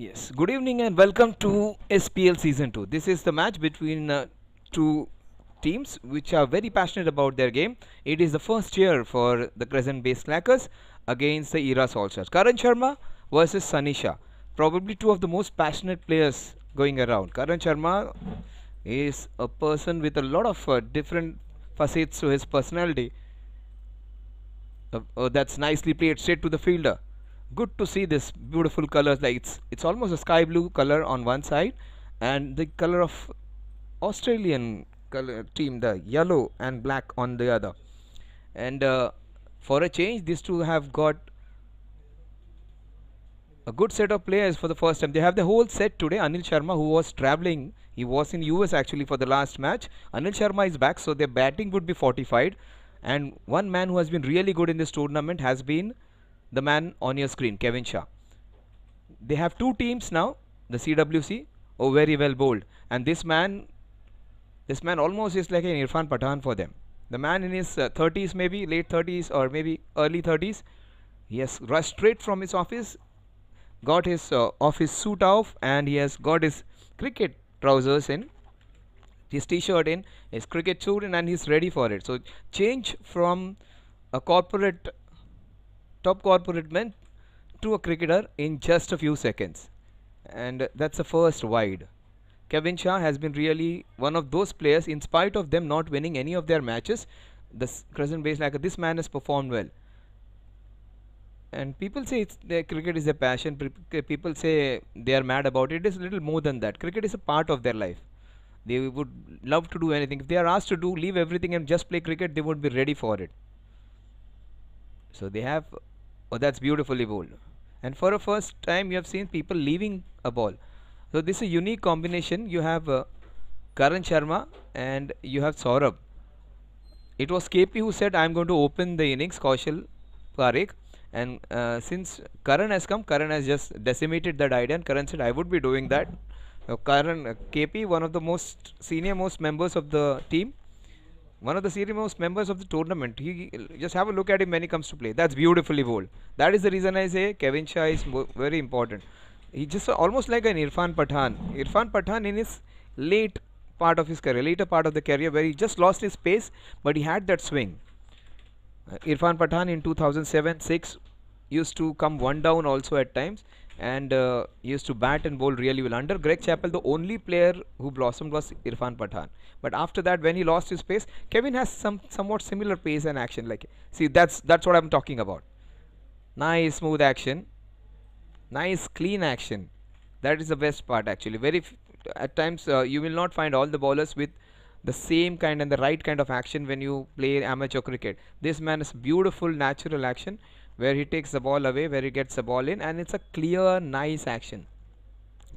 Yes, good evening and welcome to SPL Season 2. This is the match between two teams which are very passionate about their game. It is the first year for the Crescent based Slackers against the Era Soldiers. Karan Sharma versus Sunny Shah. Probably two of the most passionate players going around. Karan Sharma is a person with a lot of different facets to his personality. That's nicely played straight to the fielder. Good to see this beautiful colors. Like it's almost a sky blue color on one side, and the color of Australian color team, the yellow and black on the other. And for a change, these two have got a good set of players for the first time. They have the whole set today. Anil Sharma, who was traveling, he was in US actually for the last match. Anil Sharma is back, so their batting would be fortified. And one man who has been really good in this tournament has been the man on your screen, Kevin Shah. They have two teams now, the CWC. Oh, very well bowled. And this man almost is like an Irfan Pathan for them. The man in his 30s, maybe late 30s or maybe early 30s. He has rushed straight from his office, got his office suit off, and he has got his cricket trousers in, his t-shirt in, his cricket suit in, and he's ready for it. So change from a top corporate man to a cricketer in just a few seconds, and that's the first wide. Kevin Shah has been really one of those players, in spite of them not winning any of their matches. The Crescent base like this man has performed well. And people say cricket is a passion. People say they are mad about it. It is a little more than that. Cricket is a part of their life. They would love to do anything. If they are asked to leave everything and just play cricket, they would be ready for it. So they have, oh, that's beautifully bowled. And for a first time, you have seen people leaving a ball. So this is a unique combination. You have Karan Sharma and you have Saurabh. It was KP who said, I'm going to open the innings, Kaushal Parekh. And since Karan has come, Karan has just decimated that idea, and Karan said, I would be doing that. Karan, KP, one of the most senior most members of the team, one of the senior most members of the tournament. He just have a look at him when he comes to play. That's beautifully bowled. That is the reason I say Kevin Shah is very important. He just almost like an Irfan Pathan. Irfan Pathan in his late part of his career, later part of the career, where he just lost his pace, but he had that swing. Irfan Pathan in 2007-6 used to come one down also at times, and used to bat and bowl really well. Under Greg Chappell, the only player who blossomed was Irfan Pathan. But after that, when he lost his pace, Kevin has somewhat similar pace and action. Like, see, that's what I'm talking about. Nice smooth action, nice clean action. That is the best part actually. At times you will not find all the bowlers with the same kind and the right kind of action when you play amateur cricket. This man is beautiful natural action where he takes the ball away, where he gets the ball in, and it's a clear nice action.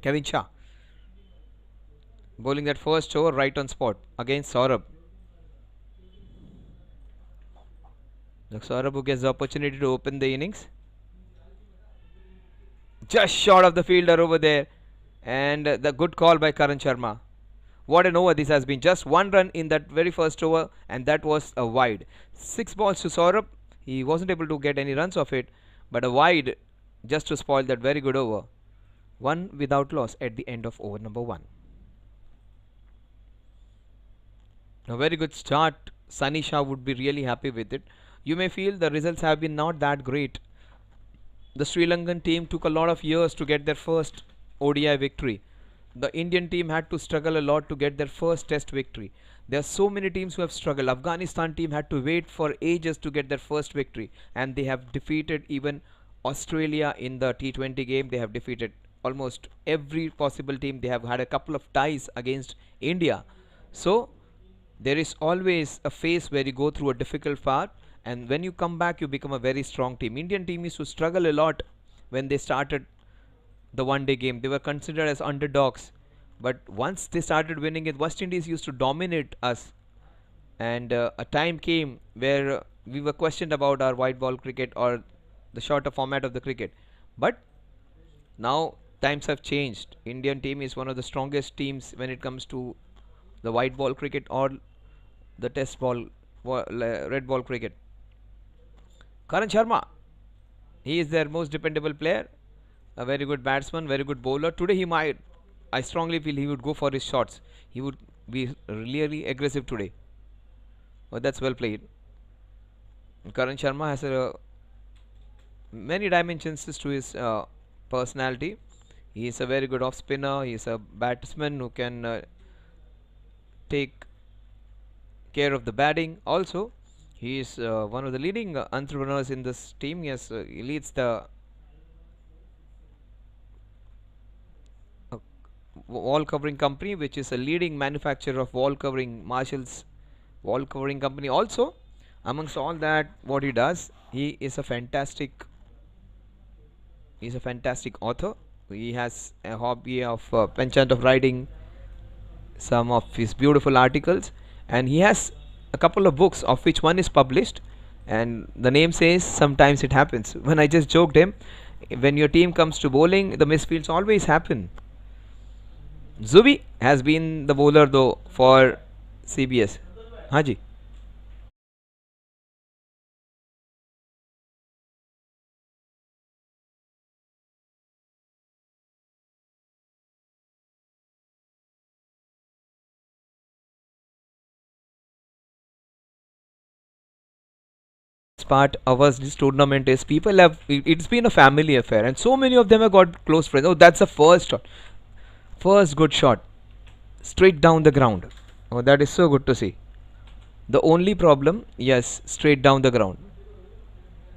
Kevin Shah bowling that first over right on spot against Saurabh. Saurabh who gets the opportunity to open the innings. Just short of the fielder over there, and the good call by Karan Sharma. What an over this has been. Just one run in that very first over, and that was a wide. 6 balls to Saurabh. He wasn't able to get any runs off it, but a wide just to spoil that very good over. One without loss at the end of over number 1. A very good start. Sunny Shah would be really happy with it. You may feel the results have been not that great. The Sri Lankan team took a lot of years to get their first ODI victory. The Indian team had to struggle a lot to get their first test victory. There are so many teams who have struggled. Afghanistan team had to wait for ages to get their first victory, and they have defeated even Australia in the T20 game. They have defeated almost every possible team. They have had a couple of ties against India. So there is always a phase where you go through a difficult part, and when you come back you become a very strong team. Indian team used to struggle a lot when they started the one-day game. They were considered as underdogs, but once they started winning it, West Indies used to dominate us, and a time came where we were questioned about our white ball cricket or the shorter format of the cricket. But now times have changed. Indian team is one of the strongest teams when it comes to the white ball cricket or the test ball, red ball cricket. Karan Sharma, he is their most dependable player. A very good batsman, very good bowler. Today he might, I strongly feel he would go for his shots. He would be really aggressive today. But that's well played. Karan Sharma has many dimensions to his personality. He is a very good off spinner. He is a batsman who can take care of the batting. Also, he is one of the leading entrepreneurs in this team. Yes, he leads the uh, wall covering company, which is a leading manufacturer of wall covering. Marshall's wall covering company. Also, amongst all that, what he does, he is a fantastic. He's a fantastic author. He has a hobby of penchant of writing some of his beautiful articles, and he has a couple of books of which one is published, and the name says sometimes it happens. When I just joked him, when your team comes to bowling, the misfields always happen. Zubi has been the bowler though for CBS. Haji. Part of us this tournament is people have it's been a family affair, and so many of them have got close friends. Oh, that's the first shot, first good shot, straight down the ground. Oh, that is so good to see. The only problem, yes, straight down the ground.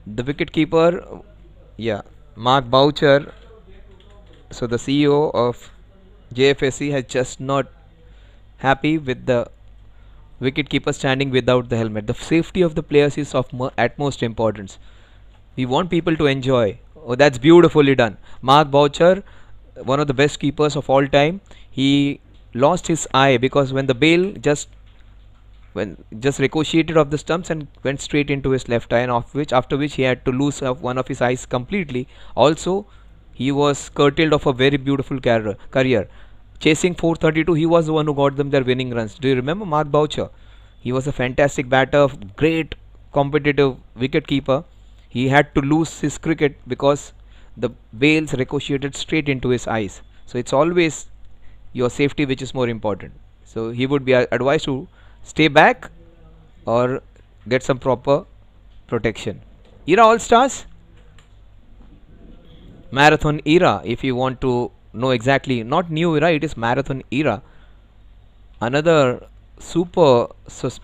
The wicket keeper, yeah, Mark Boucher, so the CEO of JFSC, has just not happy with the wicket keeper standing without the helmet. The safety of the players is of utmost importance. We want people to enjoy. Oh, that's beautifully done. Mark Boucher, one of the best keepers of all time, he lost his eye because when the bail just ricocheted off the stumps and went straight into his left eye, and after which he had to lose one of his eyes completely. Also, he was curtailed of a very beautiful career. Chasing 432, he was the one who got them their winning runs. Do you remember Mark Boucher? He was a fantastic batter, great competitive wicket keeper. He had to lose his cricket because the bails ricocheted straight into his eyes. So it's always your safety which is more important. So he would be advised to stay back or get some proper protection. Era All Stars, Marathon Era, if you want to know exactly, not new era, it is Marathon Era. Another super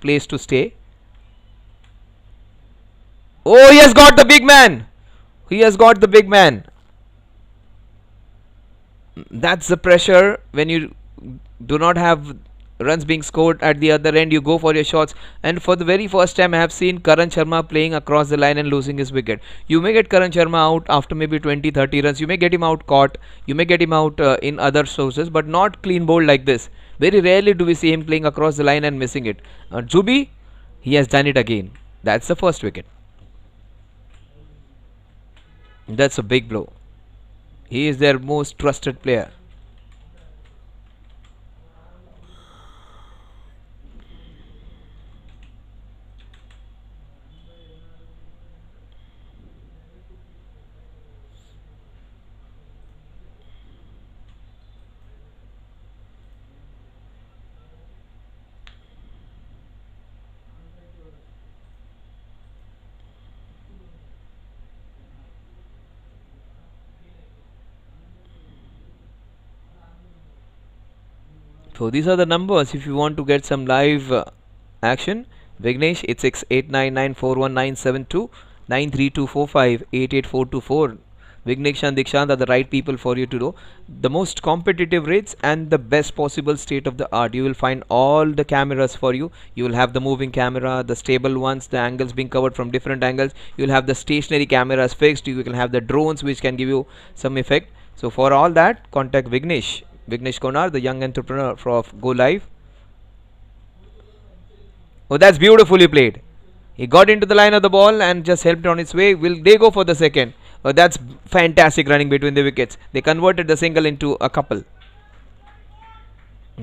place to stay. Oh, he has got the big man. He has got the big man. That's the pressure when you do not have runs being scored at the other end. You go for your shots, and for the very first time I have seen Karan Sharma playing across the line and losing his wicket. You may get Karan Sharma out after maybe 20-30 runs. You may get him out caught. You may get him out in other sources, but not clean bowled like this. Very rarely do we see him playing across the line and missing it. Zubi, he has done it again. That's the first wicket. That's a big blow. He is their most trusted player. So these are the numbers if you want to get some live action. Vignesh, it's 889941972 Vignesh and Dikshant are the right people for you to know. The most competitive rates and the best possible state of the art. You will find all the cameras for you. You will have the moving camera, the stable ones, the angles being covered from different angles. You will have the stationary cameras fixed. You can have the drones which can give you some effect. So for all that, contact Vignesh. Vignesh Konar, the young entrepreneur of Go Live. Oh, that's beautifully played. He got into the line of the ball and just helped on its way. Will they go for the second? Oh, that's fantastic running between the wickets. They converted the single into a couple.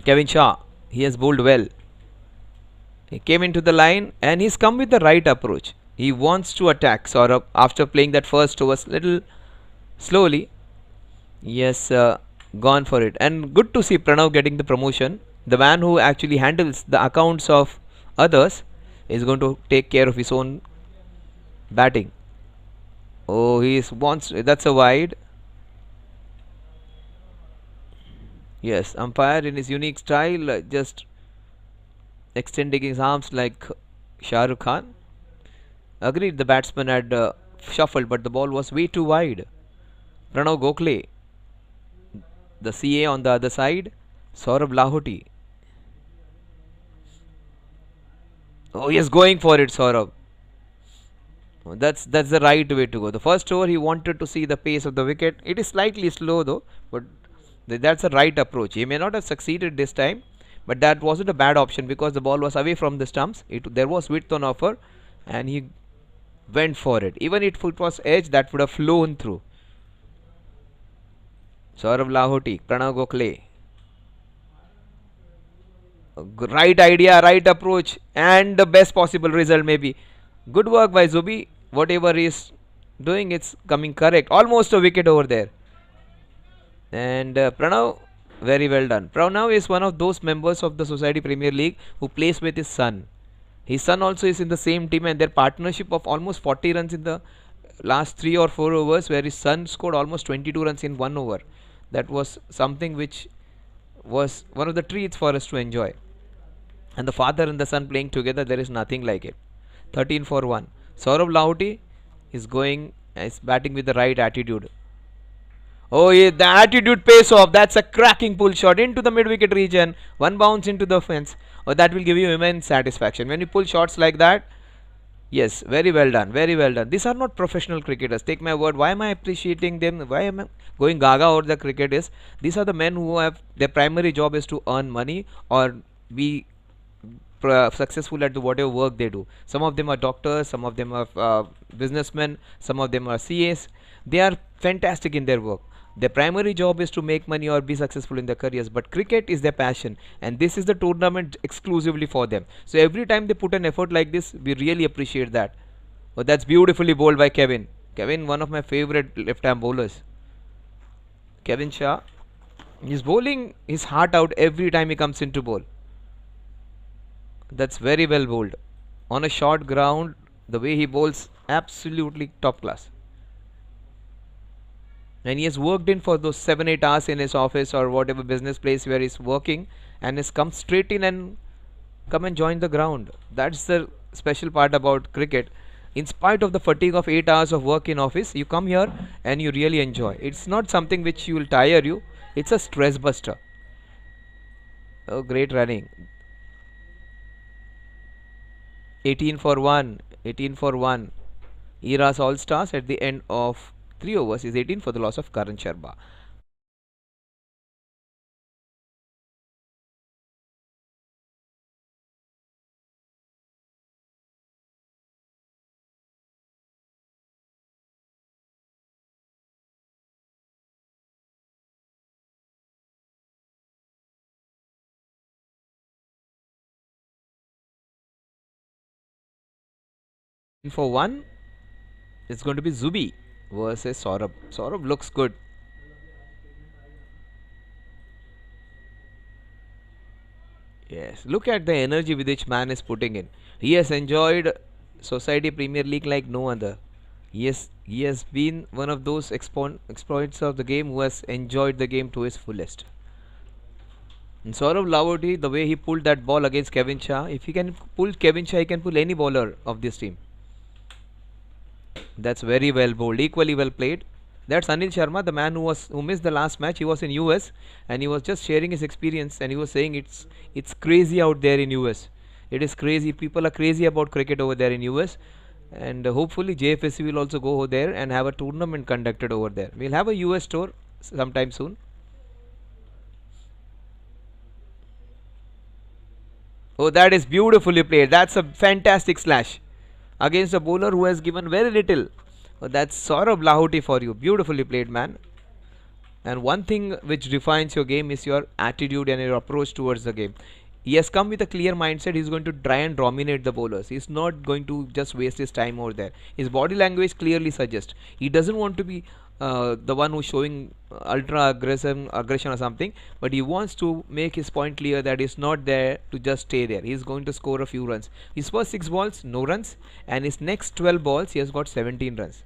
Kevin Shah, he has bowled well. He came into the line and he's come with the right approach. He wants to attack Saurabh after playing that first over little slowly. Yes, gone for it. And good to see Pranav getting the promotion. The man who actually handles the accounts of others is going to take care of his own batting. Oh, he is wants that's a wide. Yes, umpire in his unique style, just extending his arms like Shah Rukh Khan. Agreed, the batsman had shuffled, but the ball was way too wide. Pranav Gokhale, the CA on the other side. Saurabh Lahoti. Oh, yes, going for it, Saurabh. Oh, that's the right way to go. The first over he wanted to see the pace of the wicket. It is slightly slow though, but that's a right approach. He may not have succeeded this time, but that wasn't a bad option because the ball was away from the stumps. There was width on offer, and he went for it. Even if it was edge, that would have flown through. Saurav Lahoti, Pranav Gokhale. Right idea, right approach, and the best possible result maybe. Good work by Zubi. Whatever is doing, it's coming correct. Almost a wicket over there. And Pranav, very well done. Pranav is one of those members of the Society Premier League who plays with his son. His son also is in the same team, and their partnership of almost 40 runs in the last 3 or 4 overs, where his son scored almost 22 runs in 1 over. That was something which was one of the treats for us to enjoy. And the father and the son playing together, there is nothing like it. 13 for 1. Saurabh Lahoti is batting with the right attitude. Oh, yeah, the attitude pays off. That's a cracking pull shot into the mid wicket region. One bounce into the fence. Oh, that will give you immense satisfaction. When you pull shots like that, yes, very well done. Very well done. These are not professional cricketers. Take my word. Why am I appreciating them? Why am I going gaga over the cricketers? These are the men who have their primary job is to earn money or be successful at the whatever work they do. Some of them are doctors, some of them are businessmen, some of them are CAs. They are fantastic in their work. Their primary job is to make money or be successful in their careers, but cricket is their passion, and this is the tournament exclusively for them. So every time they put an effort like this, we really appreciate that. Oh, that's beautifully bowled by Kevin. Kevin, one of my favorite left-arm bowlers. Kevin Shah, he's bowling his heart out every time he comes into bowl. That's very well bowled. On a short ground, the way he bowls, absolutely top class. And he has worked in for those 7-8 hours in his office or whatever business place where he's working, and has come straight in and come and join the ground. That's the special part about cricket. In spite of the fatigue of 8 hours of work in office, you come here and you really enjoy. It's not something which will tire you. It's a stress buster. Oh, great running. 18 for 1. 18 for 1. Era's All Stars at the end of 3 overs is 18 for the loss of Karan Sharma. For 1, it's going to be Zubi versus Saurabh. Saurabh looks good. Yes, look at the energy with which man is putting in. He has enjoyed Society Premier League like no other. He has been one of those exploits of the game who has enjoyed the game to his fullest. And Saurav Lavoti, the way he pulled that ball against Kevin Shah, if he can pull Kevin Shah, he can pull any bowler of this team. That's very well bowled, equally well played. That's Anil Sharma, the man who missed the last match. He was in US and he was just sharing his experience, and he was saying it's crazy out there in US. It is crazy. People are crazy about cricket over there in US, and hopefully JFSC will also go over there and have a tournament conducted over there. We'll have a US tour sometime soon. Oh, that is beautifully played. That's a fantastic slash against a bowler who has given very little. Oh, that's Saurabh Lahoti for you. Beautifully played, man. And one thing which defines your game is your attitude and your approach towards the game. He has come with a clear mindset. He's going to try and dominate the bowlers. He's not going to just waste his time over there. His body language clearly suggests he doesn't want to be the one who's showing ultra aggression or something, but he wants to make his point clear that he's not there to just stay there. He's going to score a few runs. His first 6 balls, no runs, and his next 12 balls, he has got 17 runs.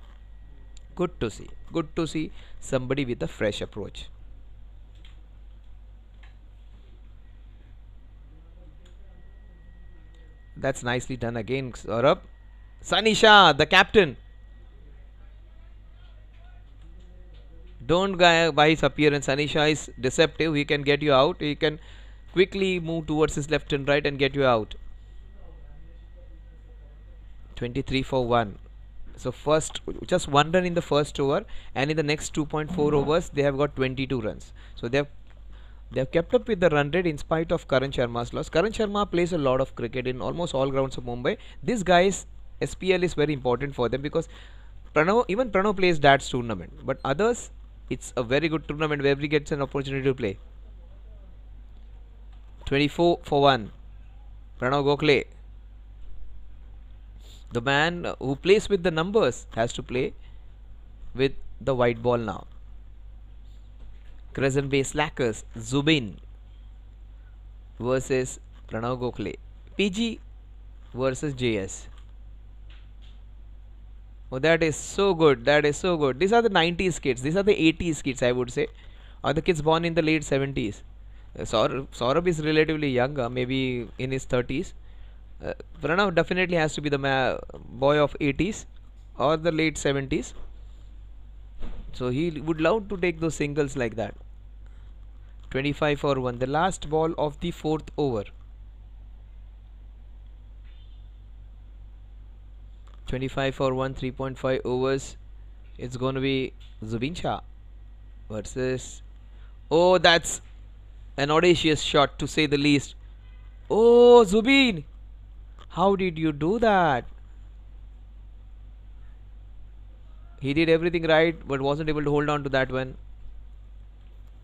Good to see. Good to see somebody with a fresh approach. That's nicely done again, Saurabh. Sanisha, the captain. Don't buy his appearance. Sanisha is deceptive. He can get you out. He can quickly move towards his left and right and get you out. 23 for 1. So first, just 1 run in the first over, and in the next 2.4 overs, they have got 22 runs. So they have kept up with the run rate in spite of Karan Sharma's loss. Karan Sharma plays a lot of cricket in almost all grounds of Mumbai. This guy's SPL is very important for them because even Pranav plays that tournament, but others, it's a very good tournament where everybody gets an opportunity to play. 24 for 1. Pranav Gokhale. The man who plays with the numbers has to play with the white ball now. Crescent Bay Slackers, Zubin versus Pranav Gokhale. PG versus JS. Oh, that is so good. That is so good. These are the 90s kids. These are the 80s kids, I would say. Or the kids born in the late 70s. Saurabh is relatively younger, maybe in his 30s. Pranav definitely has to be the boy of 80s or the late 70s. So he would love to take those singles like that. 25 for 1. The last ball of the 4th over. 25 for 1, 3.5 overs. It's going to be Zubin Shah versus... Oh, that's an audacious shot to say the least. Oh, Zubin! How did you do that? He did everything right, but wasn't able to hold on to that one.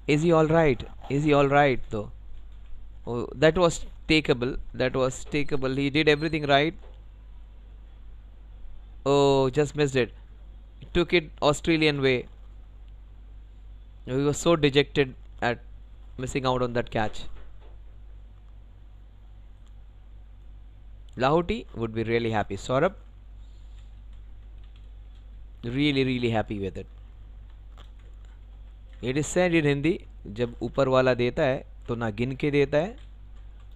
Is he alright? Is he alright though? Oh, that was takeable. That was takeable. He did everything right. Oh, just missed it. He took it Australian way. He was so dejected at missing out on that catch. Lahoti would be really happy. Saurabh, really happy with it. It is said in Hindi, जब ऊपर वाला देता है तो ना गिन के देता है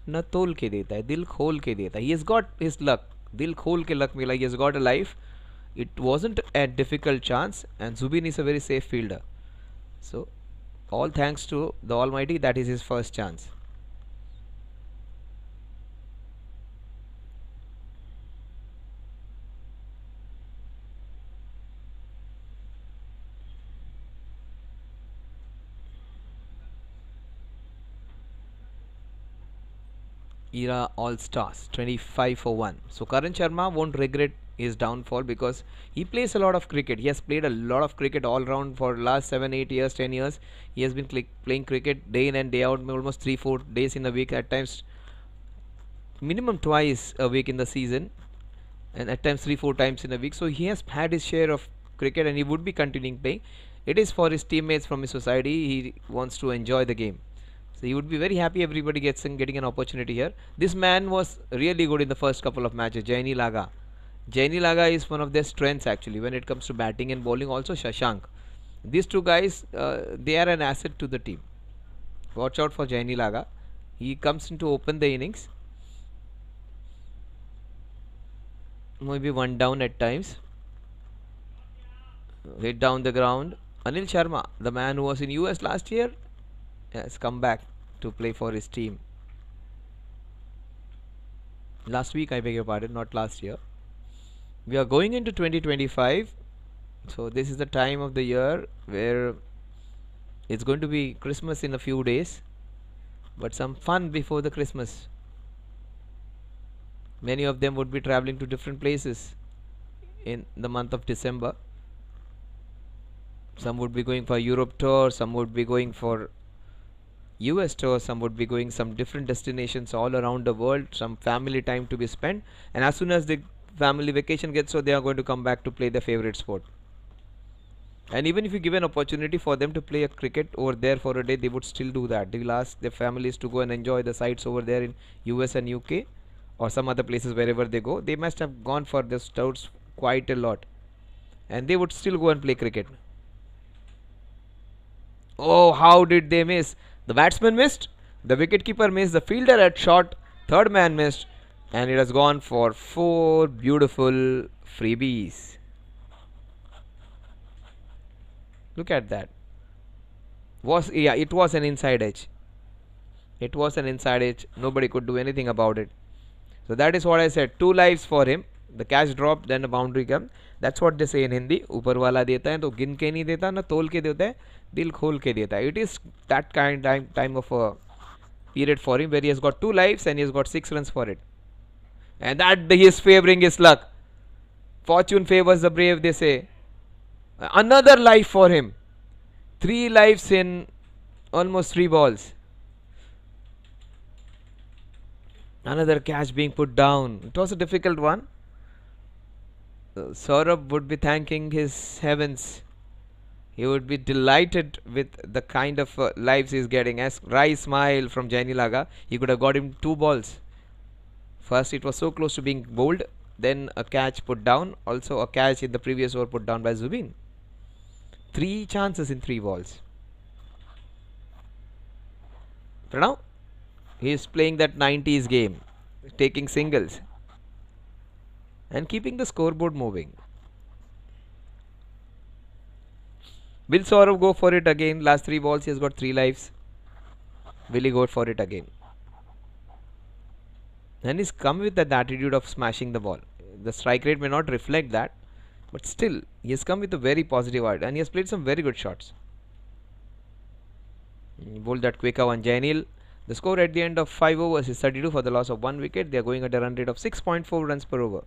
ना तोल के देता है, दिल खोल के देता है. He has got his luck. दिल खोल के luck मिला. He has got a life. It wasn't a difficult chance, and Zubin is a very safe fielder. So all thanks to the Almighty, that is his first chance. Era All Stars, 25 for 1. So Karan Sharma won't regret his downfall because he plays a lot of cricket. He has played a lot of cricket all round for last 7, 8 years, 10 years. He has been playing cricket day in and day out, almost 3-4 days in a week, at times minimum twice a week in the season, and at times 3-4 times in a week. So he has had his share of cricket and he would be continuing playing. It is for his teammates from his society. He wants to enjoy the game. So he would be very happy everybody getting an opportunity here. This man was really good in the first couple of matches. Jaini Laga. Jaini Laga is one of their strengths actually when it comes to batting and bowling. Also Shashank. These two guys, they are an asset to the team. Watch out for Jaini Laga. He comes in to open the innings. Maybe one down at times. Hit down the ground. Anil Sharma, the man who was in US last year, has come back to play for his team. Last week, I beg your pardon, not last year. We are going into 2025. So this is the time of the year where it's going to be Christmas in a few days, but some fun before the Christmas. Many of them would be traveling to different places in the month of December. Some would be going for Europe tour, some would be going for US tour, some would be going some different destinations all around the world, some family time to be spent, and as soon as the family vacation gets, so they are going to come back to play their favorite sport. And even if you give an opportunity for them to play a cricket over there for a day, they would still do that. They will ask their families to go and enjoy the sights over there in US and UK or some other places wherever they go. They must have gone for the stouts quite a lot, and they would still go and play cricket. Oh, how did they miss? The batsman missed, the wicketkeeper missed, the fielder had shot, third man missed, and it has gone for 4 beautiful freebies. Look at that. It was an inside edge. It was an inside edge. Nobody could do anything about it. So that is what I said. 2 lives for him. The catch dropped, then a boundary comes. That's what they say in Hindi. ऊपर वाला देता है तो गिन के नहीं देता, ना तोल के देता है, दिल खोल के देता है. It is that time of a period for him where he has got 2 lives and he has got 6 runs for it. And that he is favoring his luck. Fortune favors the brave, they say. Another life for him. 3 lives in almost 3 balls. Another catch being put down. It was a difficult one. Saurabh would be thanking his heavens. He would be delighted with the kind of lives he is getting. As Rai smile from Jaini Laga, he could have got him 2 balls. First, it was so close to being bowled. Then a catch put down. Also a catch in the previous over put down by Zubin. 3 chances in 3 balls. Pranav, he is playing that 90s game, taking singles and keeping the scoreboard moving. Will Saurav go for it again? Last 3 balls he has got 3 lives. Will he go for it again? And he's come with that attitude of smashing the ball. The strike rate may not reflect that, but still he has come with a very positive attitude and he has played some very good shots. He bowled that quicker one. Jainil. The score at the end of 5 overs is 32 for the loss of 1 wicket. They are going at a run rate of 6.4 runs per over.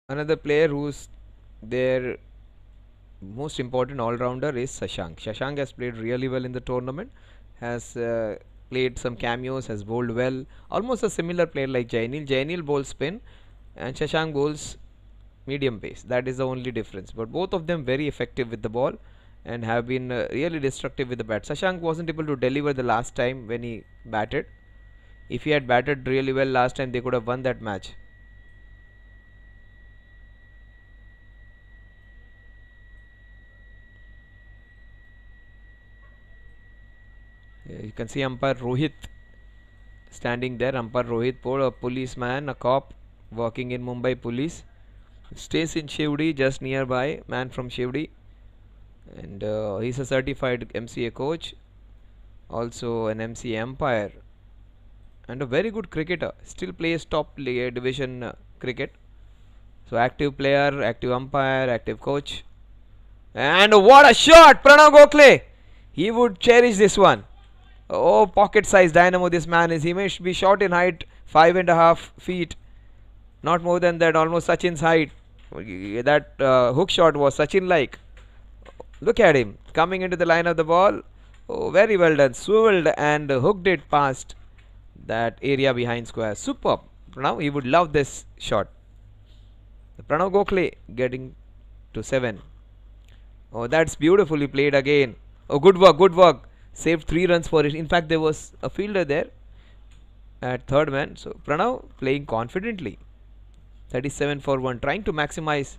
Another player who's their most important all-rounder is Shashank. Shashank has played really well in the tournament, has played some cameos, has bowled well. Almost a similar player like Jainil. Jainil bowls spin and Shashank bowls medium pace. That is the only difference. But both of them very effective with the ball and have been really destructive with the bat. Shashank wasn't able to deliver the last time when he batted. If he had batted really well last time, they could have won that match. You can see umpire Rohit standing there. Umpire Rohit Paul, a policeman, a cop working in Mumbai police. Stays in Shivdi, just nearby. Man from Shivdi. And he's a certified MCA coach. Also an MCA umpire. And a very good cricketer. Still plays top division cricket. So active player, active umpire, active coach. And what a shot! Pranav Gokhale! He would cherish this one. Oh, pocket size dynamo this man is. He may be short in height, 5.5 feet. Not more than that, almost Sachin's height. That hook shot was Sachin like. Look at him coming into the line of the ball. Oh, very well done. Swiveled and hooked it past that area behind square. Superb. Pranav, he would love this shot. Pranav Gokhale getting to 7. Oh, that's beautifully played again. Oh, good work, good work. Saved 3 runs for it. In fact, there was a fielder there at third man. So Pranav playing confidently. 37 for 1, trying to maximize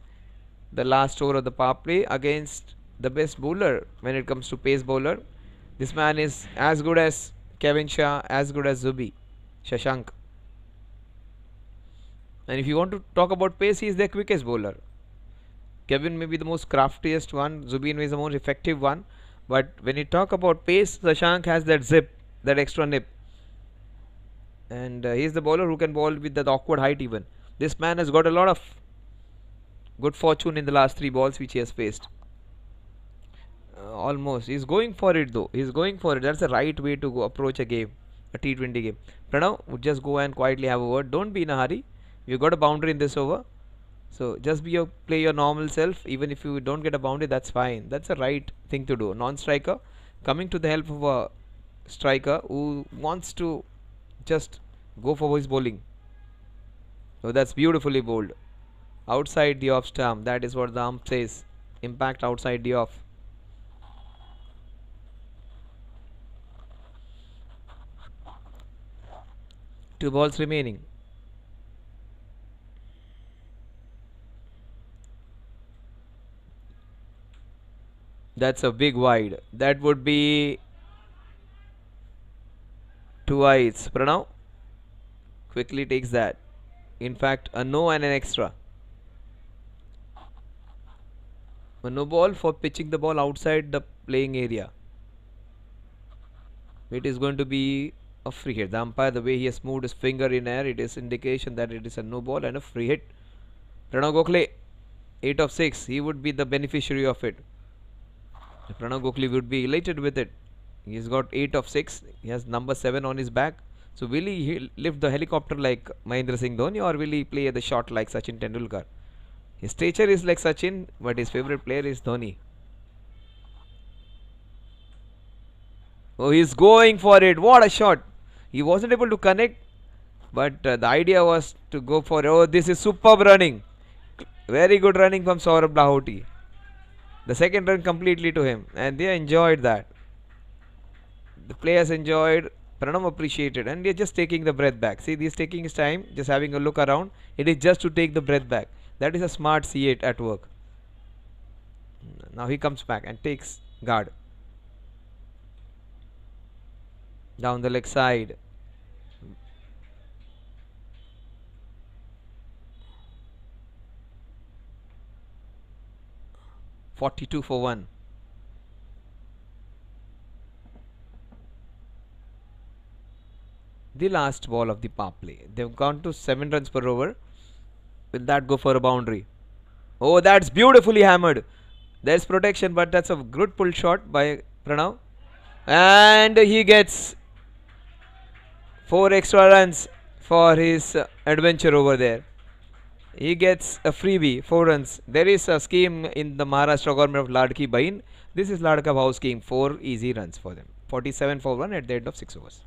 the last over of the power play against the best bowler when it comes to pace bowler. This man is as good as Kevin Shah, as good as Shashank. And if you want to talk about pace, he is the quickest bowler. Kevin may be the most craftiest one, Zubin is the most effective one. But when you talk about pace, Shashank has that zip, that extra nip. And he is the bowler who can bowl with that awkward height even. This man has got a lot of good fortune in the last 3 balls which he has faced. Almost. He's going for it though. He's going for it. That's the right way to go approach a game, a T20 game. Pranav would just go and quietly have a word. Don't be in a hurry. You got a boundary in this over. So just play your normal self. Even if you don't get a boundary, that's fine. That's the right thing to do. Non-striker coming to the help of a striker who wants to just go for his bowling. So that's beautifully bowled. Outside the off stump. That is what the ump says. Impact outside the off. Two balls remaining. That's a big wide. That would be two wides. Pranav quickly takes that. In fact, a no and an extra. A no ball for pitching the ball outside the playing area. It is going to be a free hit. The umpire, the way he has moved his finger in air, it is indication that it is a no ball and a free hit. Pranav Gokhale, 8 of 6. He would be the beneficiary of it. Pranav Gokhale would be elated with it. He's got 8 of 6. He has number 7 on his back. So will he lift the helicopter like Mahendra Singh Dhoni, or will he play the shot like Sachin Tendulkar? His stature is like Sachin, but his favorite player is Dhoni. Oh, he's going for it. What a shot. He wasn't able to connect, but the idea was to go for it. Oh, this is superb running. Very good running from Saurabh Lahoti. The second run completely to him, and they enjoyed that. The players enjoyed. Pranav appreciated, and they're just taking the breath back. See, he's taking his time, just having a look around. It is just to take the breath back. That is a smart C8 at work. Now he comes back and takes guard. Down the leg side. .42 for 1. The last ball of the power play. They've gone to 7 runs per over. Will that go for a boundary? Oh, that's beautifully hammered. There's protection, but that's a good pull shot by Pranav. And he gets 4 extra runs for his adventure over there. He gets a freebie, 4 runs. There is a scheme in the Maharashtra government of Ladki Bahin. This is Ladka Bhau scheme. 4 easy runs for them. 47 for 1 at the end of 6 overs.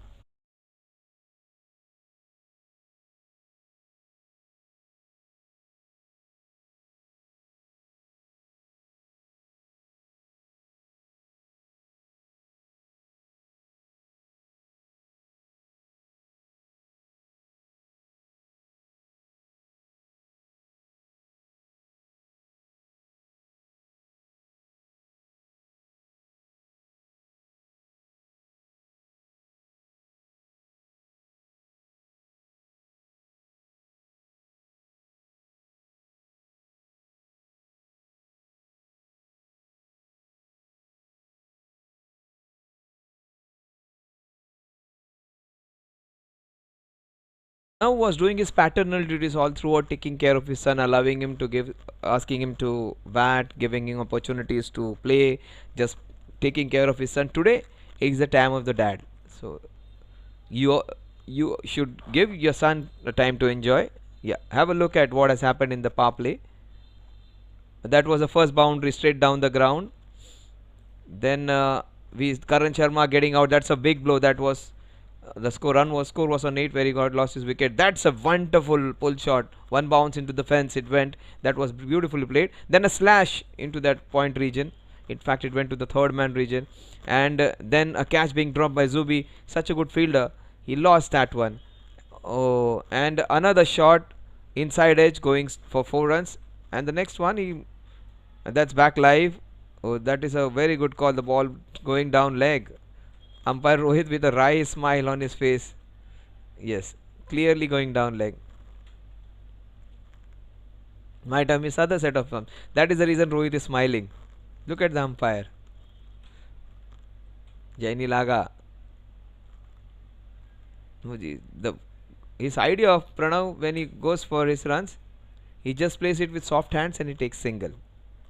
Now was doing his paternal duties all throughout, taking care of his son, allowing him to asking him to bat, giving him opportunities to play, just taking care of his son. Today is the time of the dad. So you should give your son the time to enjoy. Yeah, have a look at what has happened in the power play. That was the first boundary straight down the ground. Then Karan Sharma getting out. That's a big blow. That was the score was on 8 where he lost his wicket. That's a wonderful pull shot. One bounce into the fence, it went. That was beautifully played. Then a slash into that point region. In fact, it went to the third man region. And then a catch being dropped by Zubi. Such a good fielder. He lost that one. Oh, and another shot inside edge going for 4 runs. And the next one, that's back live. Oh, that is a very good call. The ball going down leg. Umpire Rohit with a wry smile on his face. Yes, clearly going down leg. Might have missed other set of thumbs. That is the reason Rohit is smiling. Look at the umpire. Jaini Laga. His idea of Pranav when he goes for his runs, he just plays it with soft hands and he takes single.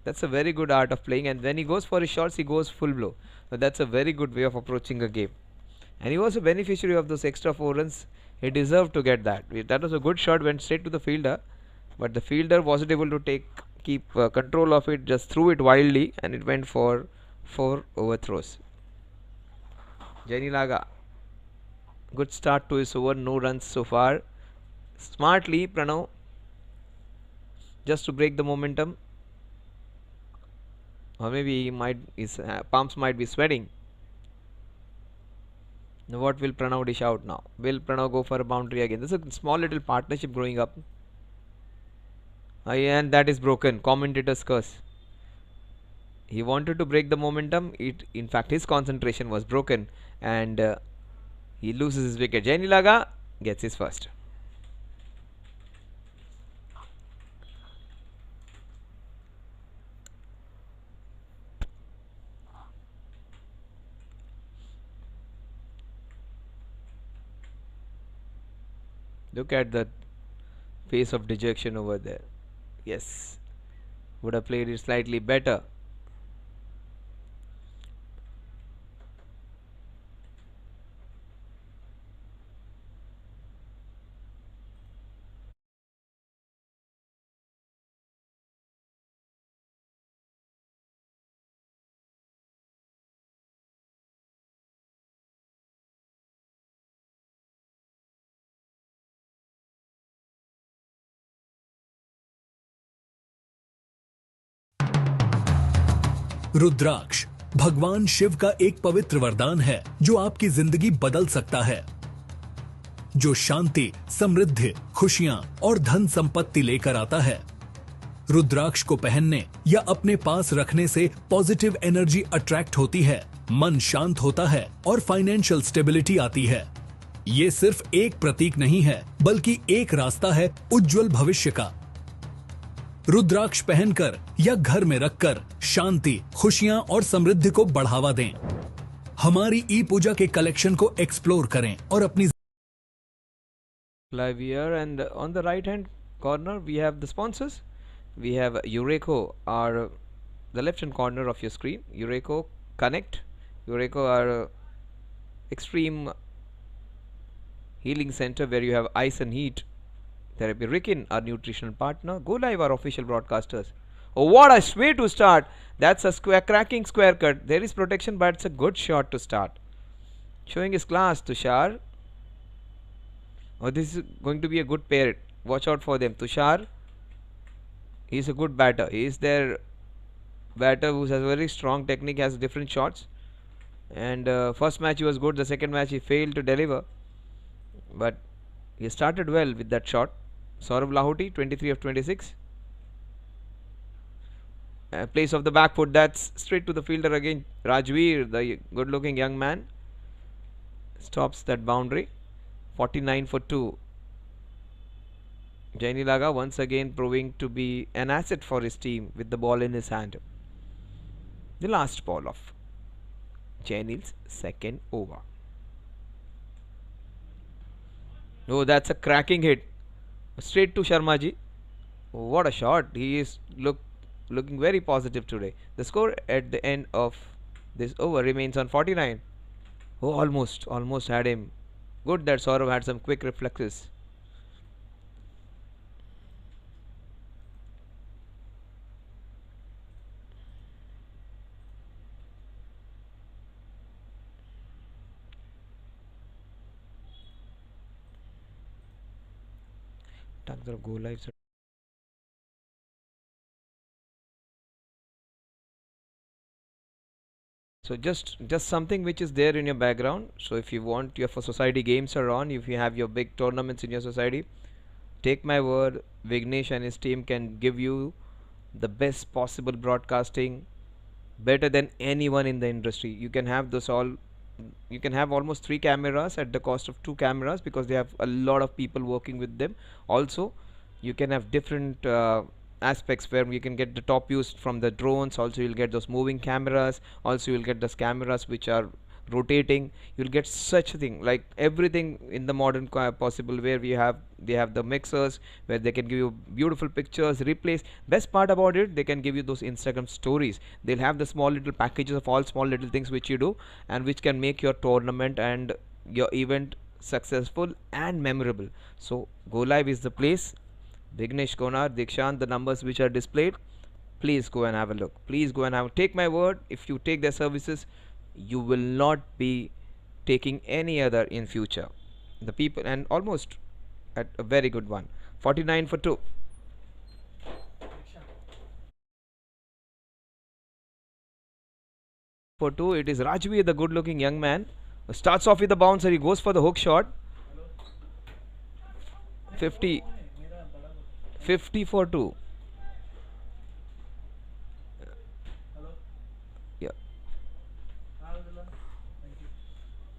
That's a very good art of playing, and when he goes for his shots, he goes full blow. So that's a very good way of approaching a game. And he was a beneficiary of those extra 4 runs. He deserved to get that. That was a good shot, went straight to the fielder, but the fielder wasn't able to keep control of it, just threw it wildly, and it went for 4 overthrows. Jaini Laga, good start to his over, no runs so far. Smartly, Pranav, just to break the momentum, or maybe his palms might be sweating. Now what will Pranav dish out now? Will Pranav go for a boundary again? This is a small little partnership growing up. And that is broken. Commentator's curse. He wanted to break the momentum. In fact, his concentration was broken, and he loses his wicket. Jaini Laga gets his first. Look at the face of dejection over there. Yes, would have played it slightly better. रुद्राक्ष भगवान शिव का एक पवित्र वरदान है जो आपकी जिंदगी बदल सकता है, जो शांति, समृद्धि, खुशियां और धन संपत्ति लेकर आता है। रुद्राक्ष को पहनने या अपने पास रखने से पॉजिटिव एनर्जी अट्रैक्ट होती है, मन शांत होता है और फाइनेंशियल स्टेबिलिटी आती है। ये सिर्फ एक प्रतीक नहीं है, बल्कि एक रास्ता है उज्जवल भविष्य का। रुद्राक्ष पहनकर या घर में रखकर शांति, खुशियां और समृद्धि को बढ़ावा दें। हमारी ई पूजा के कलेक्शन को एक्सप्लोर करें और अपनी Live here, and on the right hand corner we have the sponsors. We have Eureko, or the left hand corner of your screen. Eureko Connect. Eureko are extreme healing center where you have ice and heat therapy. Rikin, our nutritional partner. Go Live, our official broadcasters. Oh, what a way to start! That's a cracking square cut. There is protection, but it's a good shot to start. Showing his class, Tushar. Oh, this is going to be a good pair. Watch out for them. Tushar, he's a good batter. He is their batter who has a very strong technique, has different shots. And first match he was good. The second match he failed to deliver. But he started well with that shot. Saurav Lahoti, 23 of 26. Place of the back foot, that's straight to the fielder again. Rajveer, the good looking young man, stops that boundary. 49 for 2. Jaini Laga once again proving to be an asset for his team with the ball in his hand. The last ball of Jainil's second over. Oh, that's a cracking hit. Straight to Sharmaji. Oh, what a shot. He is looking very positive today. The score at the end of this over remains on 49. Oh, almost had him. Good that Saurav had some quick reflexes. Go live. So just something which is there in your background. So if you want, your society games are on, if you have your big tournaments in your society, take my word, Vignesh and his team can give you the best possible broadcasting, better than anyone in the industry. You can have those all You can have almost 3 cameras at the cost of 2 cameras, because they have a lot of people working with them. Also, you can have different aspects where you can get the top views from the drones. Also, you'll get those moving cameras. Also, you'll get those cameras which are rotating. You'll get such a thing, like everything in the modern possible, where they have the mixers where they can give you beautiful pictures, replays. Best part about it, they can give you those Instagram stories. They'll have the small little packages of all small little things which you do, and which can make your tournament and your event successful and memorable. So Go Live is the place. Vignesh, Konar, Dikshant, the numbers which are displayed, please go and have a look. Please go and have, take my word, if you take their services, you will not be taking any other in future. The people, and almost at a very good one. 49 for 2. For 2, it is Rajvi, the good looking young man. Starts off with the bouncer, he goes for the hook shot. 50 for 2. Yeah.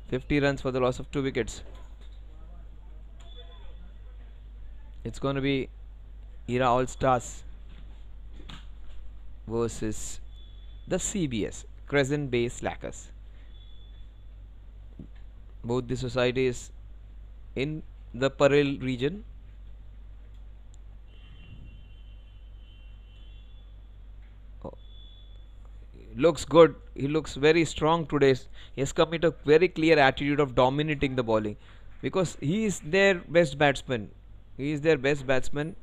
50 runs for the loss of 2 wickets. It's going to be Era All Stars versus the CBS, Crescent Bay Slackers. Both the societies in the Parel region. Oh, looks good. He looks very strong today. He has come with a very clear attitude of dominating the bowling, because he is their best batsman. He is their best batsman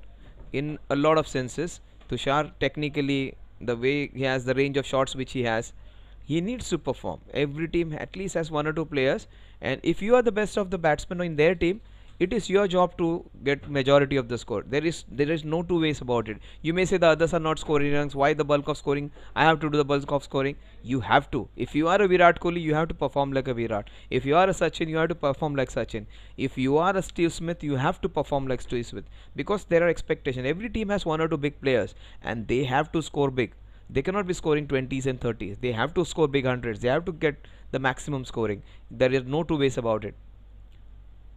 in a lot of senses. Tushar, technically, the way he has the range of shots which he needs to perform. Every team at least has 1 or 2 players, and if you are the best of the batsmen in their team, it is your job to get majority of the score. There is no two ways about it. You may say the others are not scoring runs, why the bulk of scoring, I have to do the bulk of scoring. You have to. If you are a Virat Kohli, you have to perform like a Virat. If you are a Sachin, you have to perform like Sachin. If you are a Steve Smith, you have to perform like Steve Smith, because there are expectations. Every team has 1 or 2 big players, and they have to score big. They cannot be scoring 20s and 30s. They have to score big hundreds. They have to get the maximum scoring. There is no two ways about it.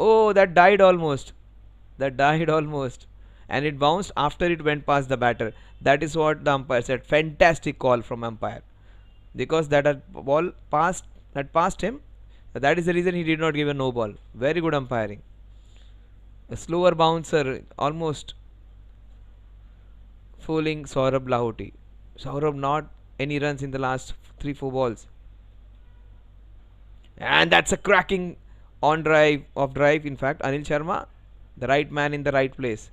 Oh, that died almost. That died almost. And it bounced after it went past the batter. That is what the umpire said. Fantastic call from umpire. Because that ball had passed him. That is the reason he did not give a no ball. Very good umpiring. A slower bouncer, almost fooling Saurabh Lahoti. Saurabh not any runs in the last 3-4 balls. And that's a cracking on drive, off drive. In fact, Anil Sharma, the right man in the right place.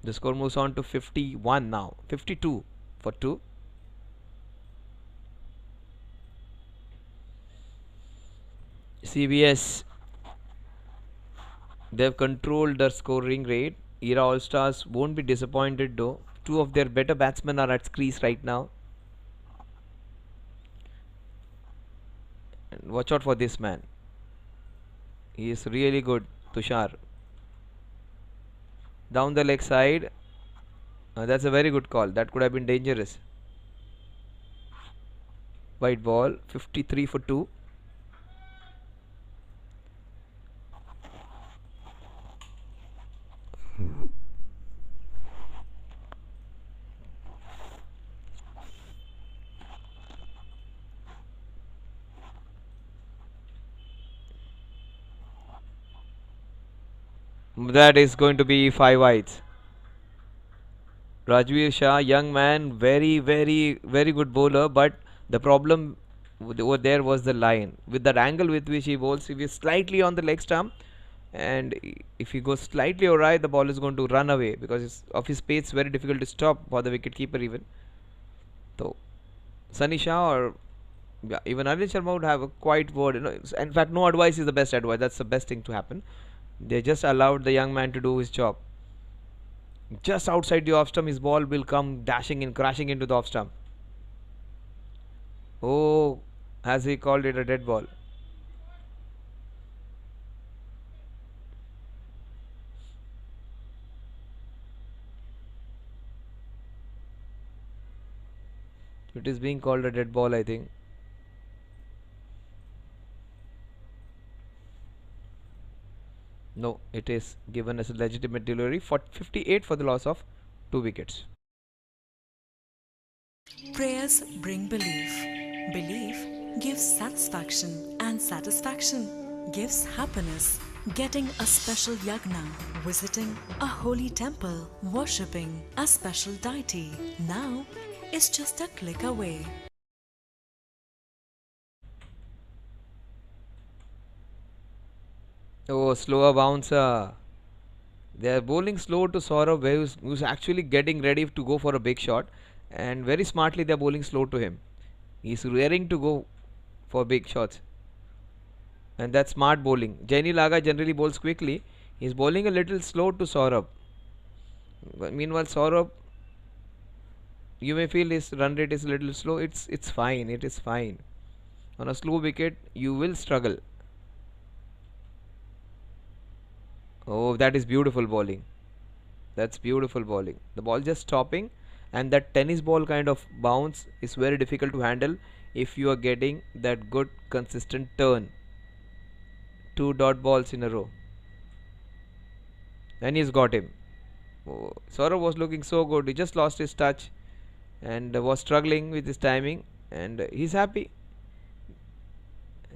The score moves on to 51 now. 52 for 2. CBS, they've controlled the scoring rate. Era All Stars won't be disappointed though. 2 of their better batsmen are at crease right now. And watch out for this man. He is really good, Tushar. Down the leg side. That's a very good call. That could have been dangerous. White ball. 53 for 2. That is going to be 5 wides. Rajveer Shah, young man, very, very, very good bowler, but the problem over there was the line. With that angle with which he bowls, if he is slightly on the leg stump, and if he goes slightly awry, the ball is going to run away, because of his pace, very difficult to stop for the wicket keeper even. So, Sunny Shah or even Anil Sharma would have a quiet word. In fact, no advice is the best advice. That's the best thing to happen. They just allowed the young man to do his job. Just outside the off stump, his ball will come dashing in, crashing into the off stump. Oh, has he called it a dead ball? It is being called a dead ball, I think. No, it is given as a legitimate delivery for 58 for the loss of 2 wickets. Prayers bring belief. Belief gives satisfaction, and satisfaction gives happiness. Getting a special yagna, visiting a holy temple, worshipping a special deity now is just a click away. Oh, slower bouncer. They are bowling slow to Saurabh, who's actually getting ready to go for a big shot, and very smartly they are bowling slow to him. He's raring to go for big shots, and that's smart bowling. Jaini Laga generally bowls quickly. He's bowling a little slow to Saurabh. Meanwhile, Saurabh, you may feel his run rate is a little slow. It's fine. It is fine. On a slow wicket, you will struggle. Oh, that is beautiful bowling. That's beautiful bowling. The ball just stopping, and that tennis ball kind of bounce is very difficult to handle if you are getting that good consistent turn. Two dot balls in a row, and he's got him. Oh, Saurav was looking so good. He just lost his touch and was struggling with his timing, and he's happy.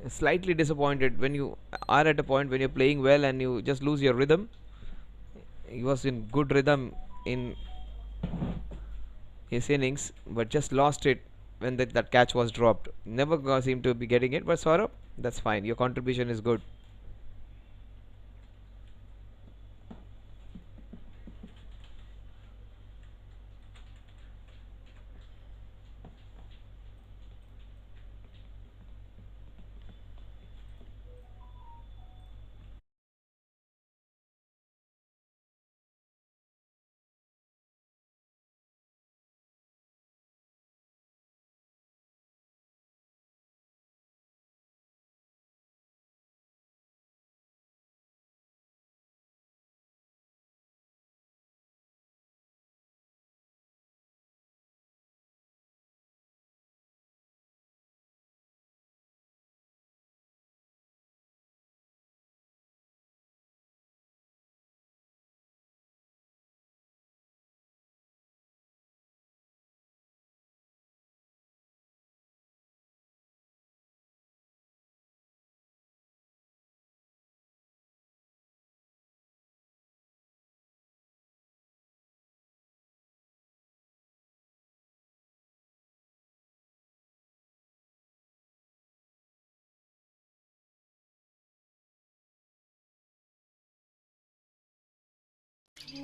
Slightly disappointed when you are at a point when you're playing well and you just lose your rhythm. He was in good rhythm in his innings, but just lost it when that catch was dropped. Never seemed to be getting it, but Saurabh, that's fine. Your contribution is good.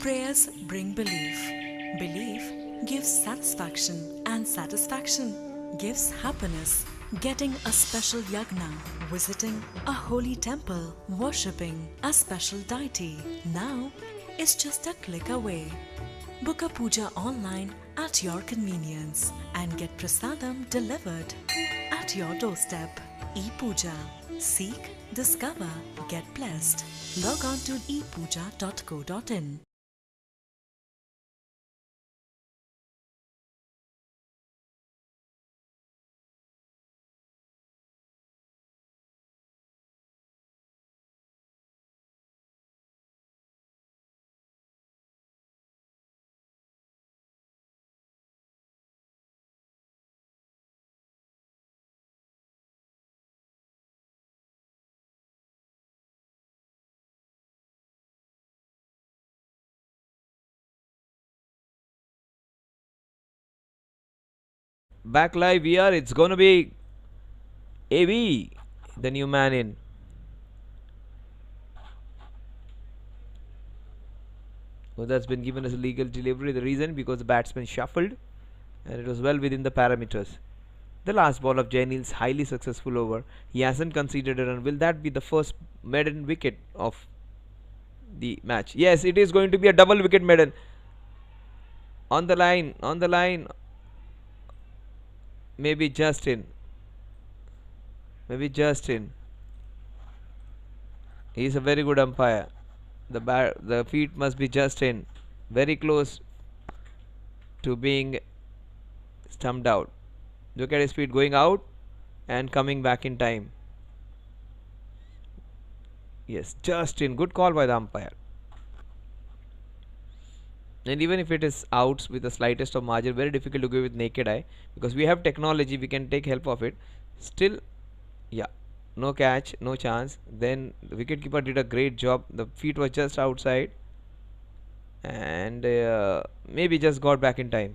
Prayers bring belief. Belief gives satisfaction, and satisfaction gives happiness. Getting a special yagna, visiting a holy temple, worshipping a special deity now is just a click away. Book a puja online at your convenience and get prasadam delivered at your doorstep. E-Puja. Seek, discover, get blessed. Log on to epuja.co.in. Back live VR, it's gonna be AV, the new man in. Well, that's been given as a legal delivery. The reason because the batsman shuffled and it was well within the parameters. The last ball of Jainil's highly successful over. He hasn't conceded a run. Will that be the first maiden wicket of the match? Yes, it is going to be a double wicket maiden. On the line, on the line. Maybe just in. Maybe just in. He is a very good umpire. The feet must be just in. Very close to being stumped out. Look at his feet going out and coming back in time. Yes, just in. Good call by the umpire. And even if it is outs with the slightest of margin, very difficult to give with naked eye, because we have technology, we can take help of it. Still, yeah, no catch, no chance. Then the wicketkeeper did a great job. The feet was just outside, and maybe just got back in time.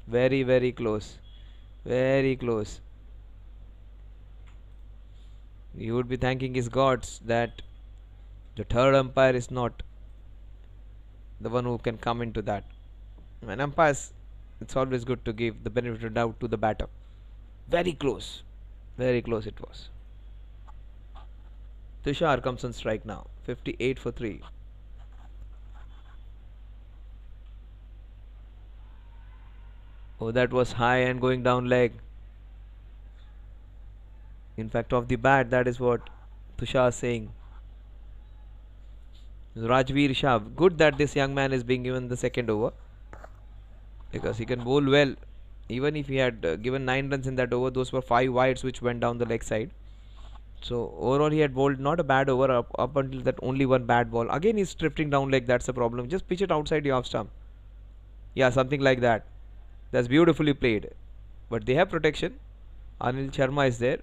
Very, very close. Very close. He would be thanking his gods that the third umpire is not the one who can come into that. When umpires, it's always good to give the benefit of doubt to the batter. Very close. Very close it was. Tushar comes on strike now. 58 for 3. Oh, that was high and going down leg. In fact, off the bat, that is what Tushar is saying. Rajveer Shah. Good that this young man is being given the second over, because he can bowl well. Even if he had given 9 runs in that over, those were 5 wides which went down the leg side. So overall he had bowled not a bad over up until that only one bad ball. Again he's drifting down leg, that's the problem. Just pitch it outside the off stump. Yeah, something like that. That's beautifully played. But they have protection. Anil Sharma is there.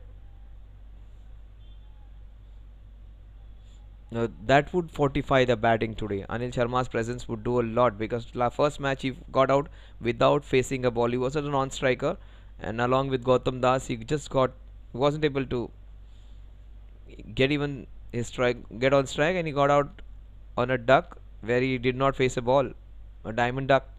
Now that would fortify the batting today. Anil Sharma's presence would do a lot, because first match he got out without facing a ball. He was a non-striker, and along with Gautam Das he just wasn't able to get even his get on strike, and he got out on a duck where he did not face a ball, a diamond duck.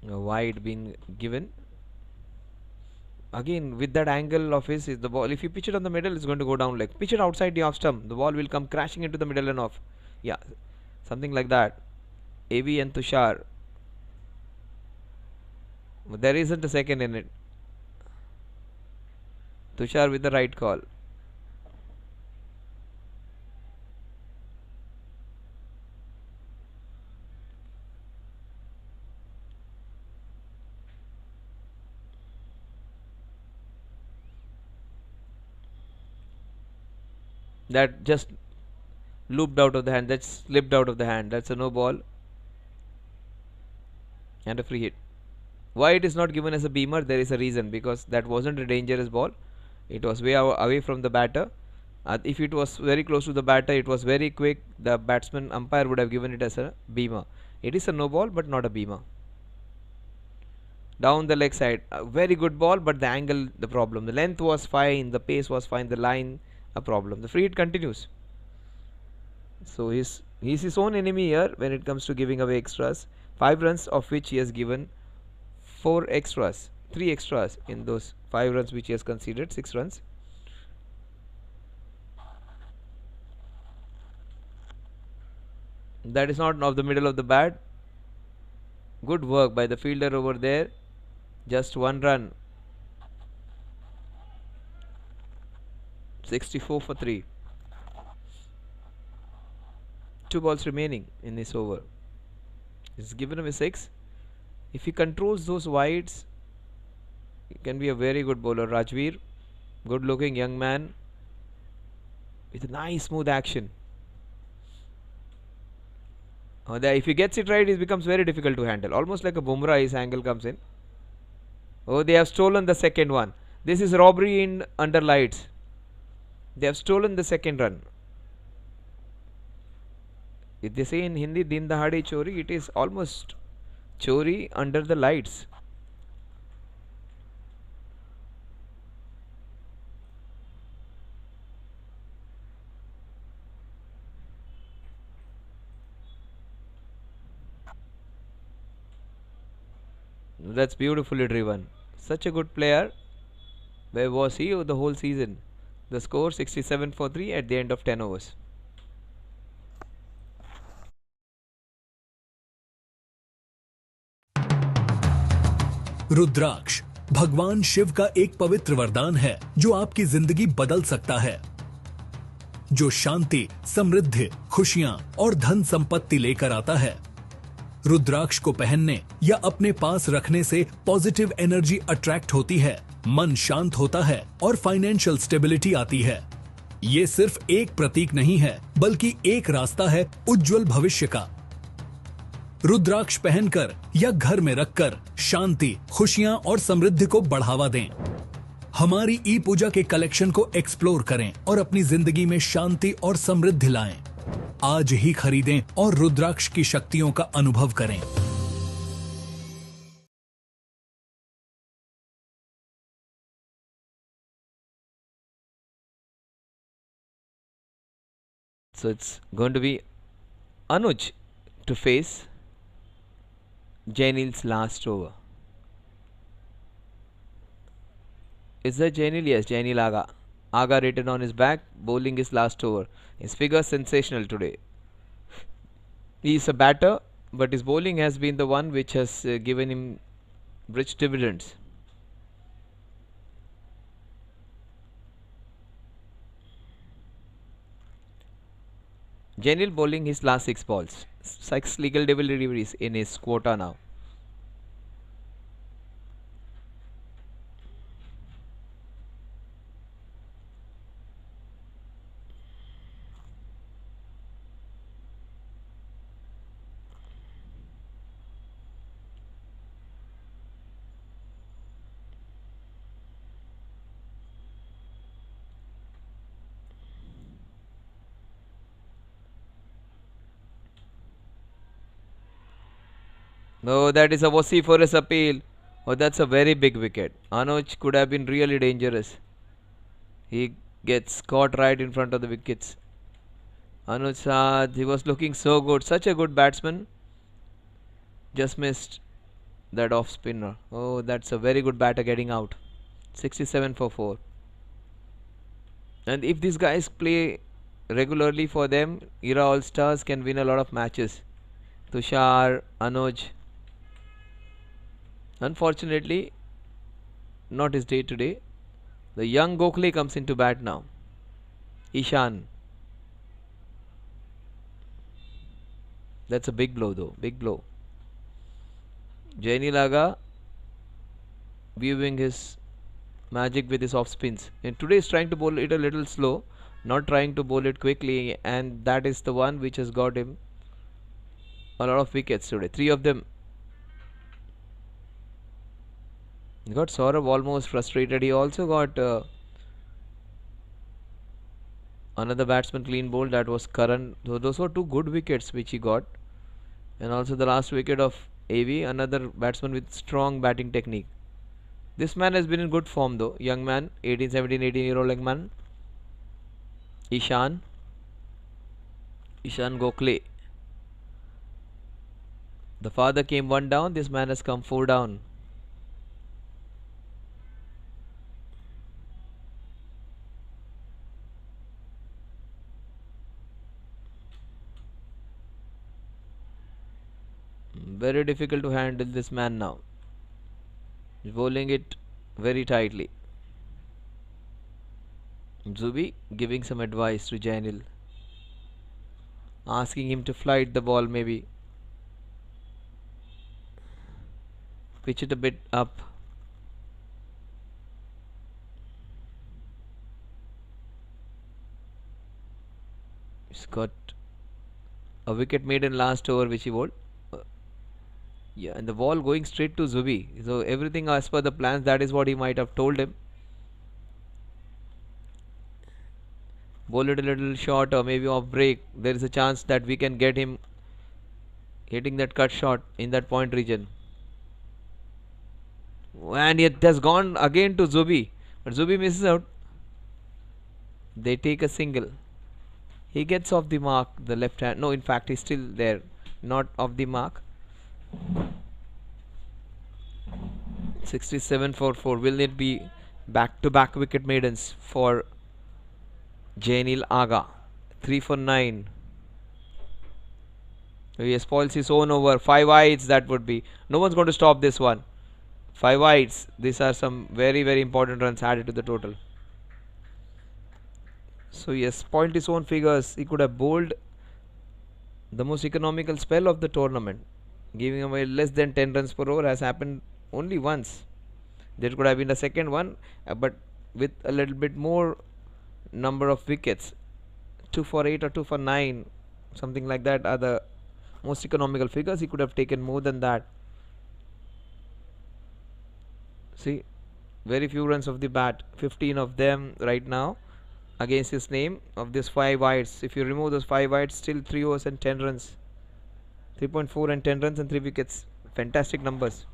A wide being given. Again with that angle of his, is the ball, if you pitch it on the middle, it's going to go down leg. Pitch it outside the off stump, the ball will come crashing into the middle and off. Yeah, something like that. AV and Tushar. There isn't a second in it. Tushar with the right call. That just looped out of the hand, that slipped out of the hand. That's a no ball and a free hit. Why it is not given as a beamer? There is a reason, because that wasn't a dangerous ball. It was way away from the batter. If it was very close to the batter, it was very quick, the batsman umpire would have given it as a beamer. It is a no ball but not a beamer. Down the leg side, a very good ball, but the angle the problem. The length was fine, the pace was fine, the line a problem. The free hit continues. So he's his own enemy here when it comes to giving away extras. 5 runs of which he has given 4 extras, 3 extras in those 5 runs which he has conceded, 6 runs. That is not of the middle of the bat. Good work by the fielder over there. Just 1 run. 64 for 3. 2 balls remaining in this over. He's given away 6. If he controls those wides, he can be a very good bowler. Rajveer, good looking young man with a nice smooth action. If he gets it right, it becomes very difficult to handle. Almost like a Bumrah, his angle comes in. Oh, they have stolen the second one. This is robbery in under lights. They have stolen the second run. If they say in Hindi, Din Dahade Chori, it is almost Chori under the lights. That's beautifully driven. Such a good player. Where was he the whole season? The score 67 for 3 at the end of 10 overs. रुद्राक्ष भगवान शिव का एक पवित्र वरदान है जो आपकी जिंदगी बदल सकता है, जो शांति, समृद्धि, खुशियां और धन संपत्ति लेकर आता है। रुद्राक्ष को पहनने या अपने पास रखने से पॉजिटिव एनर्जी अट्रैक्ट होती है, मन शांत होता है और फाइनेंशियल स्टेबिलिटी आती है। ये सिर्फ एक प्रतीक नहीं है, बल्कि एक रास्ता है उज्जवल भविष्य का। रुद्राक्ष पहनकर या घर में रखकर शांति, खुशियां और समृद्धि को बढ़ावा दें। हमारी ई पूजा के कलेक्शन को एक्सप्लोर करें और अपनी जिंदगी में शांति और समृद्धि लाएं। आज ही खरीदें और रुद्राक्ष की शक्तियों का अनुभव करें। So it's going to be Anuj to face Jainil's last over. Is that Jainil? Yes, Jainil Aga. Aga written on his back, bowling his last over. His figure sensational today. He is a batter, but his bowling has been the one which has given him rich dividends. Jainil bowling his last 6 balls. 6 legal deliveries in his quota now. No, that is a vociferous appeal. Oh, that's a very big wicket. Anuj could have been really dangerous. He gets caught right in front of the wickets. Anuj, he was looking so good. Such a good batsman. Just missed that off spinner. Oh, that's a very good batter getting out. 67 for 4. And if these guys play regularly for them, Era All Stars can win a lot of matches. Tushar, Anuj. Unfortunately, not his day today. The young Gokhale comes into bat now. Ishan. That's a big blow though. Big blow. Jainil Aga viewing his magic with his off spins. And today is trying to bowl it a little slow. Not trying to bowl it quickly. And that is the one which has got him a lot of wickets today. 3 of them. He got Saurabh almost frustrated. He also got another batsman clean bowled. That was Karan. So those were 2 good wickets which he got. And also the last wicket of AV, another batsman with strong batting technique. This man has been in good form though. Young man, 18-year-old young man. Ishan Gokhale. The father came 1 down. This man has come 4 down. Very difficult to handle this man now. He's bowling it very tightly. Zubi giving some advice to Jainil, asking him to flight the ball maybe. Pitch it a bit up. He's got a wicket made in last over which he bowled. Yeah, and the ball going straight to Zubi. So everything as per the plans, that is what he might have told him. Bowl it a little short or maybe off break. There is a chance that we can get him hitting that cut shot in that point region. And it has gone again to Zubi. But Zubi misses out. They take a single. He gets off the mark, the left hand. No, in fact, he's still there. Not off the mark. 67 for 4. Will it be back-to-back wicket maidens for Jainil Aga? 3 for 9. He spoils his own over. 5 wides that would be. No one's going to stop this one. 5 wides. These are some very, very important runs added to the total. So he has spoiled his own figures. He could have bowled the most economical spell of the tournament. Giving away less than 10 runs per over has happened only once. There could have been a second one, but with a little bit more number of wickets. 2 for 8 or 2 for 9, something like that are the most economical figures. He could have taken more than that. See, very few runs of the bat, 15 of them right now against his name of this 5 wides. If you remove those 5 wides, still 3 overs and 10 runs. 3.4 and 10 runs and 3 wickets. Fantastic numbers.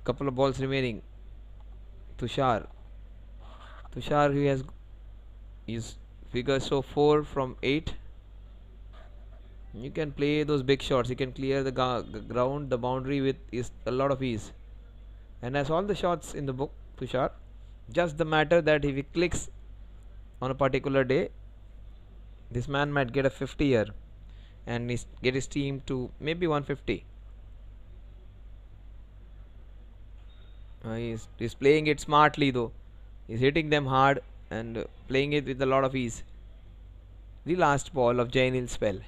Couple of balls remaining. Tushar, he has his figures so 4 from 8. You can play those big shots. You can clear the ground, the boundary with a lot of ease. And has all the shots in the book, Tushar. Just the matter that if he clicks on a particular day, this man might get a 50 here and get his team to maybe 150. He's playing it smartly though. He's hitting them hard and playing it with a lot of ease. The last ball of Jainil's spell.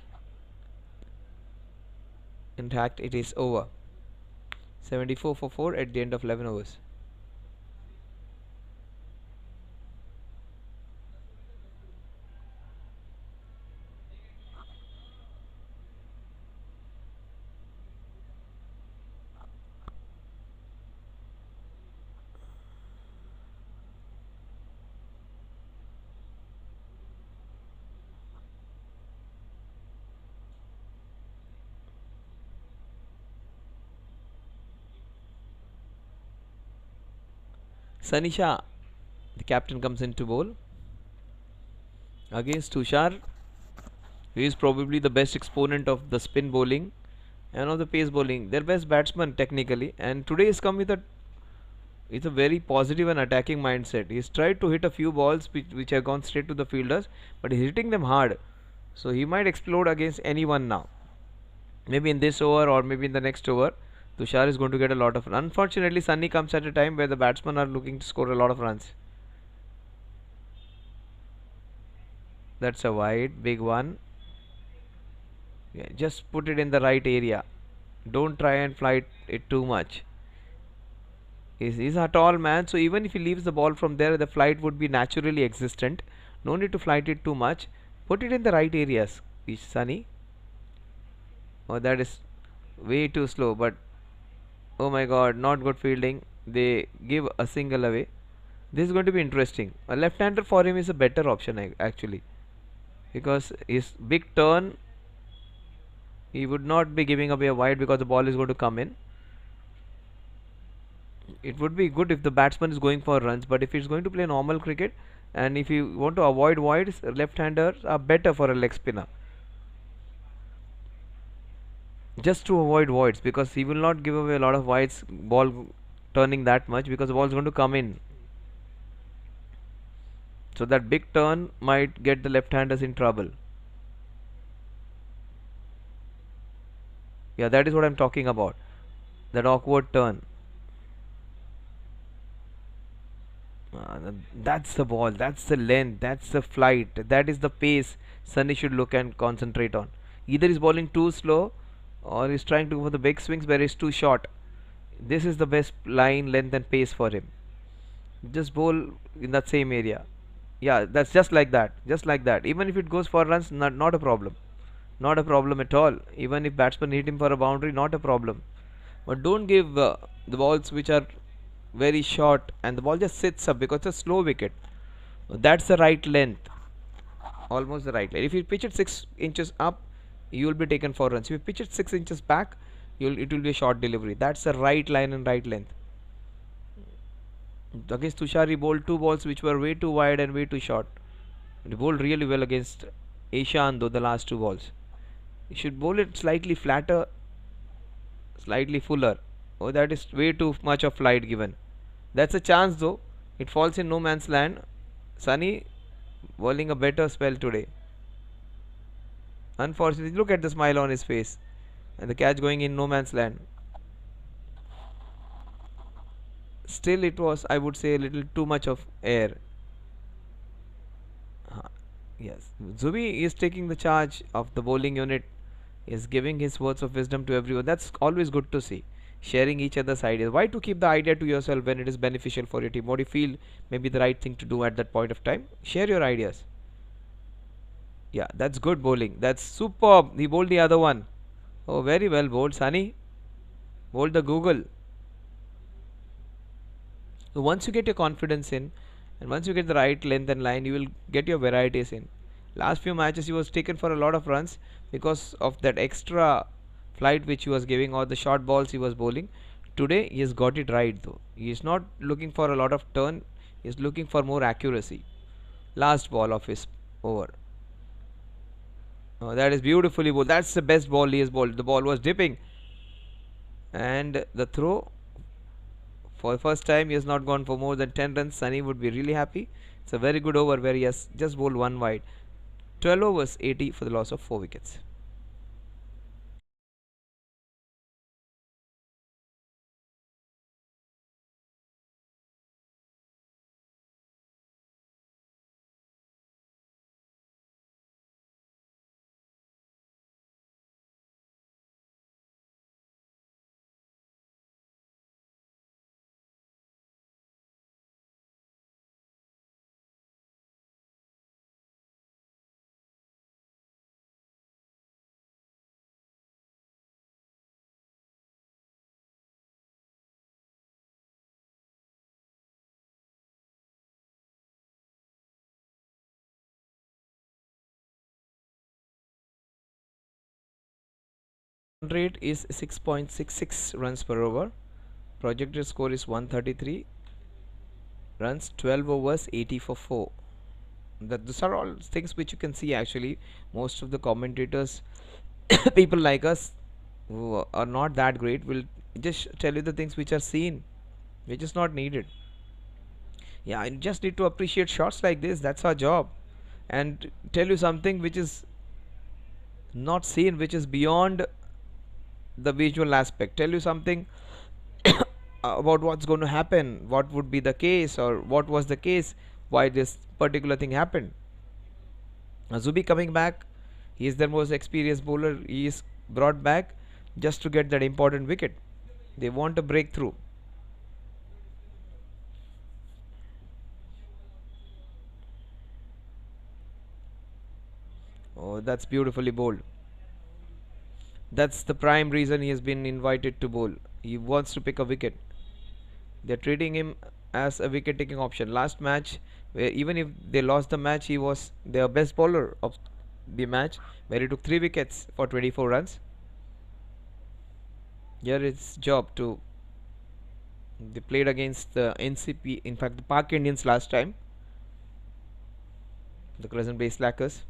In fact, it is over. 74 for 4 at the end of 11 overs. Sanisha, the captain, comes into bowl against Tushar, who is probably the best exponent of the spin bowling and of the pace bowling. Their best batsman technically, and today has come with a very positive and attacking mindset. He's tried to hit a few balls which have gone straight to the fielders, but he's hitting them hard. So he might explode against anyone now. Maybe in this over or maybe in the next over. Tushar is going to get a lot of runs. Unfortunately, Sunny comes at a time where the batsmen are looking to score a lot of runs. That's a wide, big one. Yeah, just put it in the right area. Don't try and fly it too much. He's a tall man, so even if he leaves the ball from there, the flight would be naturally existent. No need to flight it too much. Put it in the right areas, Sunny. Oh, that is way too slow, but oh my god, not good fielding. They give a single away. This is going to be interesting. A left-hander for him is a better option actually, because his big turn, he would not be giving away a wide because the ball is going to come in. It would be good if the batsman is going for runs, but if he's going to play normal cricket and if you want to avoid wides, left-handers are better for a leg spinner. Just to avoid voids, because he will not give away a lot of wides, ball turning that much, because the ball is going to come in. So that big turn might get the left-handers in trouble. Yeah, that is what I'm talking about. That awkward turn. That's the ball, that's the length, that's the flight, that is the pace Sunny should look and concentrate on. Either he's bowling too slow or he's trying to go for the big swings where he's too short. This is the best line, length and pace for him. Just bowl in that same area. Yeah, that's just like that, even if it goes for runs, not a problem, not a problem at all. Even if batsmen hit him for a boundary, not a problem. But don't give the balls which are very short and the ball just sits up, because it's a slow wicket. That's the right length, almost the right length. If you pitch it 6 inches up, you will be taken for runs. If you pitch it 6 inches back, it will be a short delivery. That's the right line and right length. Against Tushar, he bowled 2 balls which were way too wide and way too short. He bowled really well against Ishan though, the last 2 balls. He should bowl it slightly flatter, slightly fuller. Oh, that is way too much of flight given. That's a chance though. It falls in no man's land. Sunny bowling a better spell today. Unfortunately, look at the smile on his face. And the catch going in no man's land. Still it was, I would say, a little too much of air. Yes, Zubi is taking the charge of the bowling unit He is giving his words of wisdom to everyone. That's always good to see. Sharing each other's ideas. Why to keep the idea to yourself when it is beneficial for your team? What you feel may be the right thing to do at that point of time? Share your ideas. Yeah, that's good bowling. That's superb. He bowled the other one. Oh, very well bowled, Sunny. Bowled the Google. So once you get your confidence in, and once you get the right length and line, you will get your varieties in. Last few matches he was taken for a lot of runs because of that extra flight which he was giving or the short balls he was bowling. Today he has got it right though. He is not looking for a lot of turn. He is looking for more accuracy. Last ball of his over. Oh, that is beautifully bowled. That's the best ball he has bowled. The ball was dipping, and the throw. For the first time, he has not gone for more than 10 runs. Sunny would be really happy. It's a very good over where he has just bowled one wide. 12 overs, 80 for the loss of 4 wickets. Rate is 6.66 runs per over. Projected score is 133 runs, 12 overs, 80 for 4. These are all things which you can see actually. Most of the commentators, people like us who are not that great, will just tell you the things which are seen, which is not needed. Yeah, I just need to appreciate shots like this. That's our job. And tell you something which is not seen, which is beyond the visual aspect. Tell you something about what's going to happen, what would be the case, or what was the case, why this particular thing happened. Zubi coming back, he is their most experienced bowler. He is brought back just to get that important wicket. They want a breakthrough. Oh, that's beautifully bowled. That's the prime reason he has been invited to bowl. He wants to pick a wicket. They're treating him as a wicket taking option. Last match, where even if they lost the match, he was their best bowler of the match, where he took 3 wickets for 24 runs. Here it's job to. They played against the NCP, in fact, the Park Indians last time, the Crescent Bay Slackers.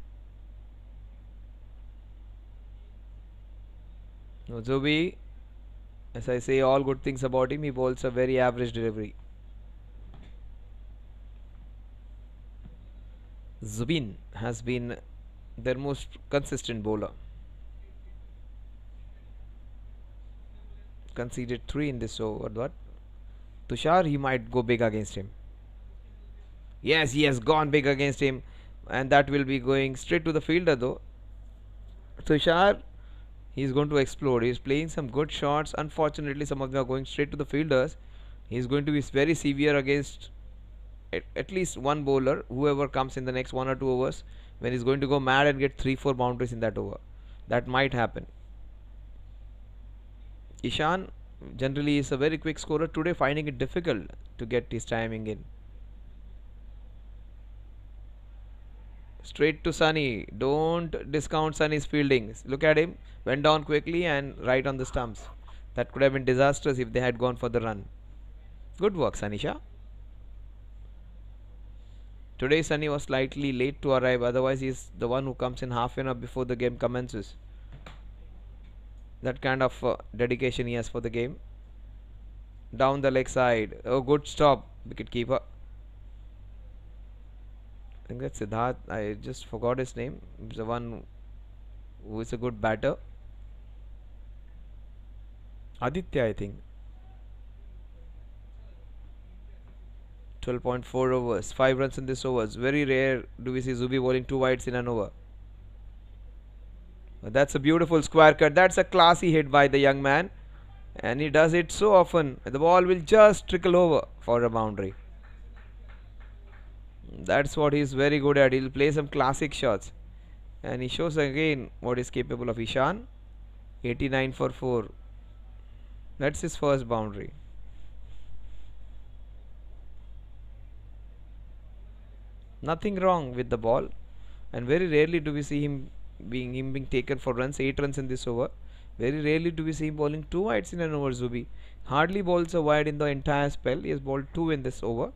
Zobi, as I say all good things about him, he bowls a very average delivery. Zubin has been their most consistent bowler. Conceded 3 in this over. What? Tushar, he might go big against him. Yes, he has gone big against him, and that will be going straight to the fielder though. Tushar, he is going to explode. He is playing some good shots. Unfortunately, some of them are going straight to the fielders. He is going to be very severe against at least one bowler, whoever comes in the next 1 or 2 overs, when he's going to go mad and get 3-4 boundaries in that over. That might happen. Ishan generally is a very quick scorer. Today finding it difficult to get his timing in. Straight to Sunny. Don't discount Sunny's fielding. Look at him. Went down quickly and right on the stumps. That could have been disastrous if they had gone for the run. Good work, Sanisha. Today Sunny was slightly late to arrive. Otherwise, he is the one who comes in half an hour before the game commences. That kind of dedication he has for the game. Down the leg side. Oh, good stop. Wicket keeper. I think that's Siddharth. I just forgot his name. He's the one who is a good batter. Aditya, I think. 12.4 overs. 5 runs in this overs. Very rare do we see Zubi bowling 2 wides in an over. That's a beautiful square cut. That's a classy hit by the young man. And he does it so often. The ball will just trickle over for a boundary. That's what he's very good at. He'll play some classic shots. And he shows again what is capable of. Ishan. 89 for 4. That's his first boundary. Nothing wrong with the ball. And very rarely do we see him being taken for runs. 8 runs in this over. Very rarely do we see him bowling 2 wides in an over, Zubi. Hardly bowls a wide in the entire spell. He has bowled 2 in this over.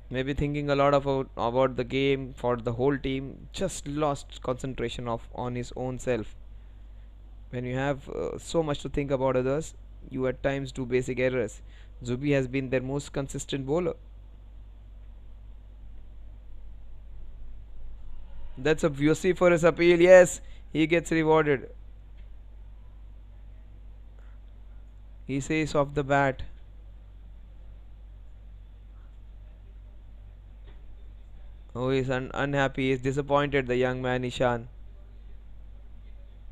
Maybe thinking a lot about the game for the whole team. Just lost concentration on his own self. When you have so much to think about others, you at times do basic errors. Zubi has been their most consistent bowler. That's a vociferous appeal. Yes, he gets rewarded. He says off the bat. Oh, he's unhappy. He's disappointed, the young man Ishan.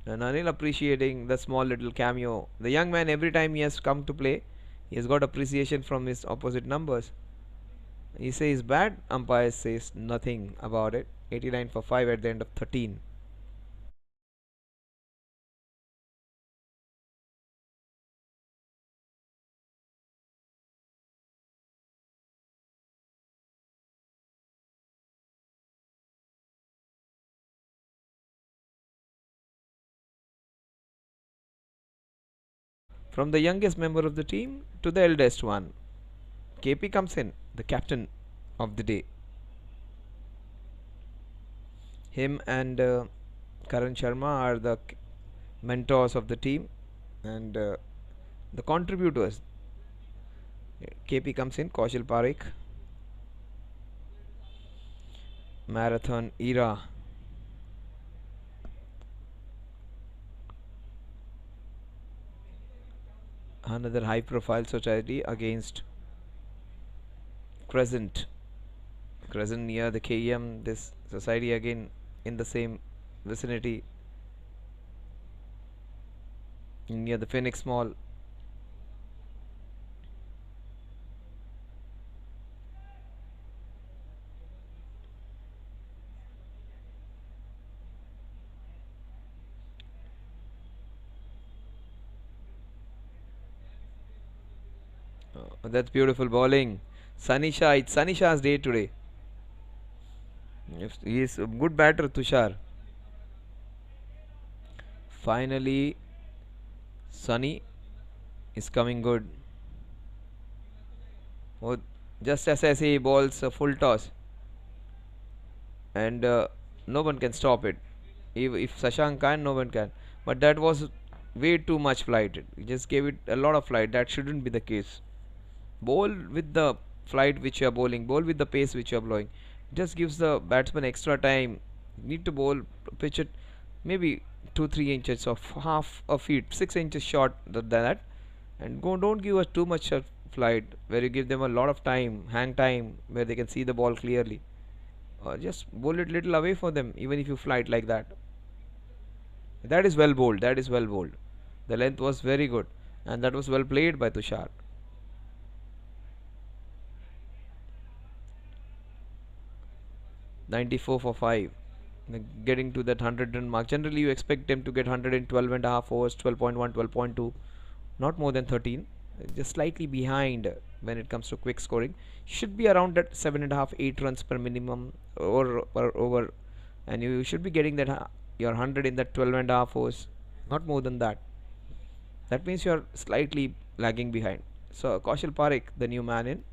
And Anil appreciating the small little cameo. The young man, every time he has come to play, he has got appreciation from his opposite numbers. He says bad, umpire says nothing about it. 89 for 5 at the end of 13. From the youngest member of the team to the eldest one, KP comes in, the captain of the day. Him and Karan Sharma are the mentors of the team and the contributors. KP comes in, Kaushal Parekh, marathon era. Another high profile society against Crescent. Crescent near the KEM. This society again in the same vicinity near the Phoenix Mall. That's beautiful bowling. Sunny Shah, it's Sunny Shah's day today. He is a good batter, Tushar. Finally, Sunny is coming good. Oh, just as he bowls a full toss, and no one can stop it. If Sashank can, no one can. But that was way too much flight. He just gave it a lot of flight. That shouldn't be the case. Bowl with the flight which you are bowling, bowl with the pace which you are blowing. Just gives the batsman extra time. Need to bowl, pitch it maybe 2-3 inches of half a feet, 6 inches short than that, and don't give us too much flight where you give them a lot of time, hang time, where they can see the ball clearly. Or just bowl it little away for them, even if you flight like that. That is well bowled. That is well bowled. The length was very good, and that was well played by Tushar. .94 for 5, getting to that 100 run mark. Generally you expect them to get 112 and a half overs, 12.1, 12.2, not more than 13. Just slightly behind when it comes to quick scoring. Should be around that 7.5, 8 runs per minimum or per over, and you should be getting that your 100 in that 12.5 overs, not more than that. That means you are slightly lagging behind. So Kaushal Parekh, the new man in.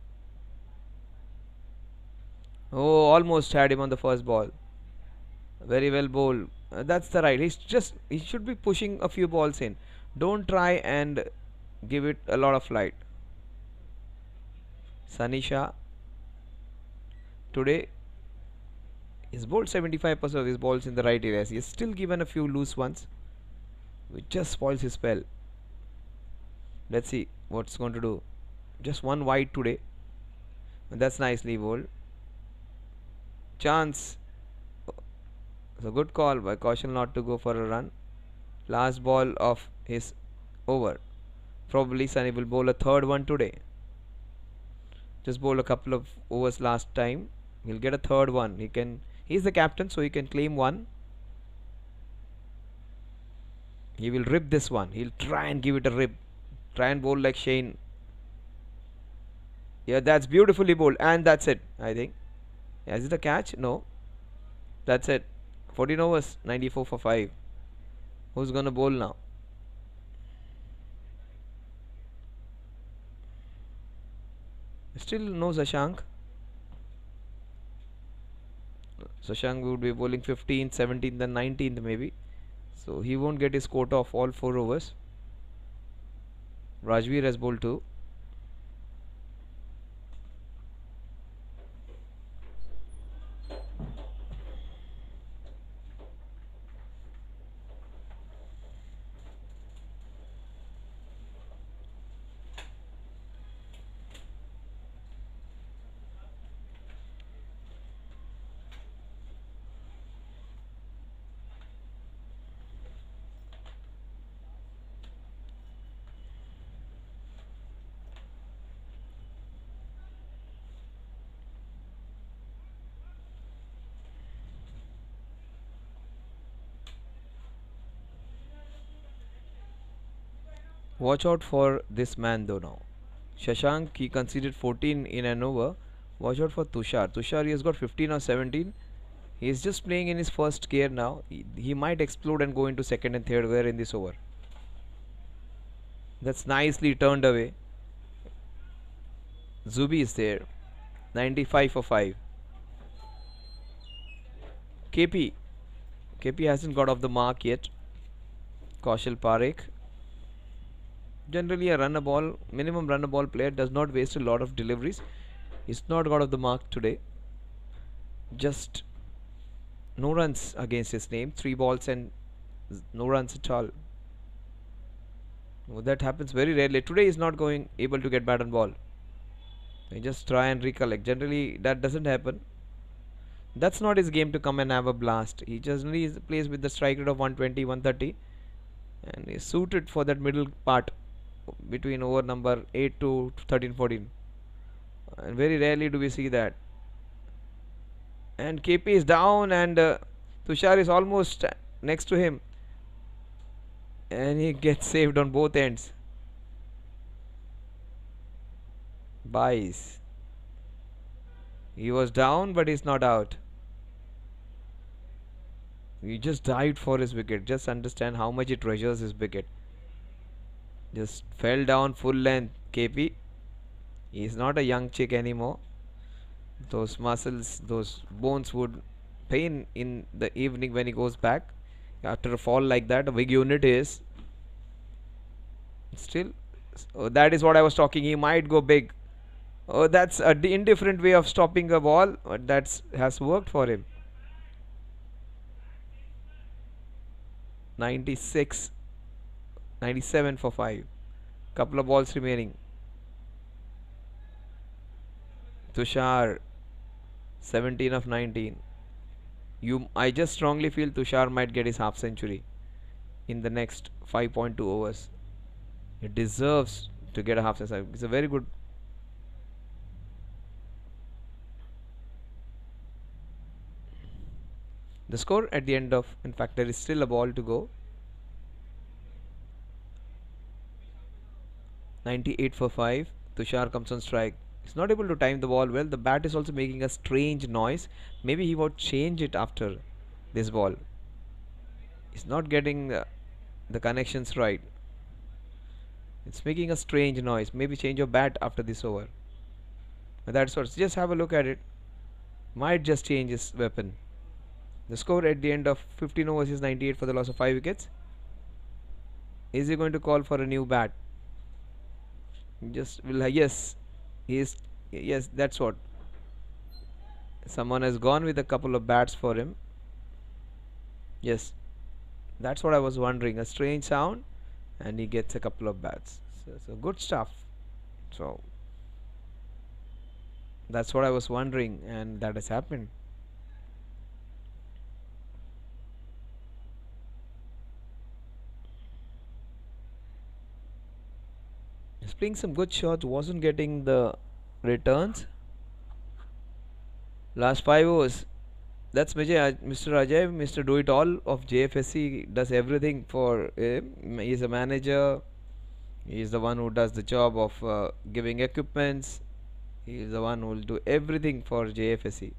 Oh, almost had him on the first ball. Very well bowled. That's the right. He should be pushing a few balls in. Don't try and give it a lot of flight. Sunny Shah today he's bowled 75% of his balls in the right areas. He has still given a few loose ones, which just spoils his spell. Let's see what's going to do. Just one wide today. That's nicely bowled. Chance. So good call by Kaushal not to go for a run. Last ball of his over. Probably Sunny will bowl a third one today. Just bowled a couple of overs last time. He'll get a third one. He's the captain, so he can claim one. He will rip this one. He'll try and give it a rip. Try and bowl like Shane. Yeah, that's beautifully bowled. And that's it, I think. Yeah, is it a catch? No. That's it. 14 overs, 94 for 5. Who's gonna bowl now? Still no Shashank. Shashank would be bowling 15th, 17th, then 19th maybe. So he won't get his quota of all 4 overs. Rajveer has bowled 2. Watch out for this man though now. Shashank, he conceded 14 in an over. Watch out for Tushar. Tushar, he has got 15 or 17. He is just playing in his first gear now. He might explode and go into second and third gear in this over. That's nicely turned away. Zubi is there. 95 for 5. KP. KP hasn't got off the mark yet. Kaushal Parekh. Generally a run a ball, minimum run a ball player does not waste a lot of deliveries. He's not got off the mark today. Just no runs against his name. 3 balls and no runs at all. Well, that happens very rarely. Today he's not going able to get bat on ball. He just try and recollect. Generally that doesn't happen. That's not his game to come and have a blast. He generally plays with the strike rate of 120, 130 and is suited for that middle part between over number 8 to 13, 14. And very rarely do we see that. And KP is down and Tushar is almost next to him. And he gets saved on both ends. Buys. He was down but he's not out. He just dived for his wicket. Just understand how much he treasures his wicket. Just fell down full length. KP. He's not a young chick anymore. Those muscles, those bones would pain in the evening when he goes back. After a fall like that, a big unit is. Still, so that is what I was talking. He might go big. Oh, that's a indifferent way of stopping a ball. But that has worked for him. 96. 97 for 5. Couple of balls remaining. Tushar 17 of 19. I just strongly feel Tushar might get his half century in the next 5.2 overs. He deserves to get a half century. It's a very good. The score at the end of, in fact, there is still a ball to go. 98 for 5. Tushar comes on strike. He's not able to time the ball well. The bat is also making a strange noise. Maybe he would change it after this ball. He's not getting the connections right. It's making a strange noise. Maybe change your bat after this over. But that's what. Just have a look at it. Might just change his weapon. The score at the end of 15 overs is 98 for the loss of 5 wickets. Is he going to call for a new bat? Just will yes. Yes, that's what. Someone has gone with a couple of bats for him. Yes, that's what I was wondering. A strange sound, and he gets a couple of bats. So good stuff. So that's what I was wondering, and that has happened. playing some good shots, wasn't getting the returns. Last 5 overs. That's Mr. Ajay, Mr. Do It All of JFSC. Does everything for him. He's a manager. He's the one who does the job of giving equipments. He's the one who will do everything for JFSC.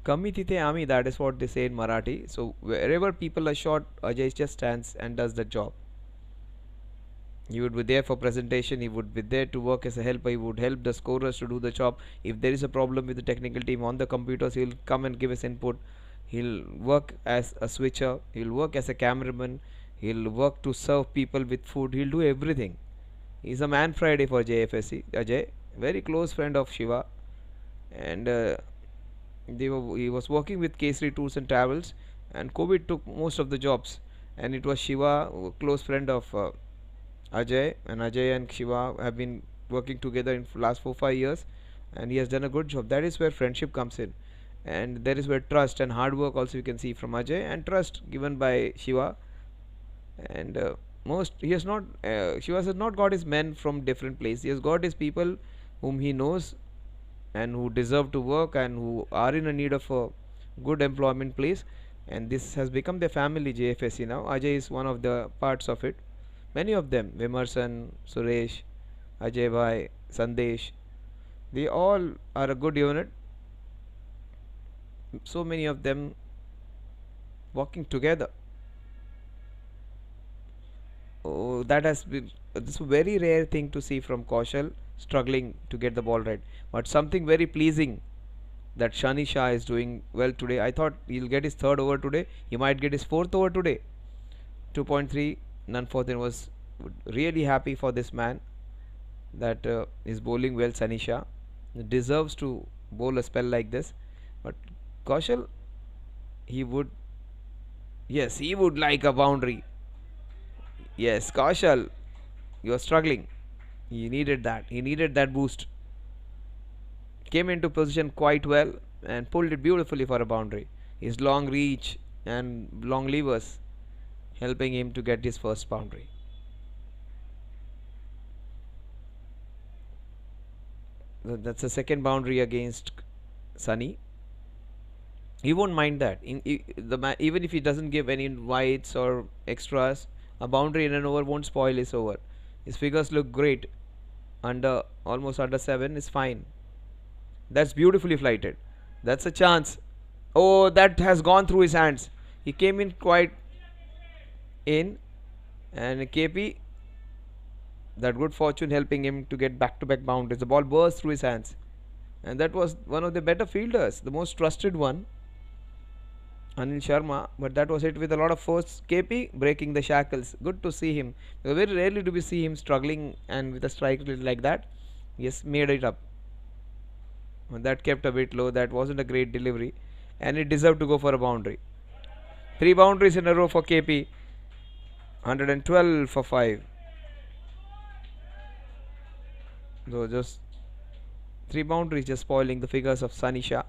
Kami tite ami, that is what they say in Marathi. So wherever people are short, Ajay just stands and does the job. He would be there for presentation, he would be there to work as a helper, he would help the scorers to do the job. If there is a problem with the technical team on the computers, he'll come and give his input. He'll work as a switcher, he'll work as a cameraman, he'll work to serve people with food, he'll do everything. He's a man Friday for JFSC. Ajay, very close friend of Shiva, and he was working with Kesari Tours and Travels, and COVID took most of the jobs, and it was Shiva, close friend of Ajay, and Ajay and Shiva have been working together in last 4-5 years, and he has done a good job. That is where friendship comes in, and there is where trust and hard work also you can see from Ajay, and trust given by Shiva. And he has not Shiva has not got his men from different places. He has got his people whom he knows and who deserve to work and who are in a need of a good employment place, and this has become their family, JFSC. Now Ajay is one of the parts of it. Many of them, Vimarsan, Suresh, Ajay Bhai, Sandesh, they all are a good unit. So many of them working together. Oh, that has been this very rare thing to see from Kaushal, struggling to get the ball right. But something very pleasing that Shani Shah is doing well today. I thought he'll get his third over today. He might get his fourth over today. 2.3, none for them. Was really happy for this man that is bowling well. Shani Shah deserves to bowl a spell like this. But Kaushal, he would like a boundary. Yes, Kaushal, you are struggling. He needed that boost. Came into position quite well and pulled it beautifully for a boundary. His long reach and long levers helping him to get his first boundary. That's the second boundary against Sunny. He won't mind that. Even if he doesn't give any wides or extras, a boundary in an over won't spoil his over. His figures look great. Almost under 7 is fine. That's beautifully flighted. That's a chance. Oh, that has gone through his hands. He came in quite in, and KP, that good fortune helping him to get back-to-back boundaries. The ball burst through his hands, and that was one of the better fielders, the most trusted one, Anil Sharma, but that was hit with a lot of force. KP breaking the shackles. Good to see him. Very rarely do we see him struggling and with a strike rate like that. Yes, made it up. That kept a bit low. That wasn't a great delivery, and it deserved to go for a boundary. 3 boundaries in a row for KP. 112 for 5. So just 3 boundaries, just spoiling the figures of Shani Shah.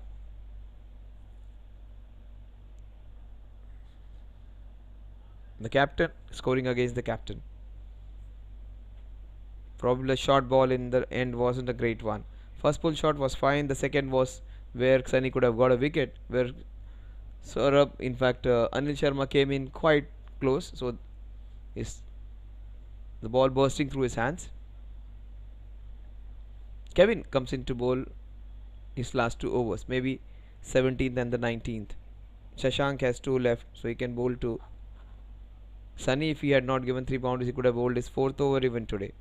The captain scoring against the captain. Probably a short ball in the end wasn't a great one. First pull shot was fine. The second was where Sunny could have got a wicket. Where Saurabh, in fact, Anil Sharma came in quite close. So the ball bursting through his hands. Kevin comes in to bowl his last 2 overs. Maybe 17th and the 19th. Shashank has 2 left, so he can bowl to Sunny. If he had not given 3 boundaries, he could have bowled his 4th over even today.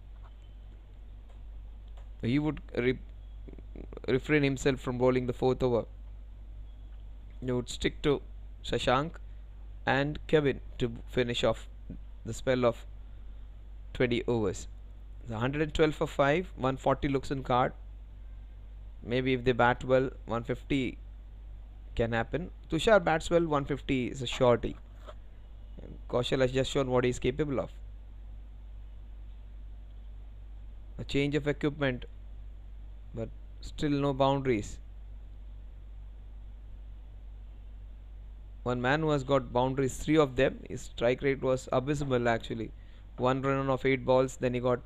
He would refrain himself from bowling the 4th over. He would stick to Shashank and Kevin to finish off the spell of 20 overs. The 112 for 5, 140 looks in card. Maybe if they bat well, 150 can happen. Tushar bats well, 150 is a shorty. Kaushal has just shown what he is capable of. A change of equipment, but still no boundaries. One man who has got boundaries, 3 of them. His strike rate was abysmal actually. 1 run off 8 balls, then he got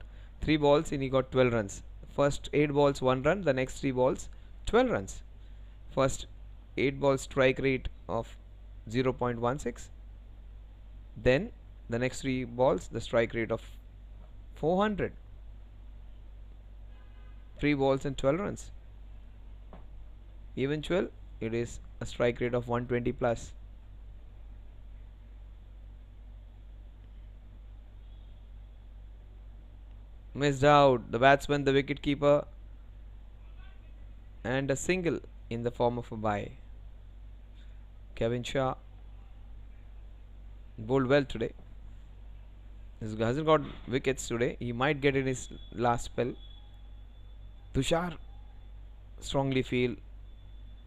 3 balls and he got 12 runs. First 8 balls 1 run, the next 3 balls 12 runs. First 8 balls strike rate of 0.16, then the next 3 balls the strike rate of 400. 3 balls and 12 runs. Eventual, it is a strike rate of 120 plus. Missed out the batsman, the wicket keeper, and a single in the form of a bye. Kevin Shah bowled well today. He hasn't got wickets today. He might get in his last spell. Tushar strongly feel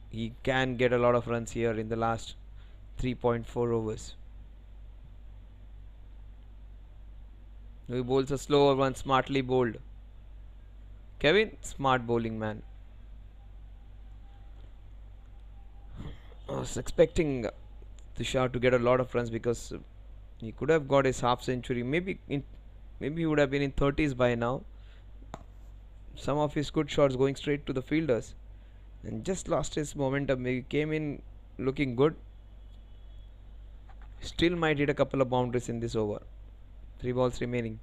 he can get a lot of runs here in the last 3.4 overs. He bowls a slower one, smartly bowled. Kevin, smart bowling man. I was expecting Tushar to get a lot of runs because he could have got his half century. Maybe he would have been in 30s by now. Some of his good shots going straight to the fielders, and just lost his momentum. He came in looking good. Still might hit a couple of boundaries in this over. 3 balls remaining.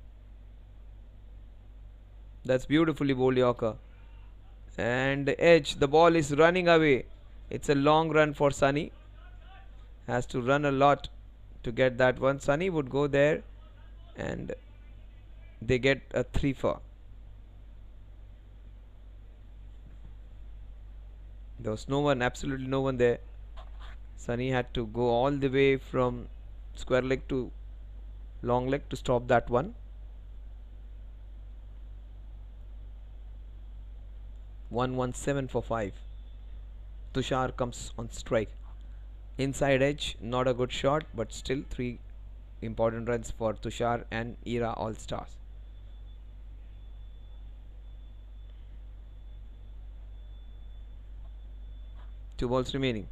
That's beautifully bowled Yorker. And the edge, the ball is running away. It's a long run for Sunny. Has to run a lot to get that one. Sunny would go there and they get a 3-4. There was no one, absolutely no one there. Sunny had to go all the way from square leg to long leg to stop that one. 117 for 5. Tushar comes on strike. Inside edge, not a good shot, but still 3 important runs for Tushar and Era All Stars. Two balls remaining.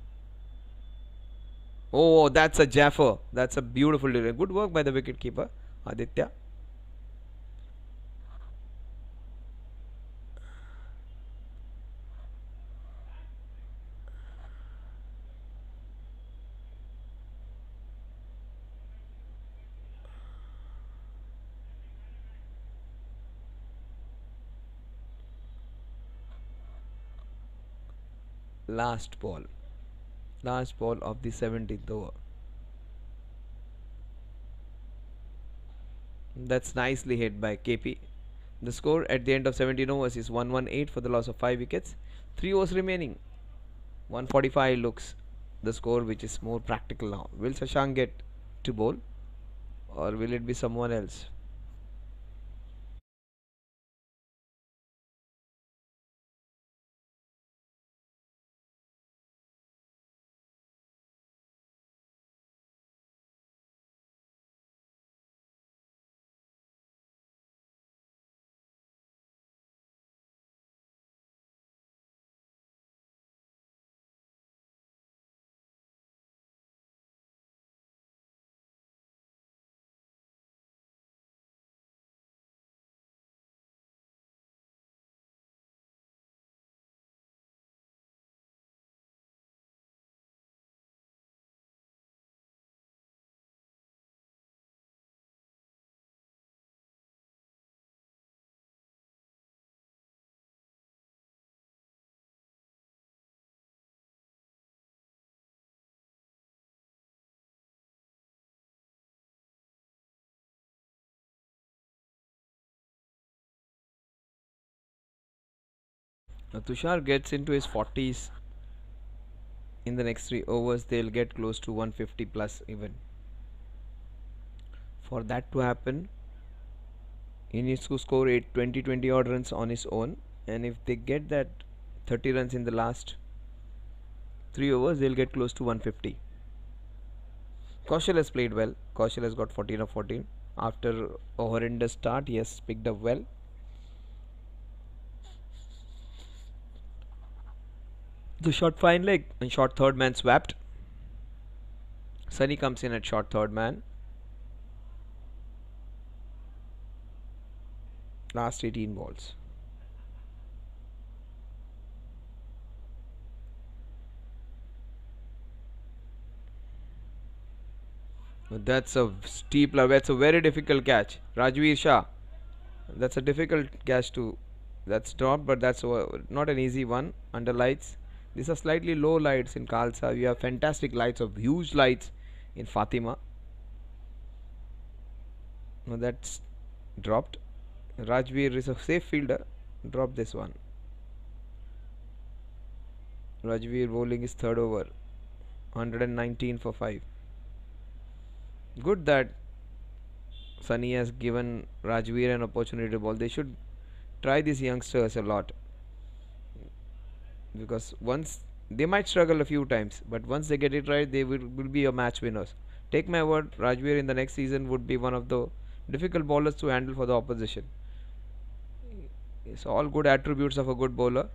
Oh, that's a jaffer. That's a beautiful delivery. Good work by the wicket keeper, Aditya. Last ball of the 17th over. That's nicely hit by KP. The score at the end of 17 overs is 118 for the loss of 5 wickets. 3 overs remaining. 145 looks the score, which is more practical now. Will Shashank get to bowl, or will it be someone else? Now Tushar gets into his 40s. In the next 3 overs, they'll get close to 150 plus even. For that to happen, he needs to score 20 odd runs on his own, and if they get that 30 runs in the last 3 overs, they'll get close to 150. Kaushal has played well. Kaushal has got 14 of 14. After a horrendous start, he has picked up well. The short fine leg and short third man swapped. Sunny comes in at short third man. Last 18 balls. That's a steep love. That's a very difficult catch. Rajveer Shah. That's a difficult catch to. That's dropped, but that's not an easy one. Under lights. These are slightly low lights in Khalsa. We have fantastic lights of huge lights in Fatima. No, that's dropped. Rajveer is a safe fielder. Drop this one. Rajveer bowling his third over. 119 for 5. Good that Sunny has given Rajveer an opportunity to bowl. They should try these youngsters a lot, because once they might struggle a few times, but once they get it right, they will be a match winners. Take my word, Rajveer in the next season would be one of the difficult bowlers to handle for the opposition. It's all good attributes of a good bowler,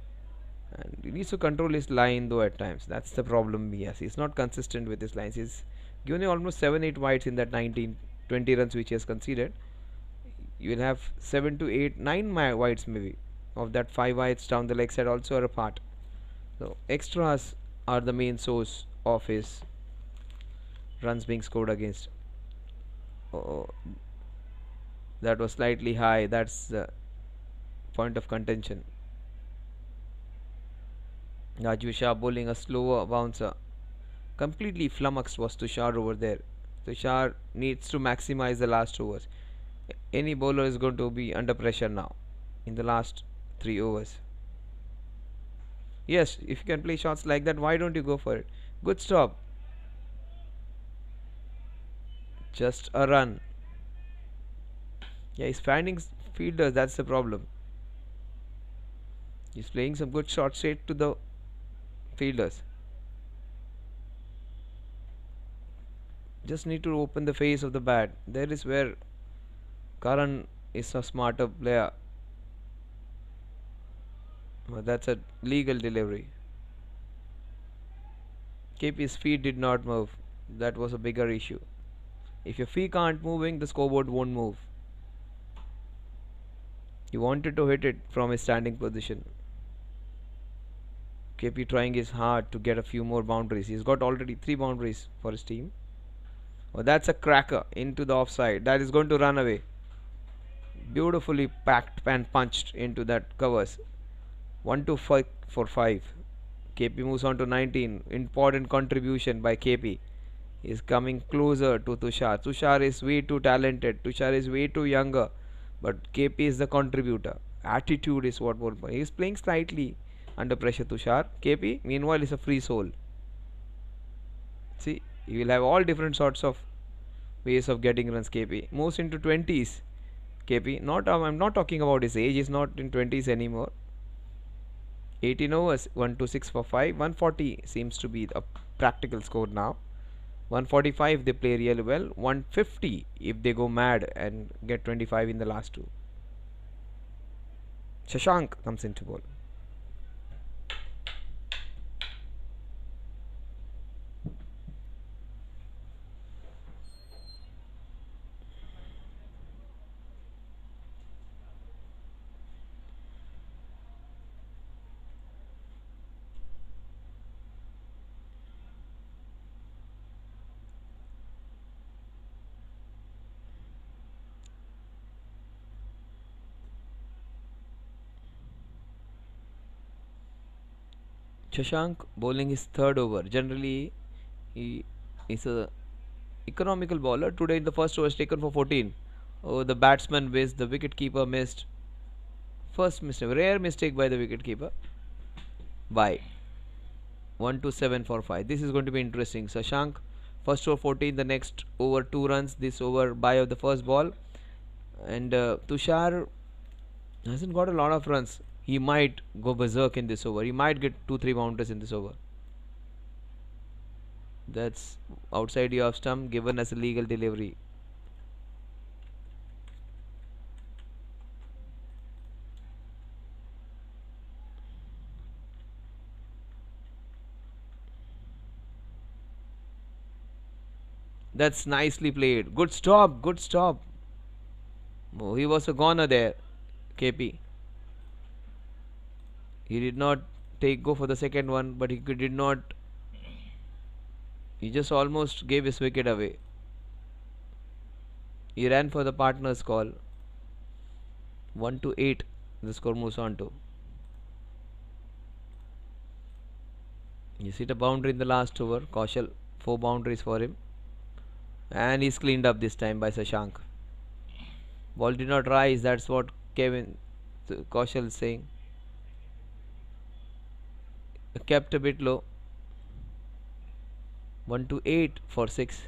and he needs to control his line though at times. That's the problem he has. He's not consistent with his lines. He's given you almost 7-8 wides in that 19-20 runs which he has conceded. You will have 7 to 8, 9 wides maybe. Of that, 5 wides down the leg side also are a part. So extras are the main source of his runs being scored against. Oh, that was slightly high. That's the point of contention. Raju Shah bowling a slower bouncer. Completely flummoxed was Tushar over there. Tushar needs to maximize the last overs. Any bowler is going to be under pressure now in the last 3 overs. Yes, if you can play shots like that, why don't you go for it? Good stop. Just a run. Yeah, he's finding fielders. That's the problem. He's playing some good shots straight to the fielders. Just need to open the face of the bat. There is where Karan is a smarter player. But that's a legal delivery. KP's feet did not move. That was a bigger issue. If your feet aren't moving, the scoreboard won't move. He wanted to hit it from his standing position. KP trying his hard to get a few more boundaries. He's got already 3 boundaries for his team. Oh, that's a cracker into the offside. That is going to run away. Beautifully packed and punched into that covers. 1-5 for 5. KP moves on to 19. Important contribution by KP. Is coming closer to Tushar. Tushar is way too talented. Tushar is way too younger. But KP is the contributor. Attitude is what more. He is playing slightly under pressure, Tushar. KP, meanwhile, is a free soul. See, you will have all different sorts of ways of getting runs. KP moves into 20s. KP, I'm not talking about his age. He's not in 20s anymore. 18 overs, 1-6 for 5. 140 seems to be a practical score now. 145 they play really well. 150 if they go mad and get 25 in the last 2. Shashank comes into ball. Shashank bowling his third over. Generally, he is a economical bowler. Today in the first over is taken for 14. Oh, the batsman missed. The wicketkeeper missed. First mistake, rare mistake by the wicketkeeper. Bye. 1-7 for 5. This is going to be interesting. Shashank, first over 14. The next over 2 runs. This over bye of the first ball. And Tushar hasn't got a lot of runs. He might go berserk in this over. He might get 2-3 boundaries in this over. That's outside the off stump, given as a legal delivery. That's nicely played. Good stop. Good stop. Oh, he was a goner there. KP. He did not go for the second one, but he did not. He just almost gave his wicket away. He ran for the partner's call. 1-8. The score moves on to. He's hit a boundary in the last over. Kaushal, 4 boundaries for him. And he's cleaned up this time by Shashank. Ball did not rise. That's what Kevin Kaushal is saying. Kept a bit low. 1-8 for 6.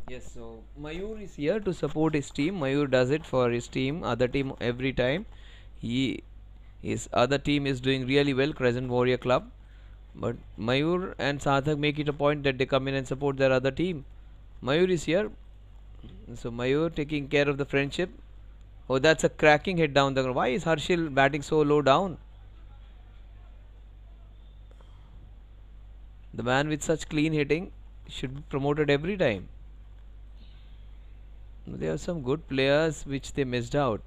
Yes, so Mayur is here to support his team. Mayur does it for his team, other team every time. His other team is doing really well, Crescent Warrior Club. But Mayur and Sadhak make it a point that they come in and support their other team. Mayur is here. So Mayur taking care of the friendship. Oh, that's a cracking hit down the ground. Why is Harshil batting so low down? The man with such clean hitting should be promoted every time. There are some good players which they missed out.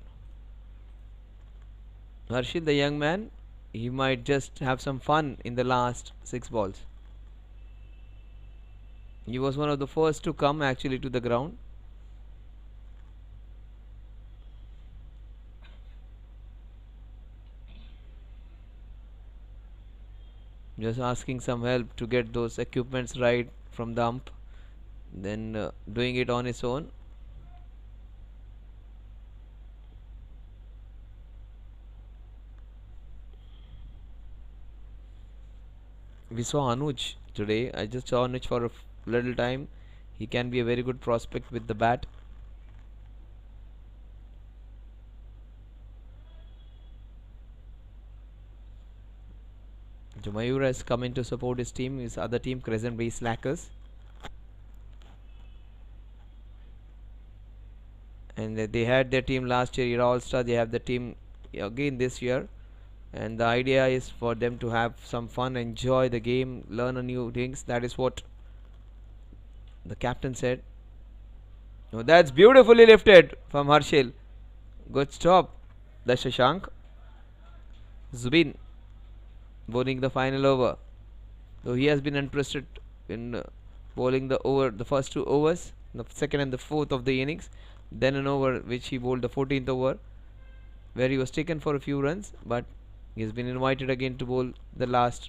Harshil, the young man, he might just have some fun in the last 6 balls. He was one of the first to come actually to the ground. Just asking some help to get those equipments right from the ump. Then doing it on his own. We saw Anuj today. I just saw Anuj for a little time. He can be a very good prospect with the bat. Mayur has come in to support his team, his other team, Crescent Bay Slackers. And they had their team last year, All Star. They have the team again this year. And the idea is for them to have some fun, enjoy the game, learn a new things. That is what the captain said. Oh, that's beautifully lifted from Harshil. Good stop. The Shashank. Zubin bowling the final over. Though he has been interested in bowling the first 2 overs, the second and the fourth of the innings. Then an over which he bowled the 14th over, where he was taken for a few runs, but he has been invited again to bowl the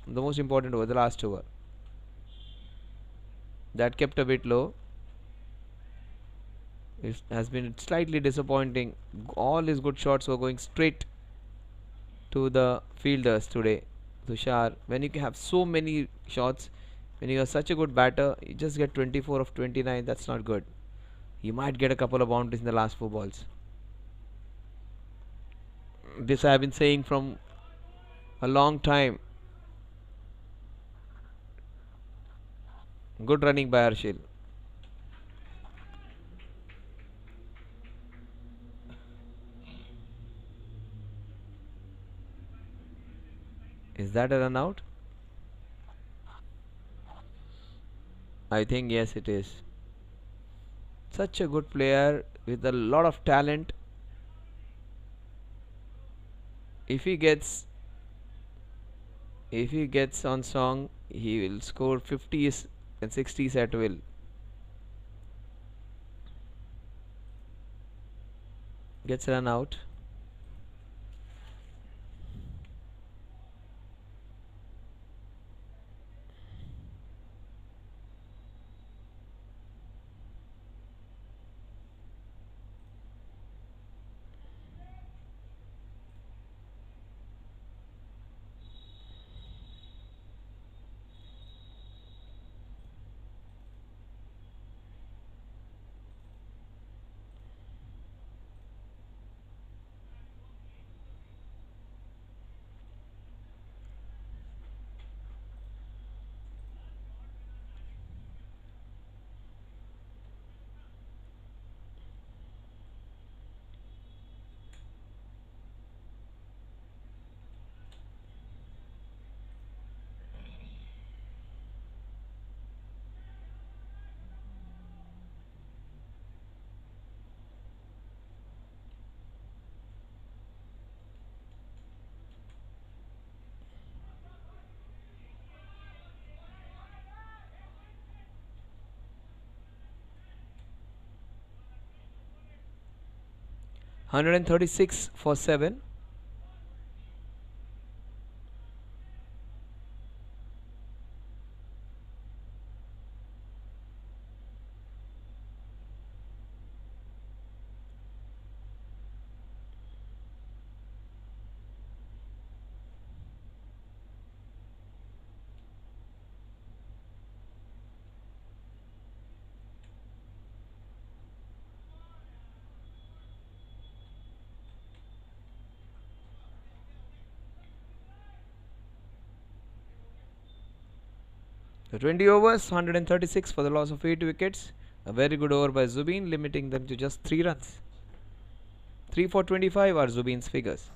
most important over, the last over. That kept a bit low. It has been slightly disappointing. All his good shots were going straight to the fielders today. Tushar, when you have so many shots, when you are such a good batter, you just get 24 of 29. That's not good. You might get a couple of boundaries in the last 4 balls. This I have been saying from a long time. Good running by Harshil. Is that a run out? I think yes, it is. Such a good player with a lot of talent, if he gets on song, he will score 50s and 60s at will. Gets run out. $136 for 7. So 20 overs, 136 for the loss of 8 wickets. A very good over by Zubin, limiting them to just 3 runs. 3 for 25 are Zubin's figures.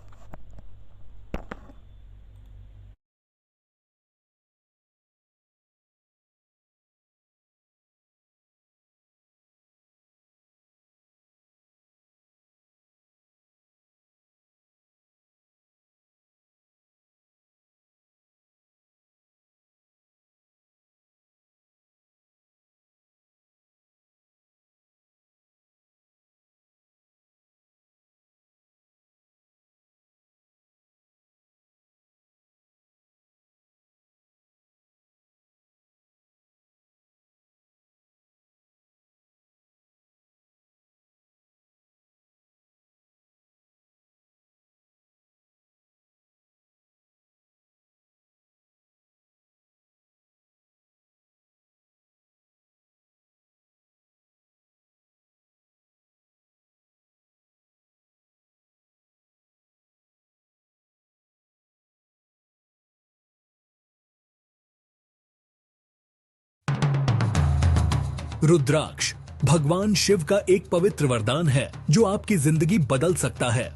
रुद्राक्ष भगवान शिव का एक पवित्र वरदान है जो आपकी जिंदगी बदल सकता है,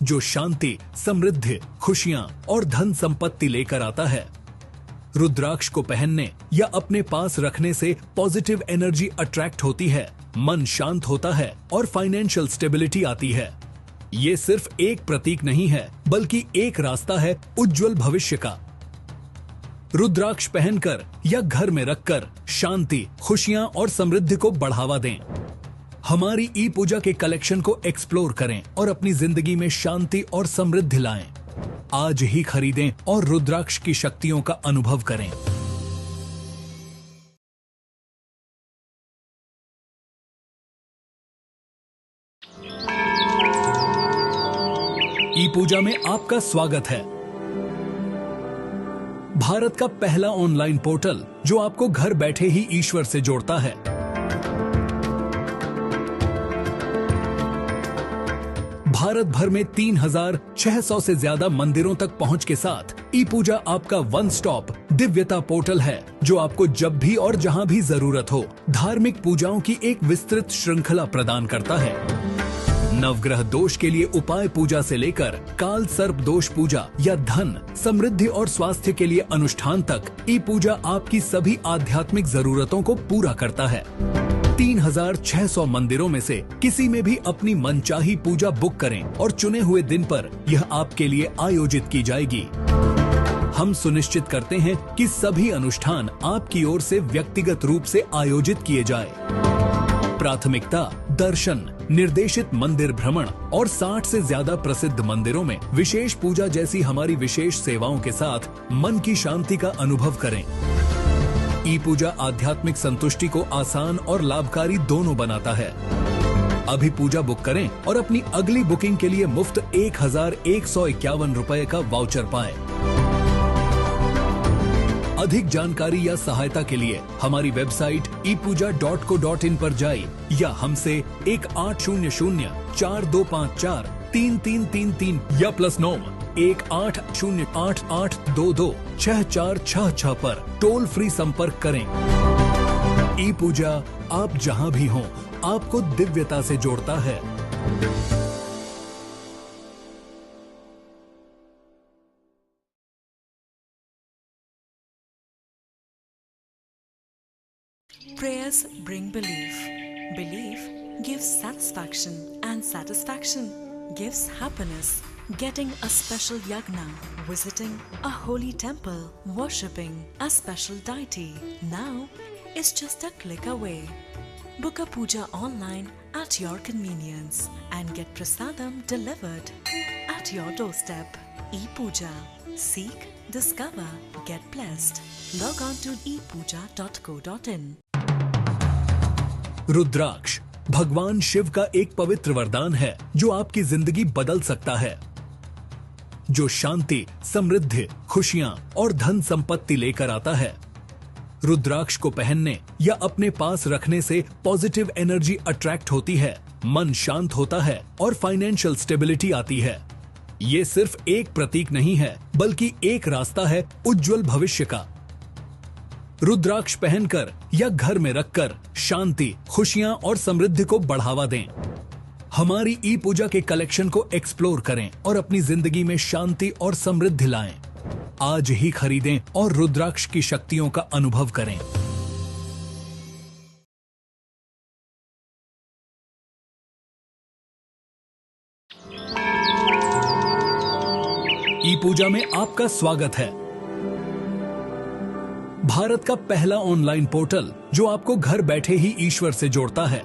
जो शांति, समृद्धि, खुशियां और धन संपत्ति लेकर आता है। रुद्राक्ष को पहनने या अपने पास रखने से पॉजिटिव एनर्जी अट्रैक्ट होती है, मन शांत होता है और फाइनेंशियल स्टेबिलिटी आती है। ये सिर्फ एक प्रतीक नहीं है, बल्कि एक रास्ता है उज्जवल भविष्य का। रुद्राक्ष पहनकर या घर में रखकर शांति, खुशियां और समृद्धि को बढ़ावा दें। हमारी ई पूजा के कलेक्शन को एक्सप्लोर करें और अपनी जिंदगी में शांति और समृद्धि लाएं। आज ही खरीदें और रुद्राक्ष की शक्तियों का अनुभव करें। ई पूजा में आपका स्वागत है। भारत का पहला ऑनलाइन पोर्टल जो आपको घर बैठे ही ईश्वर से जोड़ता है। भारत भर में 3600 से ज्यादा मंदिरों तक पहुंच के साथ ई पूजा आपका वन स्टॉप दिव्यता पोर्टल है, जो आपको जब भी और जहां भी जरूरत हो धार्मिक पूजाओं की एक विस्तृत श्रृंखला प्रदान करता है। नवग्रह दोष के लिए उपाय पूजा से लेकर काल सर्प दोष पूजा या धन, समृद्धि और स्वास्थ्य के लिए अनुष्ठान तक ई पूजा आपकी सभी आध्यात्मिक जरूरतों को पूरा करता है। 3600 मंदिरों में से किसी में भी अपनी मनचाही पूजा बुक करें और चुने हुए दिन पर यह आपके लिए आयोजित की जाएगी। हम सुनिश्चित करते हैं कि सभी अनुष्ठान आपकी ओर से व्यक्तिगत रूप से आयोजित किए जाए। प्राथमिकता दर्शन, निर्देशित मंदिर भ्रमण और 60 से ज्यादा प्रसिद्ध मंदिरों में विशेष पूजा जैसी हमारी विशेष सेवाओं के साथ मन की शांति का अनुभव करें। ई पूजा आध्यात्मिक संतुष्टि को आसान और लाभकारी दोनों बनाता है। अभी पूजा बुक करें और अपनी अगली बुकिंग के लिए मुफ्त 1151 रुपए का वाउचर पाएं। अधिक जानकारी या सहायता के लिए हमारी वेबसाइट epuja.co.in पर जाइए या हमसे 180042543333 या +9 180888226466 पर टोल फ्री संपर्क करें। ई पूजा आप जहां भी हों, आपको दिव्यता से जोड़ता है। Prayers bring belief. Belief gives satisfaction, and satisfaction gives happiness. Getting a special yagna, visiting a holy temple, worshipping a special deity now is just a click away. Book a puja online at your convenience and get prasadam delivered at your doorstep. E-Puja. Seek, discover, get blessed. Log on to epuja.co.in. रुद्राक्ष भगवान शिव का एक पवित्र वरदान है जो आपकी जिंदगी बदल सकता है, जो शांति, समृद्धि, खुशियां और धन संपत्ति लेकर आता है। रुद्राक्ष को पहनने या अपने पास रखने से पॉजिटिव एनर्जी अट्रैक्ट होती है, मन शांत होता है और फाइनेंशियल स्टेबिलिटी आती है। ये सिर्फ एक प्रतीक नहीं है, बल्कि एक रास्ता है उज्जवल भविष्य का। रुद्राक्ष पहनकर या घर में रखकर शांति, खुशियां और समृद्धि को बढ़ावा दें। हमारी ई पूजा के कलेक्शन को एक्सप्लोर करें और अपनी जिंदगी में शांति और समृद्धि लाएं। आज ही खरीदें और रुद्राक्ष की शक्तियों का अनुभव करें। ई पूजा में आपका स्वागत है। भारत का पहला ऑनलाइन पोर्टल जो आपको घर बैठे ही ईश्वर से जोड़ता है।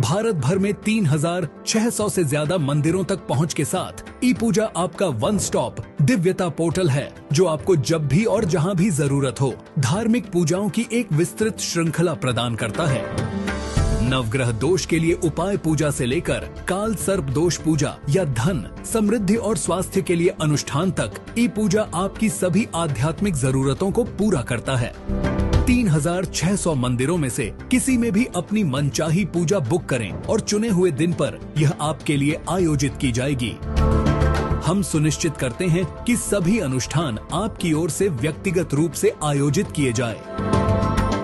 भारत भर में 3600 से ज्यादा मंदिरों तक पहुंच के साथ ई पूजा आपका वन स्टॉप दिव्यता पोर्टल है, जो आपको जब भी और जहां भी जरूरत हो धार्मिक पूजाओं की एक विस्तृत श्रृंखला प्रदान करता है। नवग्रह दोष के लिए उपाय पूजा से लेकर काल सर्प दोष पूजा या धन, समृद्धि और स्वास्थ्य के लिए अनुष्ठान तक ई पूजा आपकी सभी आध्यात्मिक जरूरतों को पूरा करता है। 3600 मंदिरों में से किसी में भी अपनी मनचाही पूजा बुक करें और चुने हुए दिन पर यह आपके लिए आयोजित की जाएगी। हम सुनिश्चित करते हैं कि सभी अनुष्ठान आपकी ओर से व्यक्तिगत रूप से आयोजित किए जाए।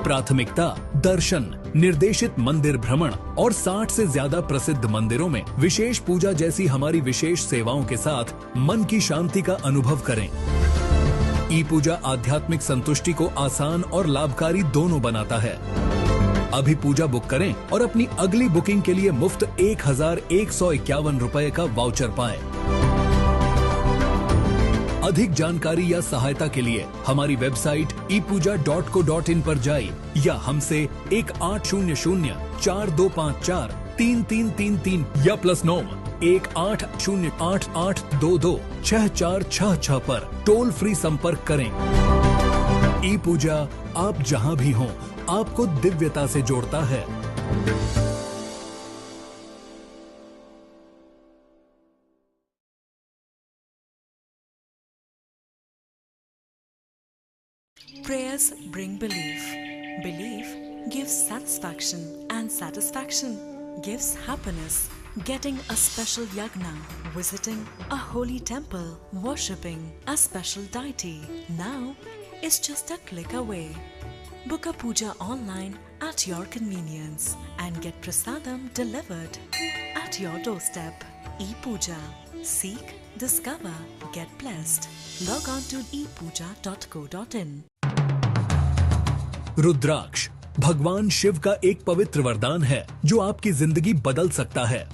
प्राथमिकता दर्शन, निर्देशित मंदिर भ्रमण और 60 से ज्यादा प्रसिद्ध मंदिरों में विशेष पूजा जैसी हमारी विशेष सेवाओं के साथ मन की शांति का अनुभव करें। ई पूजा आध्यात्मिक संतुष्टि को आसान और लाभकारी दोनों बनाता है। अभी पूजा बुक करें और अपनी अगली बुकिंग के लिए मुफ्त 1151 रुपए का वाउचर पाएं। अधिक जानकारी या सहायता के लिए हमारी वेबसाइट epuja.co.in पर जाइए या हमसे 180042543333 या +9 180888226466 पर टोल फ्री संपर्क करें। ई पूजा आप जहां भी हों, आपको दिव्यता से जोड़ता है। Prayers bring belief. Belief gives satisfaction, and satisfaction gives happiness. Getting a special yagna, visiting a holy temple, worshipping a special deity now is just a click away. Book a puja online at your convenience and get prasadam delivered at your doorstep. E-Puja. Seek, discover, get blessed. Log on to epuja.co.in. रुद्राक्ष भगवान शिव का एक पवित्र वरदान है जो आपकी जिंदगी बदल सकता है,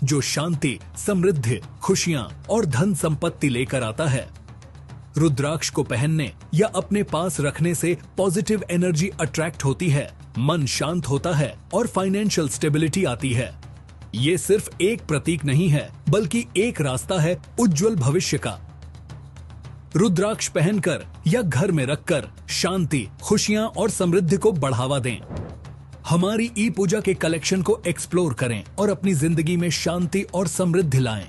जो शांति, समृद्धि, खुशियां और धन संपत्ति लेकर आता है। रुद्राक्ष को पहनने या अपने पास रखने से पॉजिटिव एनर्जी अट्रैक्ट होती है, मन शांत होता है और फाइनेंशियल स्टेबिलिटी आती है। ये सिर्फ एक प्रतीक नहीं है, बल्कि एक रास्ता है उज्जवल भविष्य का। रुद्राक्ष पहनकर या घर में रखकर शांति, खुशियां और समृद्धि को बढ़ावा दें। हमारी ई पूजा के कलेक्शन को एक्सप्लोर करें और अपनी जिंदगी में शांति और समृद्धि लाएं।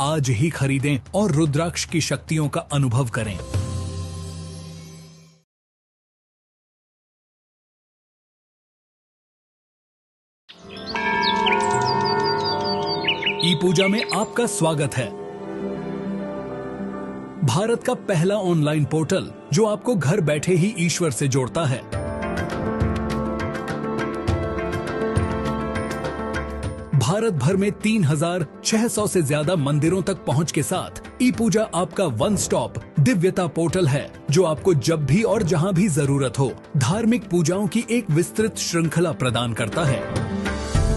आज ही खरीदें और रुद्राक्ष की शक्तियों का अनुभव करें। ई पूजा में आपका स्वागत है। भारत का पहला ऑनलाइन पोर्टल जो आपको घर बैठे ही ईश्वर से जोड़ता है। भारत भर में 3600 से ज्यादा मंदिरों तक पहुंच के साथ ई पूजा आपका वन स्टॉप दिव्यता पोर्टल है, जो आपको जब भी और जहां भी जरूरत हो धार्मिक पूजाओं की एक विस्तृत श्रृंखला प्रदान करता है।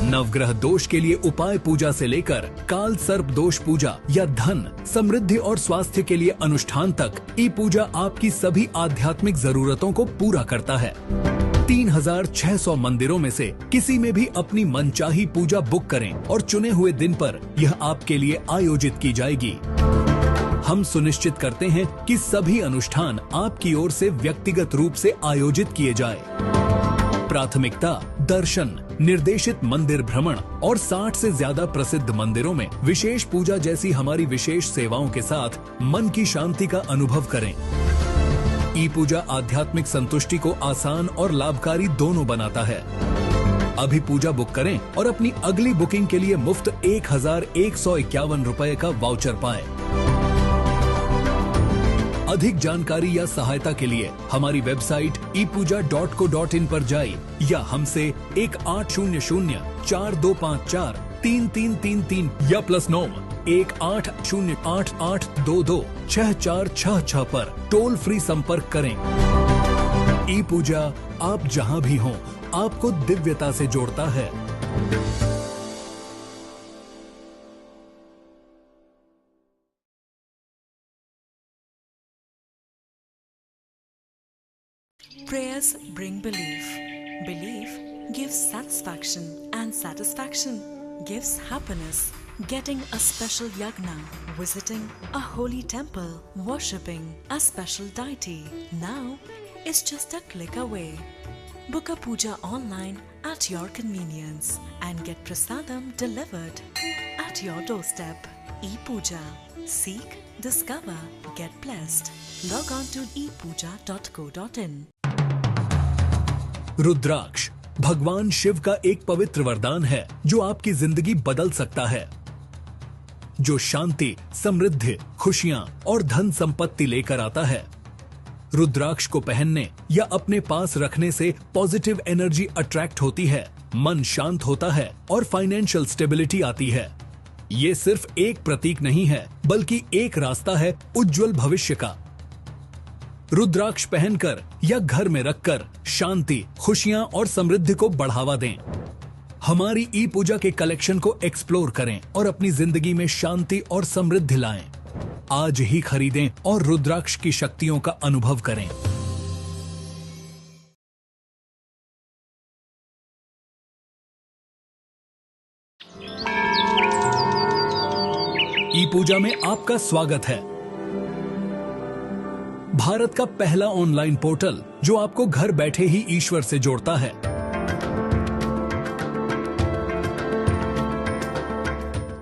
नवग्रह दोष के लिए उपाय पूजा से लेकर काल सर्प दोष पूजा या धन, समृद्धि और स्वास्थ्य के लिए अनुष्ठान तक ई पूजा आपकी सभी आध्यात्मिक जरूरतों को पूरा करता है। 3600 मंदिरों में से किसी में भी अपनी मनचाही पूजा बुक करें और चुने हुए दिन पर यह आपके लिए आयोजित की जाएगी। हम सुनिश्चित करते हैं कि सभी अनुष्ठान आपकी ओर से व्यक्तिगत रूप से आयोजित किए जाए। प्राथमिकता दर्शन, निर्देशित मंदिर भ्रमण और 60 से ज्यादा प्रसिद्ध मंदिरों में विशेष पूजा जैसी हमारी विशेष सेवाओं के साथ मन की शांति का अनुभव करें। ई पूजा आध्यात्मिक संतुष्टि को आसान और लाभकारी दोनों बनाता है। अभी पूजा बुक करें और अपनी अगली बुकिंग के लिए मुफ्त 1151 रुपए का वाउचर पाएं। अधिक जानकारी या सहायता के लिए हमारी वेबसाइट epuja.co.in पर जाइए या हमसे 180425433333 या +9 180888226466 पर टोल फ्री संपर्क करें। ई पूजा आप जहां भी हों आपको दिव्यता से जोड़ता है। Prayers bring belief. Belief gives satisfaction, and satisfaction gives happiness. Getting a special yagna, visiting a holy temple, worshipping a special deity now is just a click away. Book a puja online at your convenience and get prasadam delivered at your doorstep. E-Puja. Seek, discover, get blessed. Log on to epuja.co.in. रुद्राक्ष भगवान शिव का एक पवित्र वरदान है जो आपकी जिंदगी बदल सकता है, जो शांति, समृद्धि, खुशियां और धन संपत्ति लेकर आता है। रुद्राक्ष को पहनने या अपने पास रखने से पॉजिटिव एनर्जी अट्रैक्ट होती है, मन शांत होता है और फाइनेंशियल स्टेबिलिटी आती है। ये सिर्फ एक प्रतीक नहीं है, बल्कि एक रास्ता है उज्जवल भविष्य का। रुद्राक्ष पहनकर या घर में रखकर शांति, खुशियां और समृद्धि को बढ़ावा दें। हमारी ई पूजा के कलेक्शन को एक्सप्लोर करें और अपनी जिंदगी में शांति और समृद्धि लाएं। आज ही खरीदें और रुद्राक्ष की शक्तियों का अनुभव करें। ई पूजा में आपका स्वागत है। भारत का पहला ऑनलाइन पोर्टल जो आपको घर बैठे ही ईश्वर से जोड़ता है।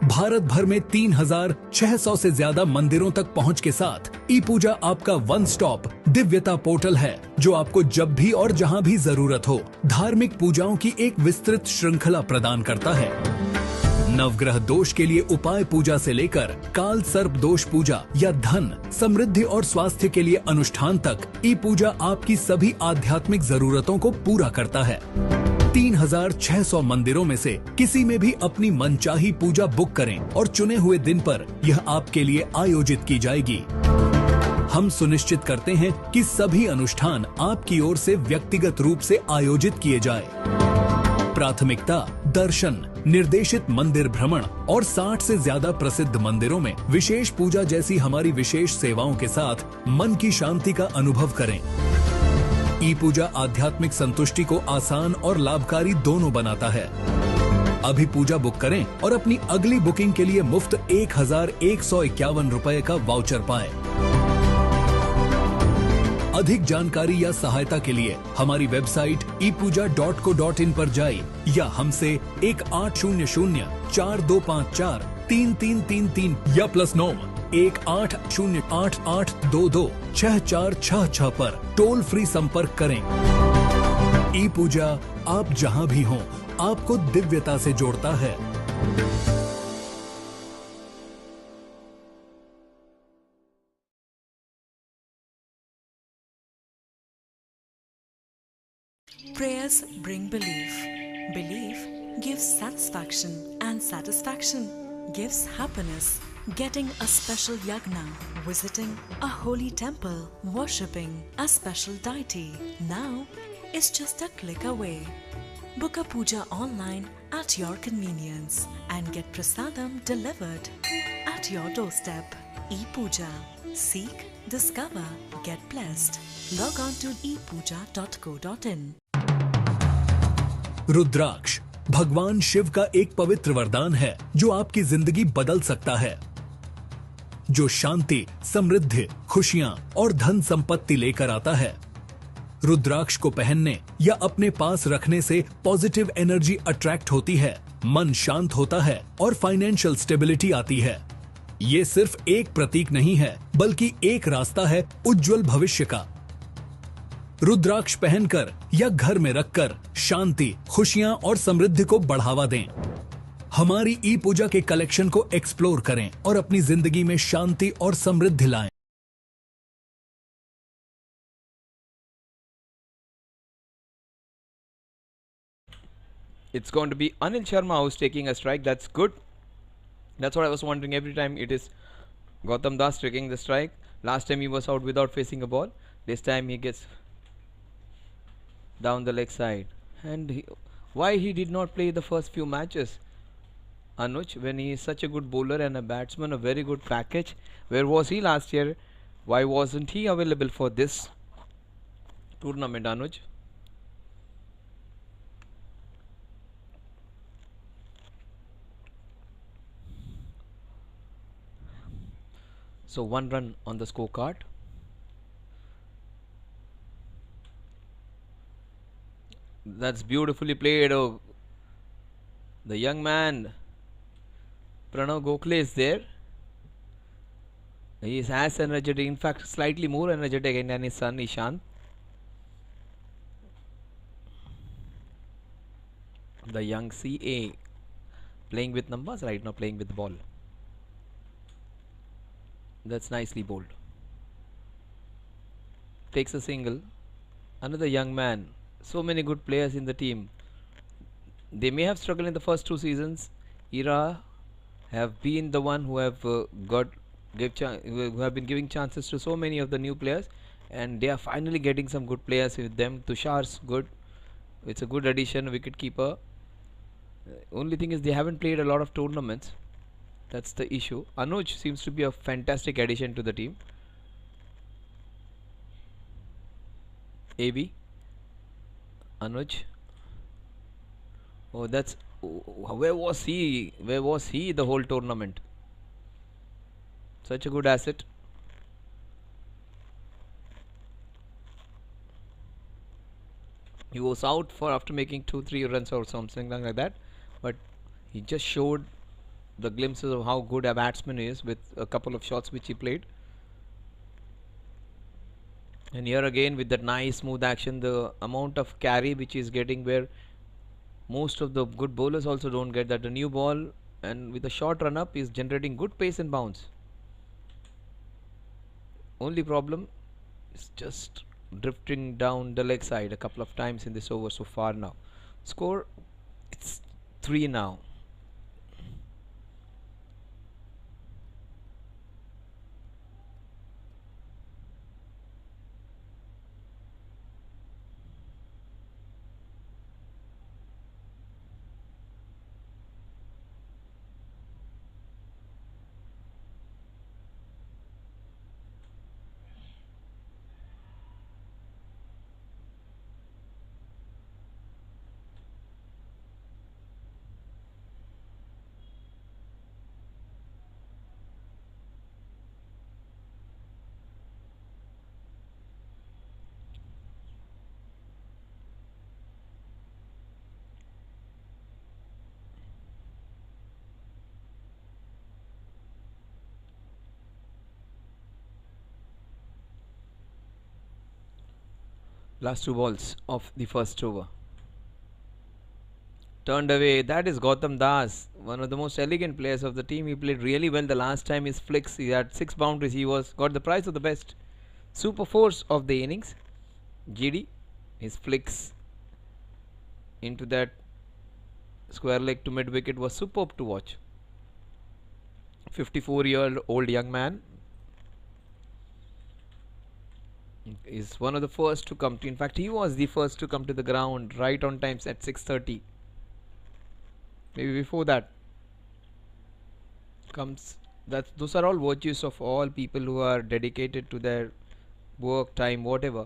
भारत भर में 3600 से ज्यादा मंदिरों तक पहुंच के साथ ई पूजा आपका वन स्टॉप दिव्यता पोर्टल है, जो आपको जब भी और जहां भी जरूरत हो धार्मिक पूजाओं की एक विस्तृत श्रृंखला प्रदान करता है। नवग्रह दोष के लिए उपाय पूजा से लेकर काल सर्प दोष पूजा या धन, समृद्धि और स्वास्थ्य के लिए अनुष्ठान तक ई पूजा आपकी सभी आध्यात्मिक जरूरतों को पूरा करता है। 3600 मंदिरों में से किसी में भी अपनी मनचाही पूजा बुक करें और चुने हुए दिन पर यह आपके लिए आयोजित की जाएगी। हम सुनिश्चित करते हैं कि सभी अनुष्ठान आपकी ओर से व्यक्तिगत रूप से आयोजित किए जाए। प्राथमिकता दर्शन, निर्देशित मंदिर भ्रमण और 60 से ज्यादा प्रसिद्ध मंदिरों में विशेष पूजा जैसी हमारी विशेष सेवाओं के साथ मन की शांति का अनुभव करें। ई पूजा आध्यात्मिक संतुष्टि को आसान और लाभकारी दोनों बनाता है। अभी पूजा बुक करें और अपनी अगली बुकिंग के लिए मुफ्त 1151 रुपए का वाउचर पाएं। अधिक जानकारी या सहायता के लिए हमारी वेबसाइट epuja.co.in पर जाइए या हमसे 1800-4254-3333 या +9 1808-8822-6466 पर टोल फ्री संपर्क करें। ई पूजा आप जहां भी हों, आपको दिव्यता से जोड़ता है। Prayers bring belief. Belief gives satisfaction, and satisfaction gives happiness. Getting a special yagna, visiting a holy temple, worshipping a special deity now is just a click away. Book a puja online at your convenience and get prasadam delivered at your doorstep. E-Puja. Seek, discover, get blessed. Log on to epuja.co.in. रुद्राक्ष भगवान शिव का एक पवित्र वरदान है जो आपकी जिंदगी बदल सकता है, जो शांति, समृद्धि, खुशियां और धन संपत्ति लेकर आता है। रुद्राक्ष को पहनने या अपने पास रखने से पॉजिटिव एनर्जी अट्रैक्ट होती है, मन शांत होता है और फाइनेंशियल स्टेबिलिटी आती है। ये सिर्फ एक प्रतीक नहीं है, बल्कि एक रास्ता है उज्जवल भविष्य का। रुद्राक्ष पहनकर या घर में रखकर शांति, खुशियां और समृद्धि को बढ़ावा दें। हमारी ई पूजा के कलेक्शन को एक्सप्लोर करें और अपनी जिंदगी में शांति और समृद्धि लाएं। It's going to be Anil Sharma who's taking a strike. That's good. That's what I was wondering. Every time it is Gautam Das taking the strike. Last time he was out without facing a ball. This time he gets down the leg side. And why he did not play the first few matches? Anuj, when he is such a good bowler and a batsman, a very good package. Where was he last year? Why wasn't he available for this tournament, Anuj? So 1 run on the scorecard. That's beautifully played. Oh, the young man Pranav Gokhale is there. He is as energetic, in fact slightly more energetic than his son Ishant. The young CA playing with numbers, right now playing with the ball. That's nicely bowled. Takes a single. Another young man. So many good players in the team. They may have struggled in the first 2 seasons. Ira have been the one who have who have been giving chances to so many of the new players, and they are finally getting some good players with them. Tushar's good. It's a good addition, wicket keeper. Only thing is they haven't played a lot of tournaments. That's the issue. Anuj seems to be a fantastic addition to the team. AB Anuj. Oh, that's where was he? Where was he the whole tournament? Such a good asset. He was out for after making 2-3 runs or something like that, but he just showed the glimpses of how good a batsman is with a couple of shots which he played. And here again with that nice smooth action, the amount of carry which he is getting, where most of the good bowlers also don't get that. The new ball and with a short run up is generating good pace and bounce. Only problem is just drifting down the leg side a couple of times in this over so far now. Score, it's 3 now. Last two balls of the first over. Turned away. That is Gautam Das, one of the most elegant players of the team. He played really well the last time. His flicks, he had 6 boundaries. He got the prize of the best super force of the innings. GD, his flicks into that square leg to mid wicket was superb to watch. 54-year-old young man is one of the first to come to. In fact, he was the first to come to the ground right on times at 6:30. Maybe before that comes that. Those are all virtues of all people who are dedicated to their work, time, whatever.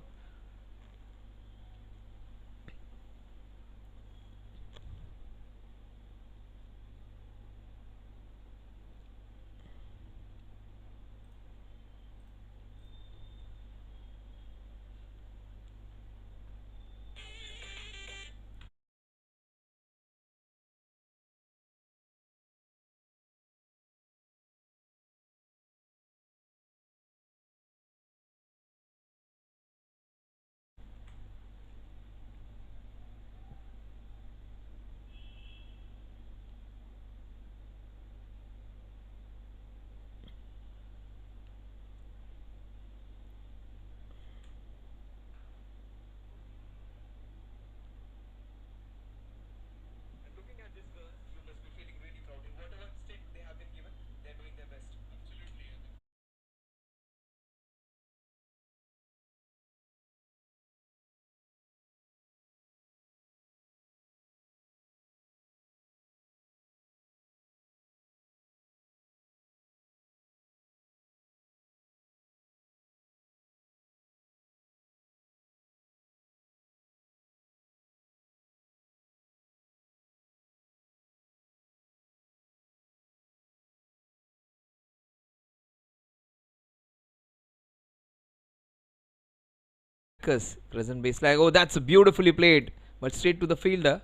Crescent base like, oh, that's beautifully played, but straight to the fielder.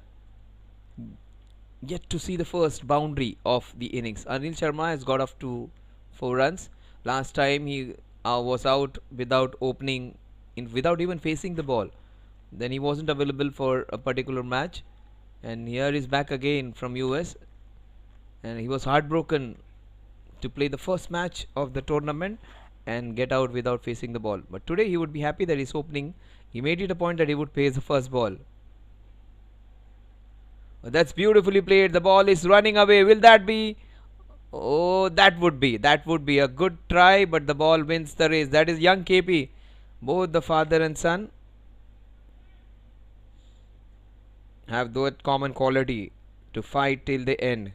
Yet to see the first boundary of the innings. Anil Sharma has got off to 4 runs. Last time he was out without opening, without even facing the ball. Then he wasn't available for a particular match, and here he's back again from US, and he was heartbroken to play the first match of the tournament and get out without facing the ball. But today he would be happy that he's opening. He made it a point that he would face the first ball. That's beautifully played. The ball is running away. Will that be? Oh, that would be a good try, but the ball wins the race. That is young KP. Both the father and son have that common quality to fight till the end.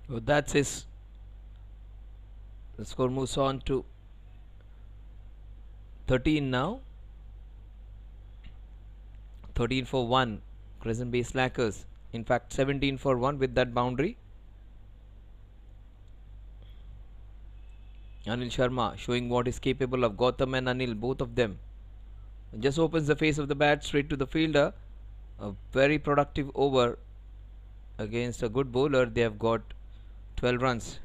So that's his. The score moves on to 13 now. 13 for 1. Crescent Bay Slackers. In fact, 17 for 1 with that boundary. Anil Sharma showing what is capable of. Gautam and Anil, both of them. Just opens the face of the bat straight to the fielder. A very productive over against a good bowler. They have got 12 runs.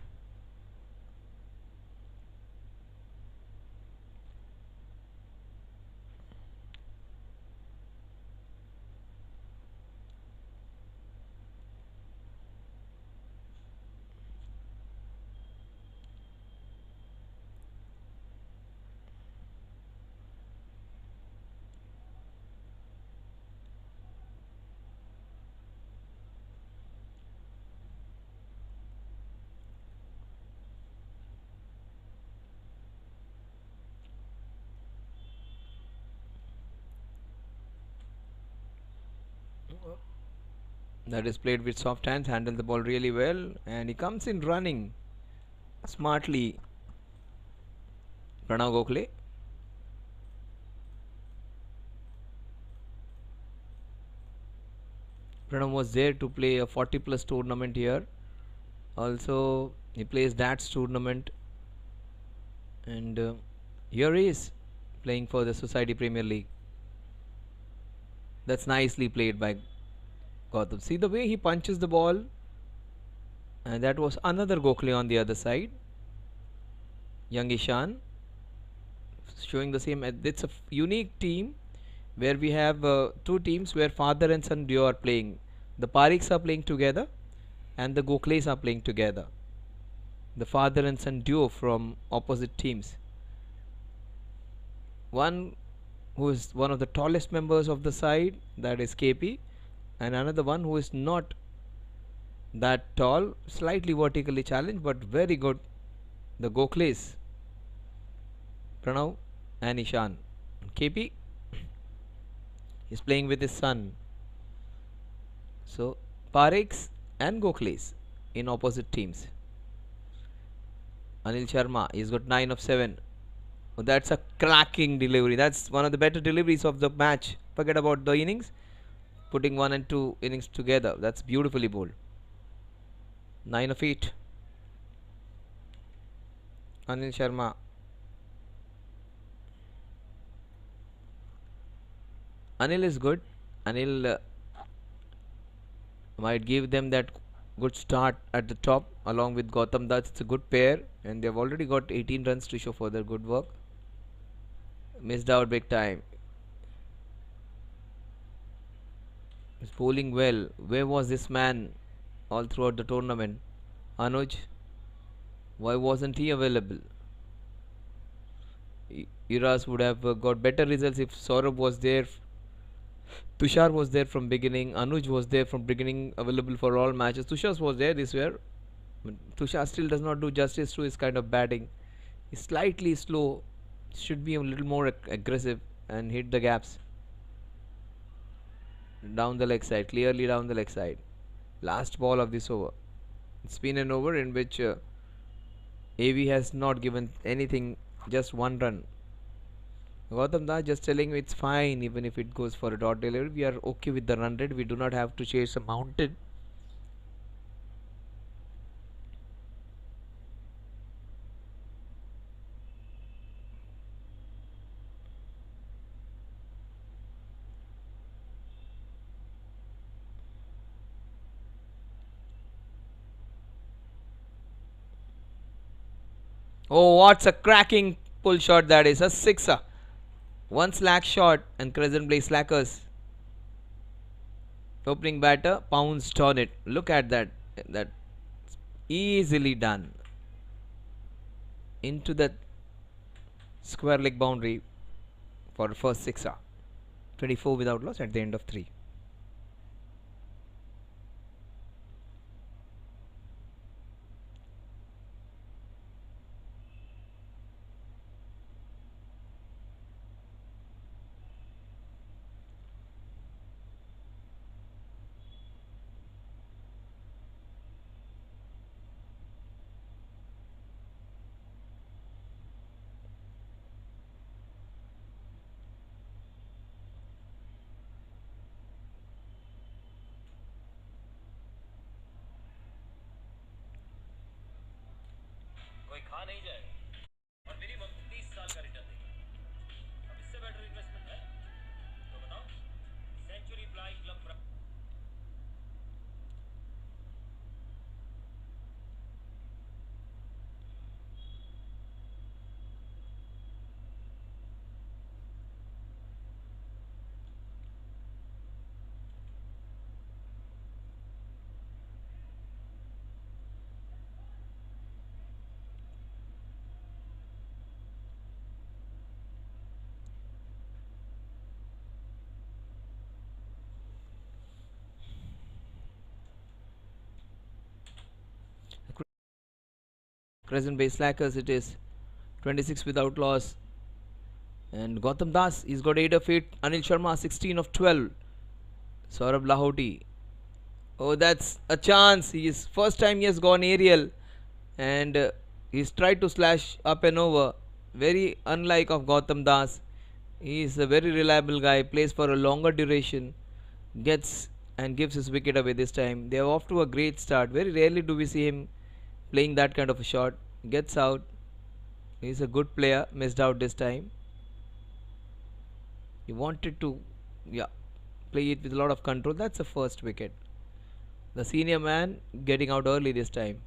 That is played with soft hands, handle the ball really well, and he comes in running smartly. Pranav Gokhale. Pranav was there to play a 40 plus tournament here. Also, he plays DATS tournament, and here he is playing for the Society Premier League. That's nicely played by Gautam. See the way he punches the ball, and that was another Gokhale on the other side. Young Ishan showing the same. It's a unique team where we have two teams where father and son duo are playing. The Pariks are playing together, and the Gokhales are playing together. The father and son duo from opposite teams. One who is one of the tallest members of the side, that is KP, and another one who is not that tall, slightly vertically challenged, but very good. The Gokhales, Pranav and Ishan. KP is playing with his son. So Pariks and Gokhales in opposite teams. Anil Sharma, he's got 9 of 7. Oh, that's a cracking delivery. That's one of the better deliveries of the match. Forget about the innings. Putting 1 and 2 innings together. That's beautifully bowled. 9 of 8. Anil Sharma. Anil is good. Anil might give them that good start at the top along with Gautam Das. It's a good pair, and they've already got 18 runs to show for their good work. Missed out big time. He's bowling well. Where was this man all throughout the tournament? Anuj, why wasn't he available? Iras would have got better results if Saurabh was there. Tushar was there from beginning. Anuj was there from beginning, available for all matches. Tushar was there this year. But Tushar still does not do justice to his kind of batting. He's slightly slow. Should be a little more aggressive and hit the gaps. Down the leg side, clearly down the leg side. Last ball of this over. It's been an over in which AV has not given anything, just 1 run. Gautam Das just telling me it's fine even if it goes for a dot delivery. We are okay with the run rate. We do not have to chase a mountain. Oh, what's a cracking pull shot that is. A sixer. One slack shot and Crescent plays slackers. Opening batter pounced on it. Look at that. That easily done. Into the square leg boundary for the first sixer. 24 without loss at the end of 3. Crescent base slackers it is. 26 without loss. And Gautam Das, he's got 8 of 8. Anil Sharma, 16 of 12. Saurabh Lahoti. Oh, that's a chance. His first time he has gone aerial, and he's tried to slash up and over. Very unlike of Gautam Das. He is a very reliable guy. Plays for a longer duration. Gets and gives his wicket away this time. They are off to a great start. Very rarely do we see him playing that kind of a shot. Gets out. He's a good player. Missed out this time. He wanted to, yeah, play it with a lot of control. That's the first wicket. The senior man getting out early this time.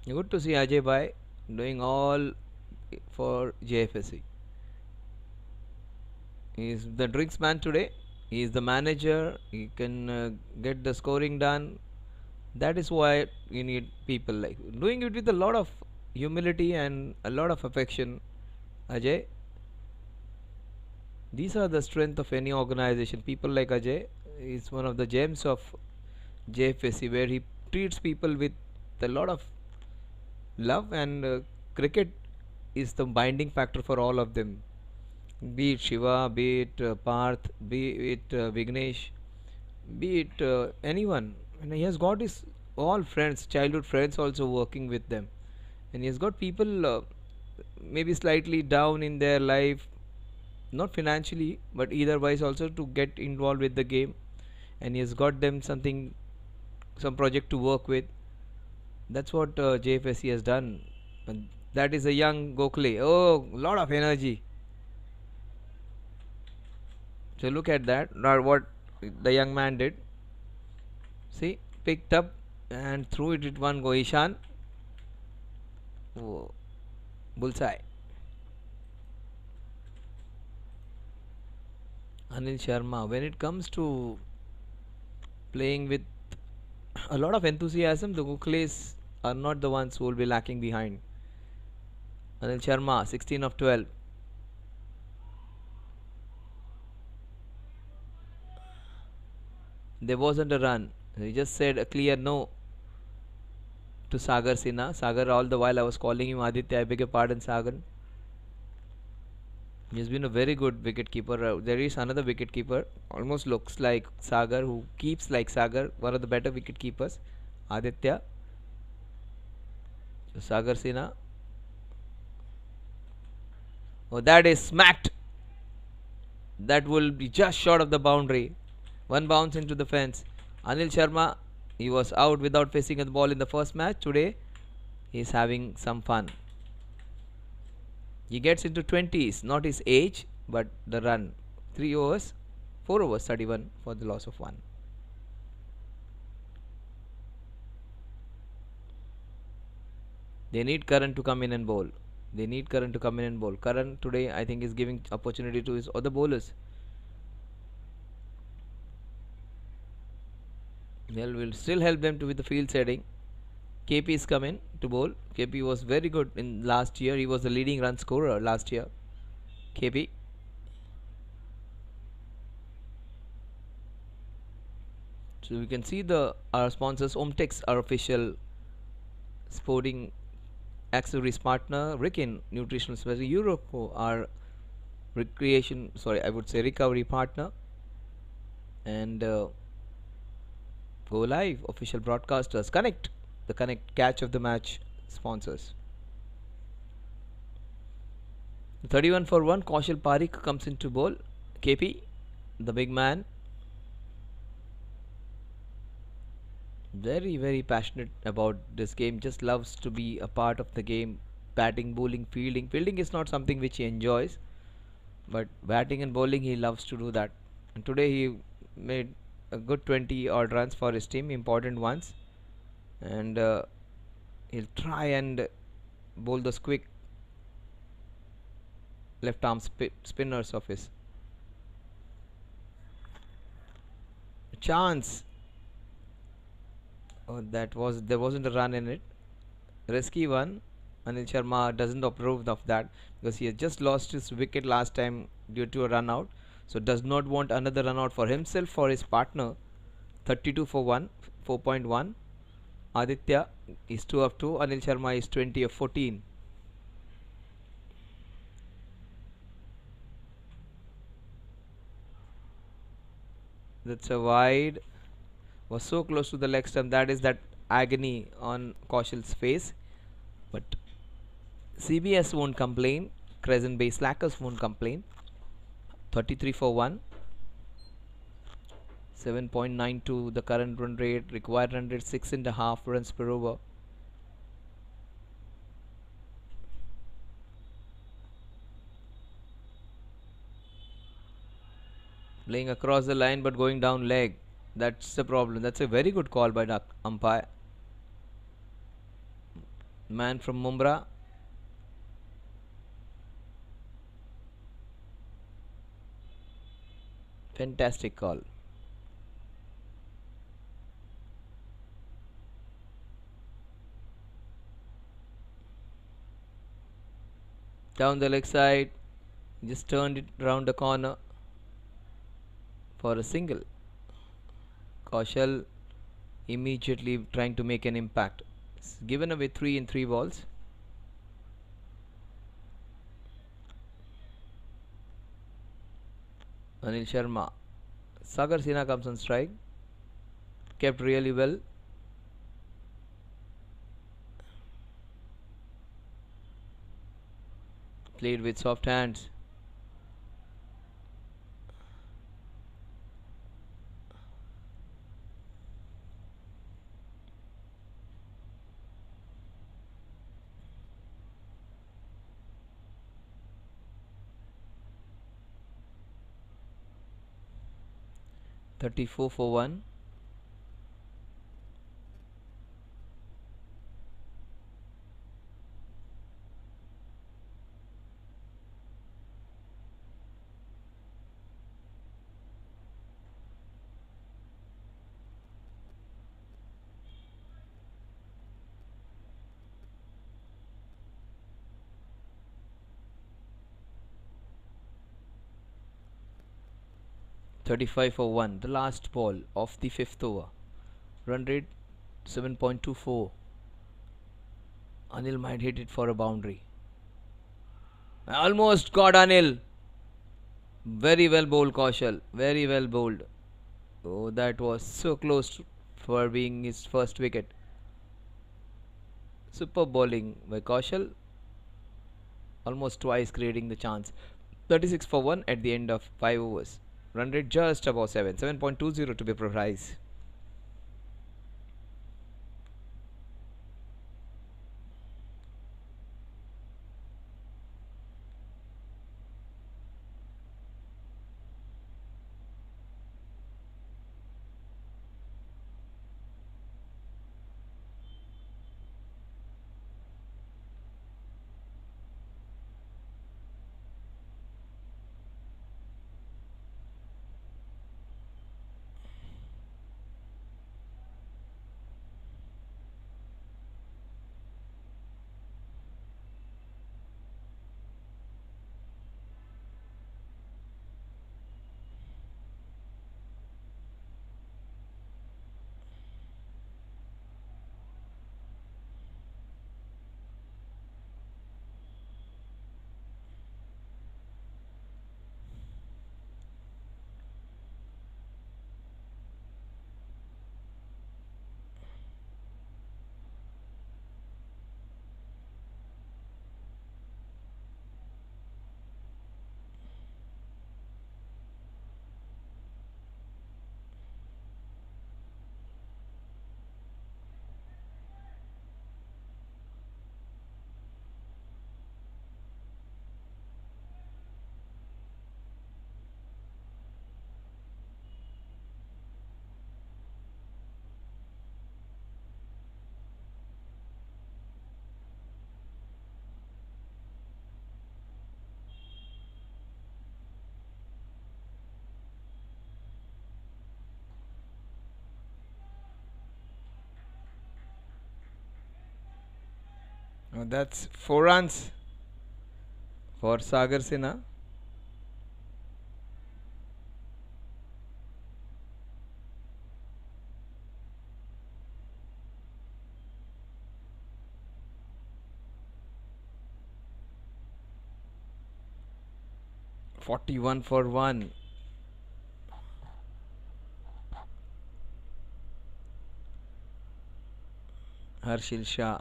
Good to see Ajay Bhai doing all for JFSC. He is the drinks man today. He is the manager. He can get the scoring done. That is why you need people like doing it with a lot of humility and a lot of affection. Ajay, these are the strength of any organization. People like Ajay is one of the gems of JFSC, where he treats people with a lot of love, and cricket is the binding factor for all of them. Be it Shiva, be it Parth, be it Vignesh, be it anyone. And he has got his all friends, childhood friends, also working with them, and he has got people maybe slightly down in their life, not financially, but either wise also to get involved with the game, and he has got them something, some project to work with. That's what JFSC has done. And that is a young Gokhale. Oh, lot of energy. So look at that. Now what the young man did. See, picked up and threw it at one go. Ishan. Oh, bullseye. Anil Sharma. When it comes to playing with a lot of enthusiasm, the Gokhales are not the ones who will be lacking behind. Anil Sharma, 16 of 12. There wasn't a run. He just said a clear no to Sagar Sinha. Sagar, all the while I was calling him Aditya. I beg your pardon, Sagar. He has been a very good wicket keeper. There is another wicket keeper, almost looks like Sagar, who keeps like Sagar, one of the better wicket keepers, Aditya. So Sagar Sinha. Oh, that is smacked. That will be just short of the boundary. One bounce into the fence. Anil Sharma, he was out without facing the ball in the first match. Today, he is having some fun. He gets into 20s, not his age, but the run. 3 overs, 4 overs, 31 for the loss of 1. They need Karan to come in and bowl. They need Karan to come in and bowl. Karan today, I think, is giving opportunity to his other bowlers. Well, will still help them to with the field setting. KP is coming to bowl. KP was very good in last year. He was the leading run scorer last year. KP. So we can see our sponsors. Omtex, our official sporting accessories partner. Rikin, nutritional specialist. Euroco, our recovery partner. And Go Live, official broadcasters. Connect, the Connect catch of the match sponsors. 31 for 1. Kaushal Parikh comes into bowl. KP, the big man. Very, very passionate about this game. Just loves to be a part of the game. Batting, bowling, fielding. Fielding is not something which he enjoys, but batting and bowling he loves to do that. And today he made a good 20 odd runs for his team, important ones, and he'll try and bowl those quick left arm spinners of his. Chance. Oh, there wasn't a run in it. Risky one. Anil Sharma doesn't approve of that because he has just lost his wicket last time due to a run out. So does not want another run out for himself, for his partner. 32 for 1, 4.1. Aditya is 2 of 2. Anil Sharma is 20 of 14. That's a wide. Was so close to the leg stump. That is that agony on Kaushal's face. But CBS won't complain. Crescent Bay Slackers won't complain. 33 for 1. 7.92 the current run rate. Required run rate 6.5 runs per over. Playing across the line but going down leg. That's the problem. That's a very good call by the umpire. Man from Mumbai. Fantastic call. Down the leg side. Just turned it round the corner for a single. Kaushal immediately trying to make an impact. It's given away 3 in 3 balls. Anil Sharma. Sagar Sinha comes on strike. Kept really well. Played with soft hands. $34 for 1. $35 for 1. The last ball of the 5th over. Run rate 7.24. Anil might hit it for a boundary. Almost got Anil. Very well bowled, Kaushal. Very well bowled. Oh, that was so close for being his first wicket. Super bowling by Kaushal. Almost twice creating the chance. 36 for 1 at the end of 5 overs. Run rate just above 7. 7.20 to be precise. That's 4 runs for Sagar Sinha. $41 for 1. Harshil Shah.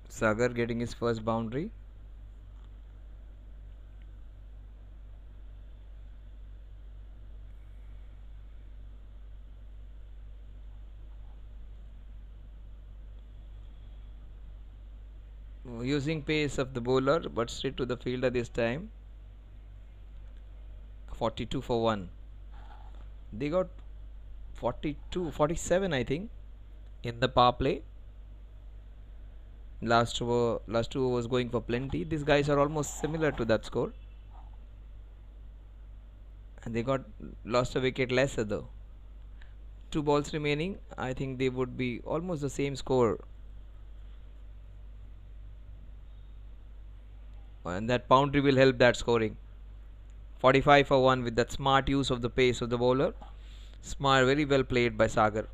Sagar getting his first boundary. Using pace of the bowler, but straight to the fielder this time. 42 for 1. They got 42, 47, I think, in the power play. Last two overs going for plenty. These guys are almost similar to that score, and they got lost a wicket lesser though. 2 balls remaining. I think they would be almost the same score, and that boundary will help that scoring. 45 for 1 with that smart use of the pace of the bowler. Smart, very well played by Sagar.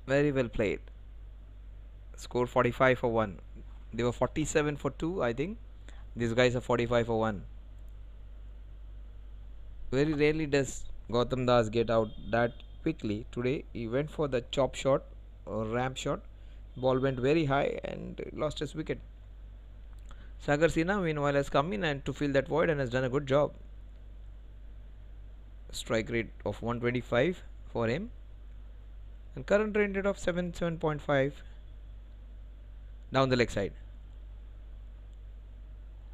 Very well played. Score 45 for 1. They were 47 for 2, I think. These guys are 45 for 1. Very rarely does Gautam Das get out that quickly. Today he went for the chop shot or ramp shot. Ball went very high and lost his wicket. Sagar Sinha meanwhile has come in and to fill that void and has done a good job. Strike rate of 125 for him, and current rate of 7.5 down the leg side.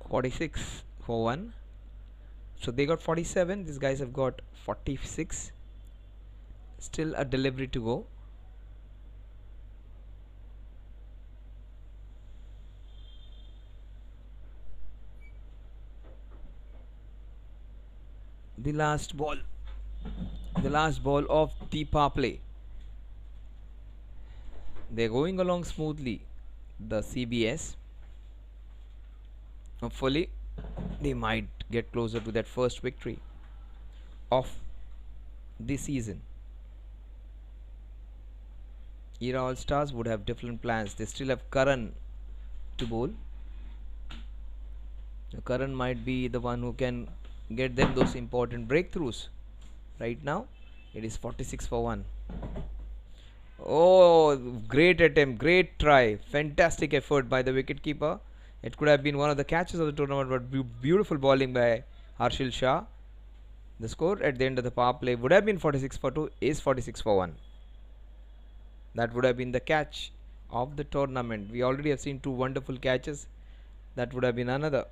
46 for 1. So they got 47. These guys have got 46. Still a delivery to go. The last ball of the power play. They're going along smoothly, the CBS. Hopefully they might get closer to that first victory of the season. Era All Stars would have different plans. They still have Karan to bowl. Karan might be the one who can get them those important breakthroughs. Right now it is 46 for 1. Oh, great attempt, great try, fantastic effort by the wicketkeeper. It could have been one of the catches of the tournament, but beautiful bowling by Harshil Shah. The score at the end of the power play would have been 46 for 2, is 46 for 1. That would have been the catch of the tournament. We already have seen 2 wonderful catches. That would have been another.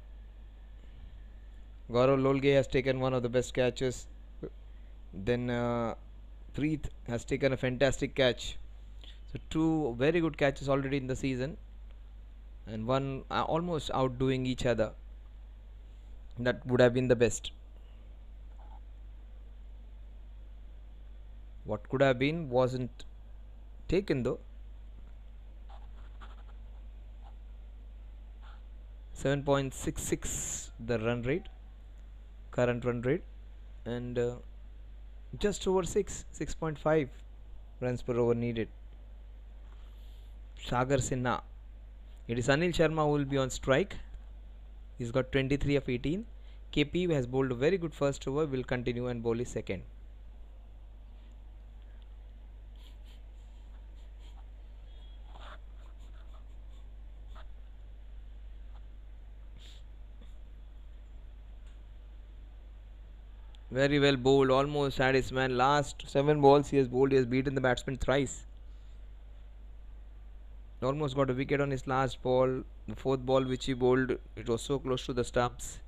Gaurav Lolge has taken one of the best catches. Then Preet has taken a fantastic catch. So 2 very good catches already in the season, and one almost outdoing each other. That would have been the best. What could have been wasn't taken though. 7.66 the run rate, current run rate, and just over 6.5 runs per over needed. Sagar Sinha. It is Anil Sharma who will be on strike. He's got 23 of 18. KP has bowled a very good first over, will continue and bowl his second. Very well bowled, almost had his man. Last 7 balls he has bowled, he has beaten the batsman thrice. Almost got a wicket on his last ball. The 4th ball which he bowled, it was so close to the stumps.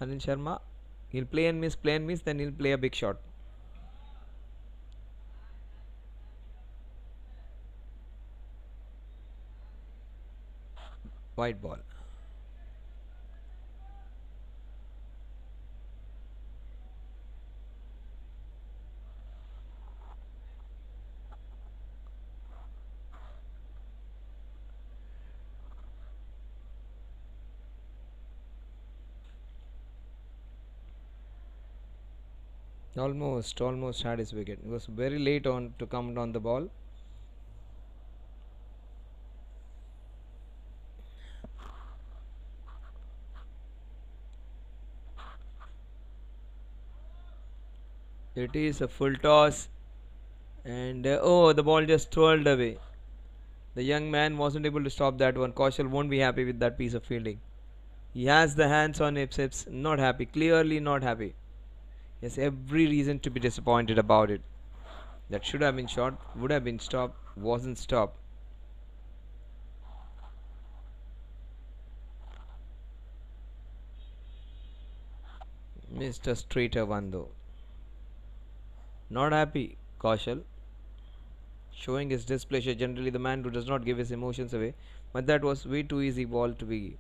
Anil Sharma, he'll play and miss, then he'll play a big shot. White ball. Almost had his wicket. It was very late on to come on the ball. It is a full toss, and oh, the ball just twirled away. The young man wasn't able to stop that one. Kaushal won't be happy with that piece of fielding. He has the hands on hips, not happy, clearly not happy. He has every reason to be disappointed about it. That should have been shot, would have been stopped, wasn't stopped. Missed a straighter one though. Not happy, Kaushal. Showing his displeasure. Generally, the man who does not give his emotions away. But that was way too easy ball to be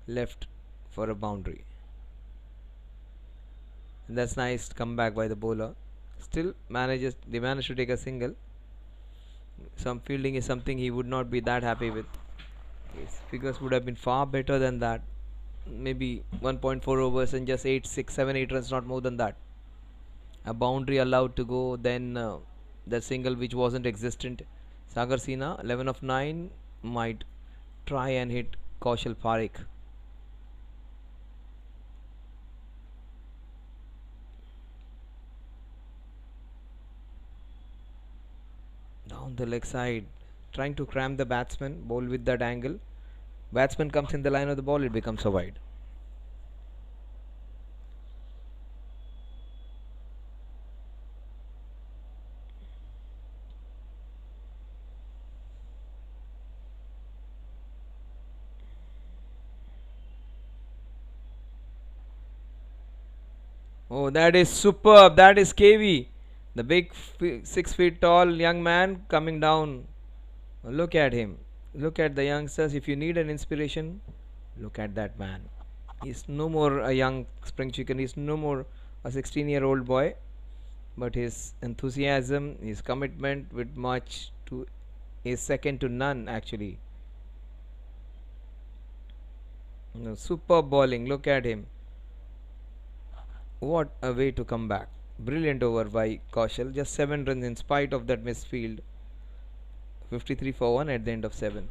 left for a boundary. And that's nice comeback by the bowler. Still they managed to take a single. Some fielding is something he would not be that happy with. His figures would have been far better than that. Maybe 1.4 overs and just 8, 6, 7, 8 runs, not more than that. A boundary allowed to go, then the single which wasn't existent. Sagar Sina, 11 of 9, might try and hit Kaushal Parekh. Down the leg side, trying to cram the batsman, bowl with that angle. Batsman comes in the line of the ball, it becomes a wide. Oh, that is superb. That is KV. The big 6 feet tall young man coming down. Look at him. Look at the youngsters. If you need an inspiration, look at that man. He's no more a young spring chicken. He's no more a 16-year-old boy. But his enthusiasm, his commitment with much to is second to none actually. Superb bowling. Look at him. What a way to come back. Brilliant over by Kaushal. Just 7 runs in spite of that misfield. 53 for 1 at the end of 7.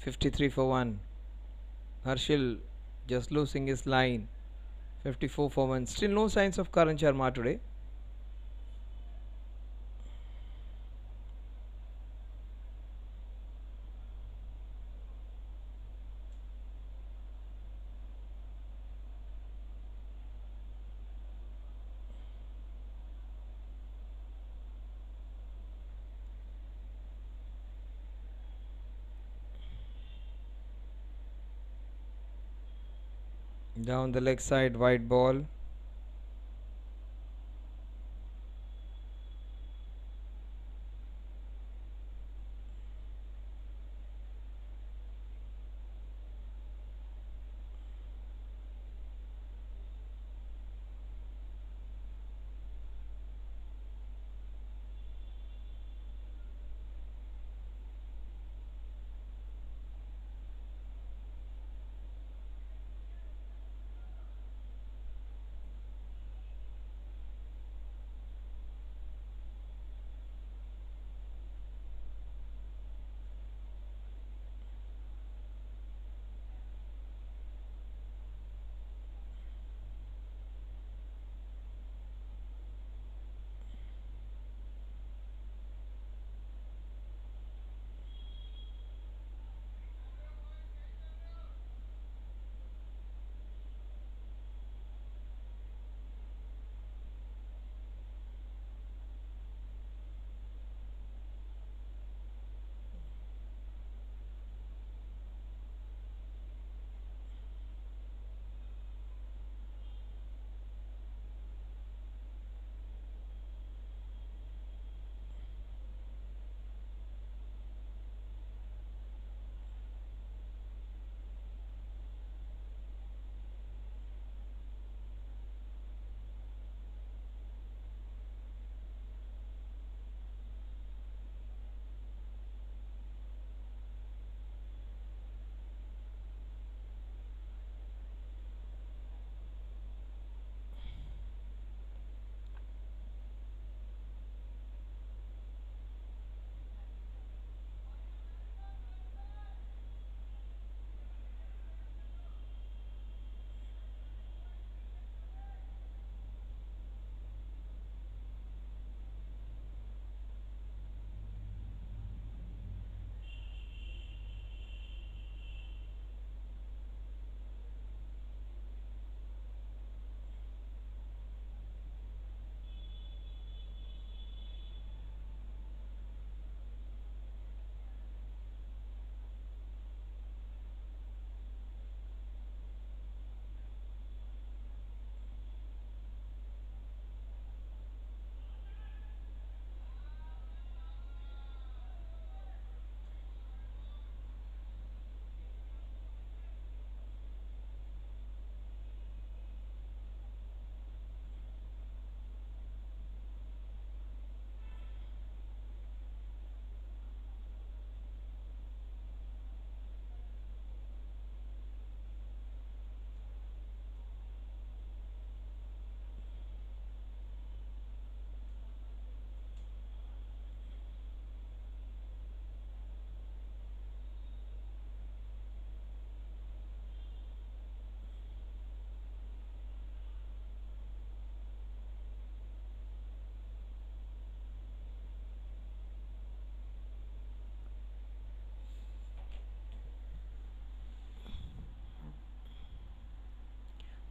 $53 for 1. Harshil just losing his line. 54 for 1. Still no signs of Karan Sharma today. Down the leg side, wide ball.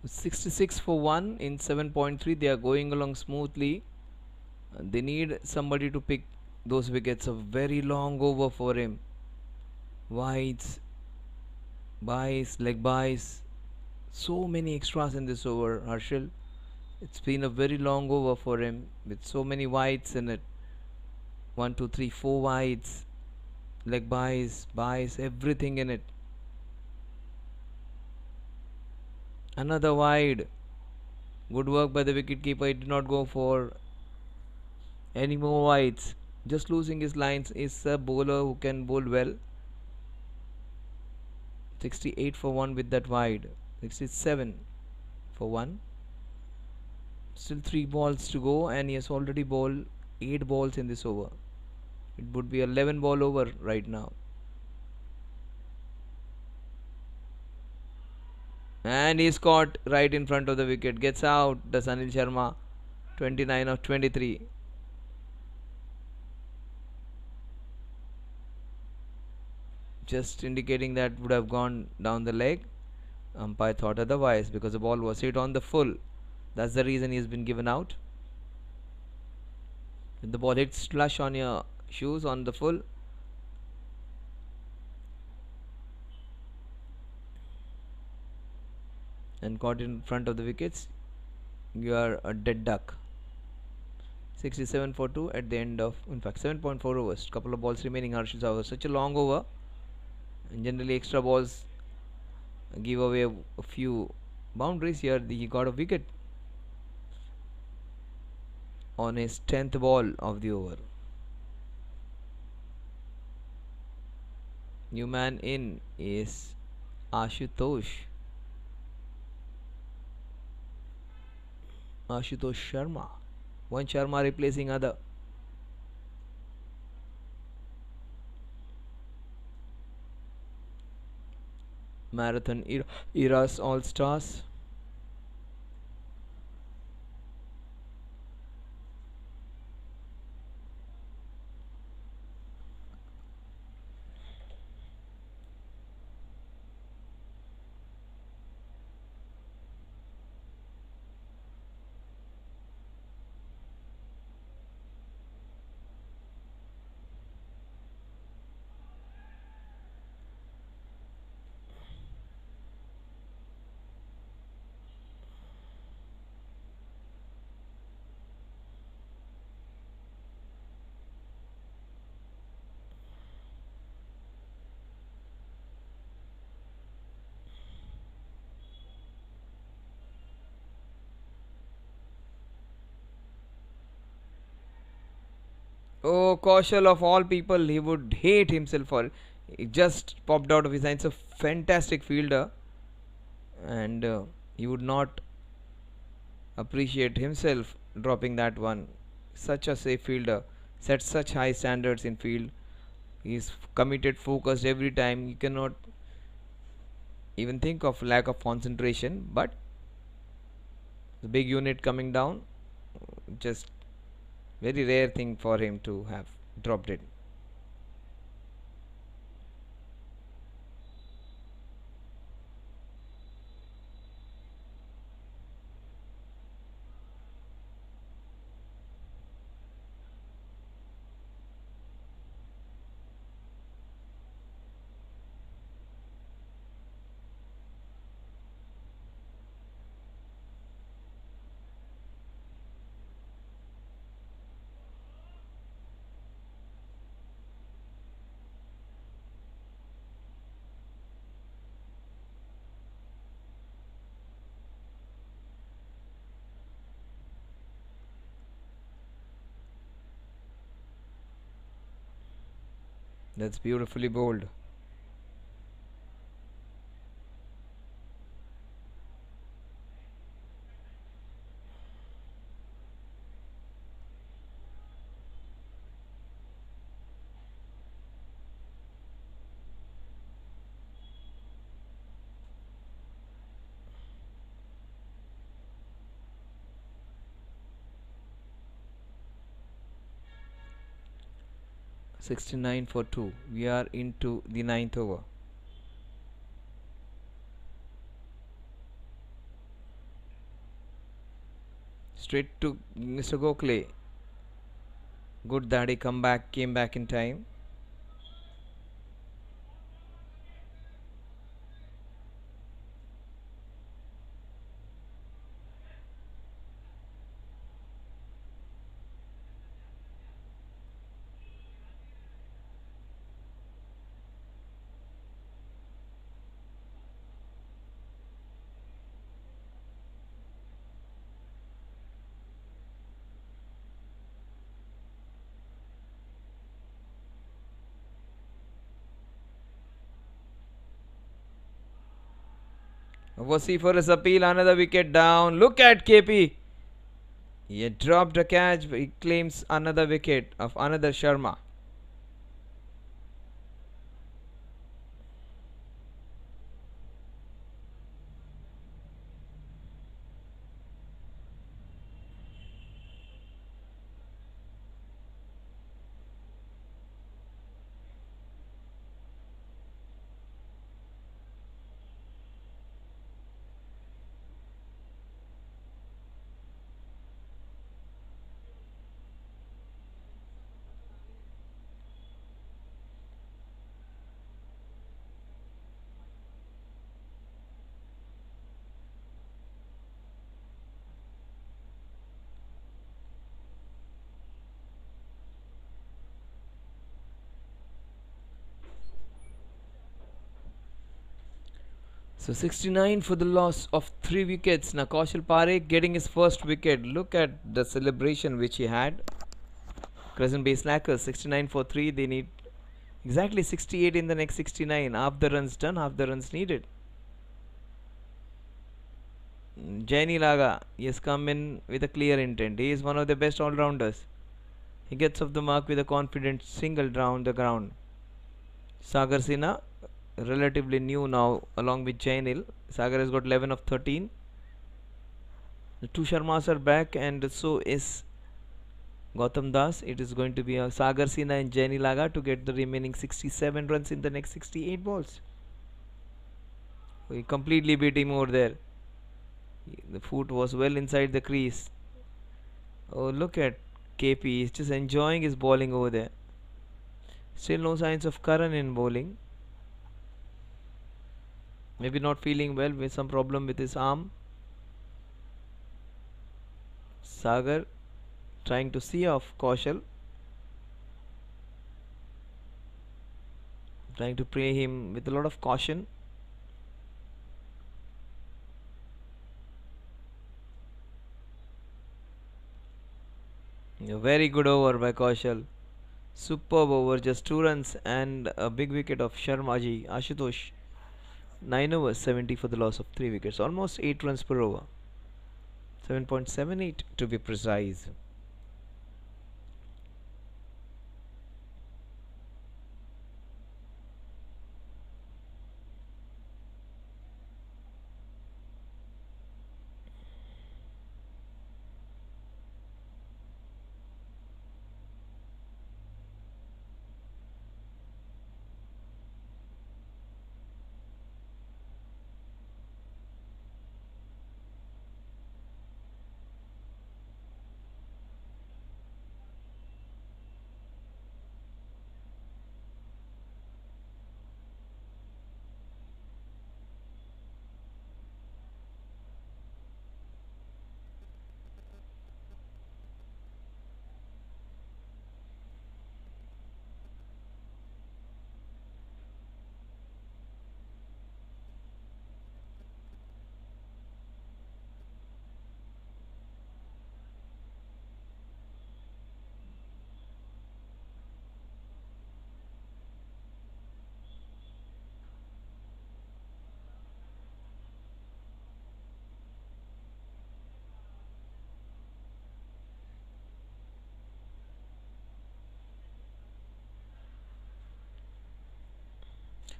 66 for 1 in 7.3. They are going along smoothly. They need somebody to pick those wickets. A very long over for him. Wides, buys, leg buys. So many extras in this over, Harshal. It's been a very long over for him with so many wides in it. 1, 2, 3, 4 wides. Leg buys, everything in it. Another wide. Good work by the wicketkeeper. He did not go for any more wides. Just losing his lines. Is a bowler who can bowl well. 68 for 1 with that wide. 67 for 1. Still 3 balls to go, and he has already bowled 8 balls in this over. It would be 11 ball over right now. And he's caught right in front of the wicket. Gets out the Anil Sharma. 29 of 23. Just indicating that would have gone down the leg. Umpire thought otherwise because the ball was hit on the full. That's the reason he's been given out. If the ball hits flush on your shoes on the full, and caught in front of the wickets, you are a dead duck. 67 for 2 at the end of, in fact, 7.4 overs. Couple of balls remaining. Harshal over such a long over, and generally extra balls give away a few boundaries. Here he got a wicket on his 10th ball of the over. New man in is Ashutosh Sharma. One Sharma replacing other. Marathon Eras All Stars. Oh, Kaushal of all people, he would hate himself for it. He just popped out of his hands. A fantastic fielder, and he would not appreciate himself dropping that one. Such a safe fielder, set such high standards in field. He's committed, focused every time. You cannot even think of lack of concentration, but the big unit coming down, just very rare thing for him to have dropped it. That's beautifully bowled. (69 for 2). We are into the 9th over. Straight to Mr. Gokhale. Good that he came back in time. Vociferous appeal, another wicket down. Look at KP. He dropped a catch, but he claims another wicket of another Sharma. So 69 for the loss of 3 wickets. Now Kaushal Parekh getting his first wicket. Look at the celebration which he had. Crescent base slackers 69 for 3. They need exactly 68 in the next 69. Half the runs done, half the runs needed. Jaini Laga, he has come in with a clear intent. He is one of the best all-rounders. He gets off the mark with a confident single down the ground. Sagar Sinha, relatively new now, along with Jainil. Sagar has got 11 of 13. The two Sharmas are back, and so is Gautam Das. It is going to be a Sagar Sinha and Jaini Laga to get the remaining 67 runs in the next 68 balls. We completely beat him over there. The foot was well inside the crease. Oh, look at KP. He's just enjoying his bowling over there. Still no signs of Karan in bowling. Maybe not feeling well, with some problem with his arm. Sagar trying to see off Kaushal. Trying to play him with a lot of caution. A very good over by Kaushal. Superb over, just 2 runs and a big wicket of Sharmaji, Ashutosh. 9 overs, 70 for the loss of 3 wickets. Almost 8 runs per over. 7.78 to be precise.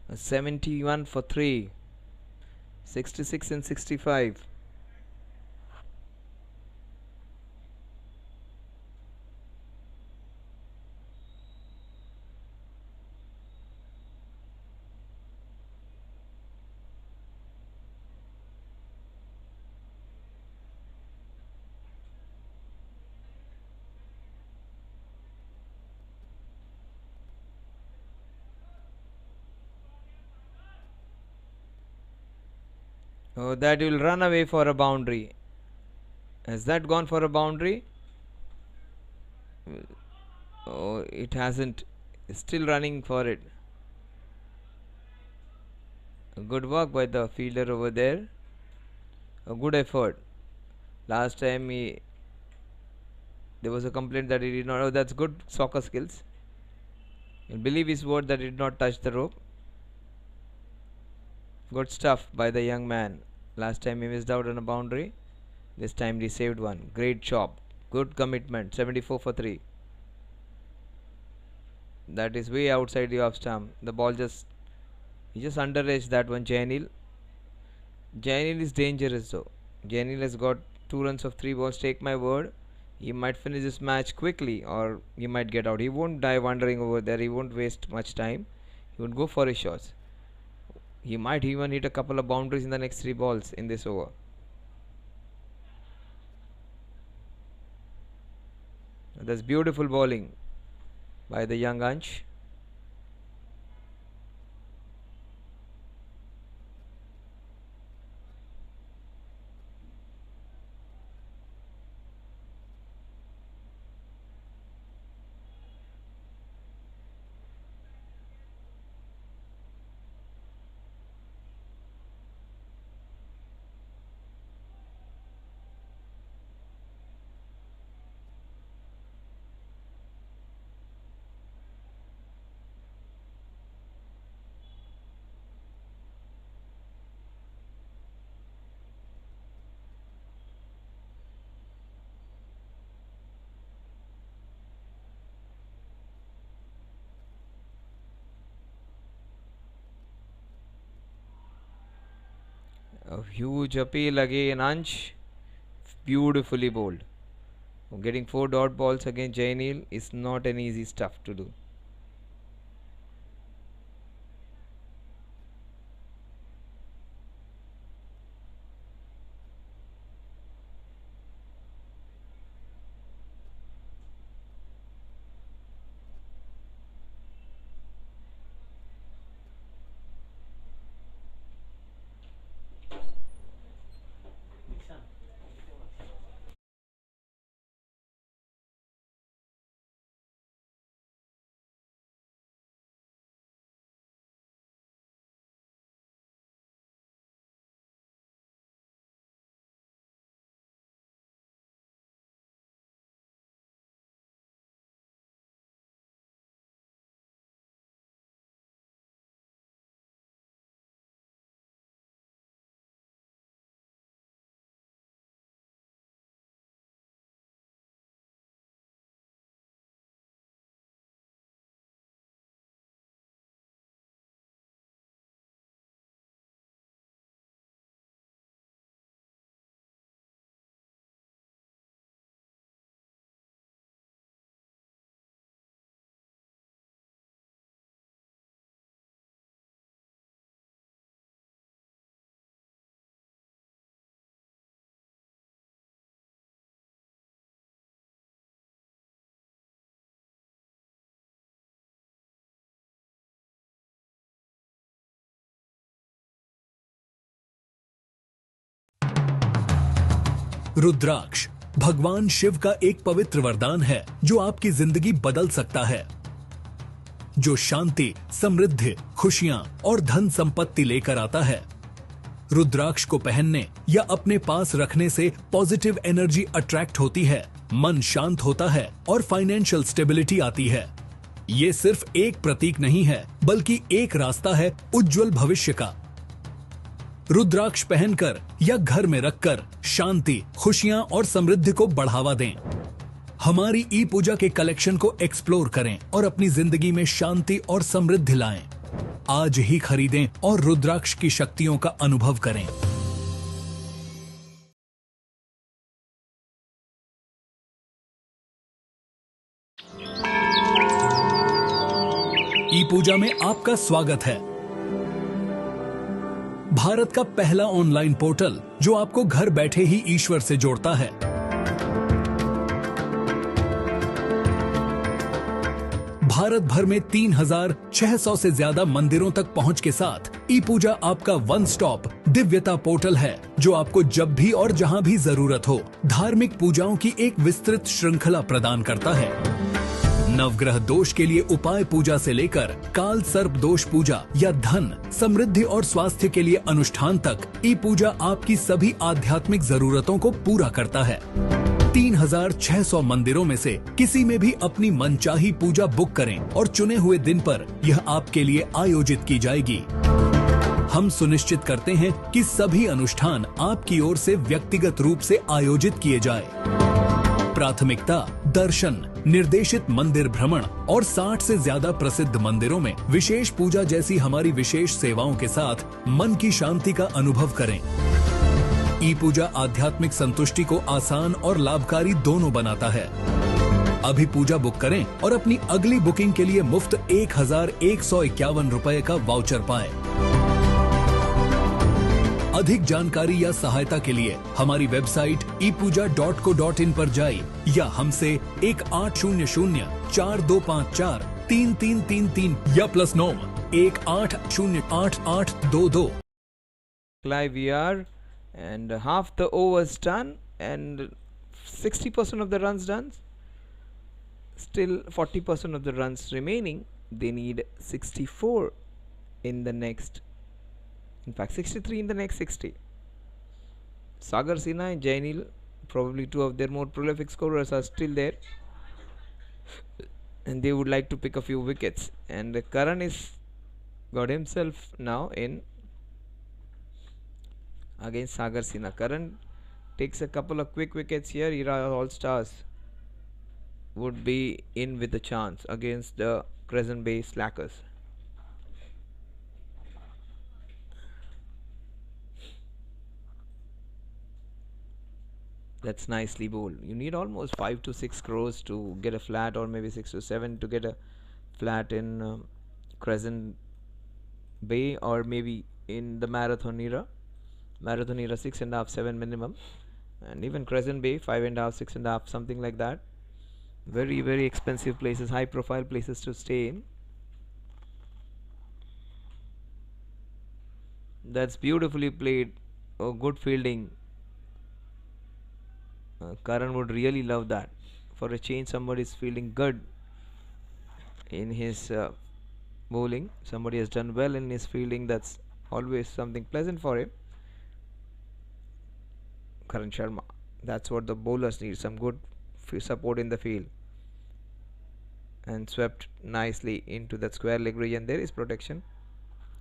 A 71 for 3. 66 and 65. Oh, that will run away for a boundary. Has that gone for a boundary? Oh, it hasn't. It's still running for it. Good work by the fielder over there. A good effort. Last time there was a complaint that he did not. Oh, that's good soccer skills. You'll believe his word that he did not touch the rope. Good stuff by the young man. Last time he missed out on a boundary. This time he saved one. Great job. Good commitment. 74 for 3. That is way outside the off stump. The ball he just underaged that one. Jainil is dangerous though. Jainil has got 2 runs of 3 balls. Take my word, he might finish this match quickly or he might get out. He won't die wandering over there. He won't waste much time. He would go for his shots. He might even hit a couple of boundaries in the next 3 balls in this over. That's beautiful bowling by the young Ansh. A huge appeal again, Ansh. Beautifully bowled. Getting 4 dot balls against Jainil is not an easy stuff to do. रुद्राक्ष भगवान शिव का एक पवित्र वरदान है जो आपकी जिंदगी बदल सकता है, जो शांति, समृद्धि, खुशियां और धन संपत्ति लेकर आता है। रुद्राक्ष को पहनने या अपने पास रखने से पॉजिटिव एनर्जी अट्रैक्ट होती है, मन शांत होता है और फाइनेंशियल स्टेबिलिटी आती है। ये सिर्फ एक प्रतीक नहीं है, बल्कि एक रास्ता है उज्जवल भविष्य का। रुद्राक्ष पहनकर या घर में रखकर शांति, खुशियां और समृद्धि को बढ़ावा दें। हमारी ई पूजा के कलेक्शन को एक्सप्लोर करें और अपनी जिंदगी में शांति और समृद्धि लाएं। आज ही खरीदें और रुद्राक्ष की शक्तियों का अनुभव करें। ई पूजा में आपका स्वागत है। भारत का पहला ऑनलाइन पोर्टल जो आपको घर बैठे ही ईश्वर से जोड़ता है। भारत भर में 3600 से ज्यादा मंदिरों तक पहुंच के साथ ई पूजा आपका वन स्टॉप दिव्यता पोर्टल है, जो आपको जब भी और जहां भी जरूरत हो धार्मिक पूजाओं की एक विस्तृत श्रृंखला प्रदान करता है। नवग्रह दोष के लिए उपाय पूजा से लेकर काल सर्प दोष पूजा या धन, समृद्धि और स्वास्थ्य के लिए अनुष्ठान तक ई पूजा आपकी सभी आध्यात्मिक जरूरतों को पूरा करता है। 3600 मंदिरों में से किसी में भी अपनी मनचाही पूजा बुक करें और चुने हुए दिन पर यह आपके लिए आयोजित की जाएगी। हम सुनिश्चित करते हैं कि सभी अनुष्ठान आपकी ओर से व्यक्तिगत रूप से आयोजित किए जाए। प्राथमिकता दर्शन, निर्देशित मंदिर भ्रमण और 60 से ज्यादा प्रसिद्ध मंदिरों में विशेष पूजा जैसी हमारी विशेष सेवाओं के साथ मन की शांति का अनुभव करें। ई पूजा आध्यात्मिक संतुष्टि को आसान और लाभकारी दोनों बनाता है। अभी पूजा बुक करें और अपनी अगली बुकिंग के लिए मुफ्त 1151 रुपए का वाउचर पाएं। अधिक जानकारी या सहायता के लिए हमारी वेबसाइट epuja.co.in पर जाइए या हमसे 1800-4254-3333 या +9 18088822। Live we are, and half the overs done and 60% of the runs done. Still 40% of the runs remaining. They need 64 in the next, in fact 63 in the next 60. Sagar Sinha and Jainil, probably two of their more prolific scorers, are still there and they would like to pick a few wickets, and Karan is got himself now in against Sagar Sinha. Karan takes a couple of quick wickets here. Ira All Stars would be in with a chance against the Crescent Bay Slackers. That's nicely bowled. You need almost 5 to 6 crores to get a flat, or maybe 6 to 7 to get a flat in Crescent Bay, or maybe in the Marathon era. Marathon era 6.5, 7 minimum, and even Crescent Bay 5.5, 6.5, something like that. Very, very expensive places, high profile places to stay in. That's beautifully played. Oh, good fielding. Karan would really love that. For a change, somebody is fielding good in his bowling. Somebody has done well in his fielding. That's always something pleasant for him. Karan Sharma. That's what the bowlers need. Some good support in the field. And swept nicely into that square leg region. There is protection.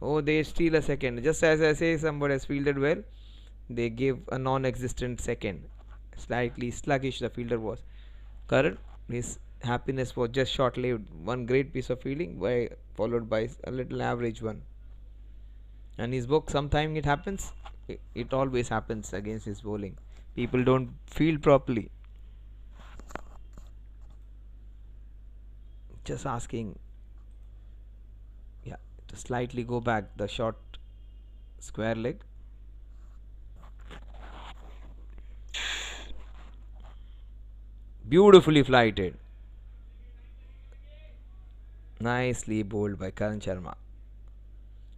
Oh, they steal a second. Just as I say, somebody has fielded well. They give a non-existent second. Slightly sluggish the fielder was. Karan, his happiness was just short-lived. One great piece of fielding followed by a little average one. And his book, sometime it happens. It always happens against his bowling. People don't field properly. Just asking, yeah, to slightly go back the short square leg. Beautifully flighted. Nicely bowled by Karan Sharma,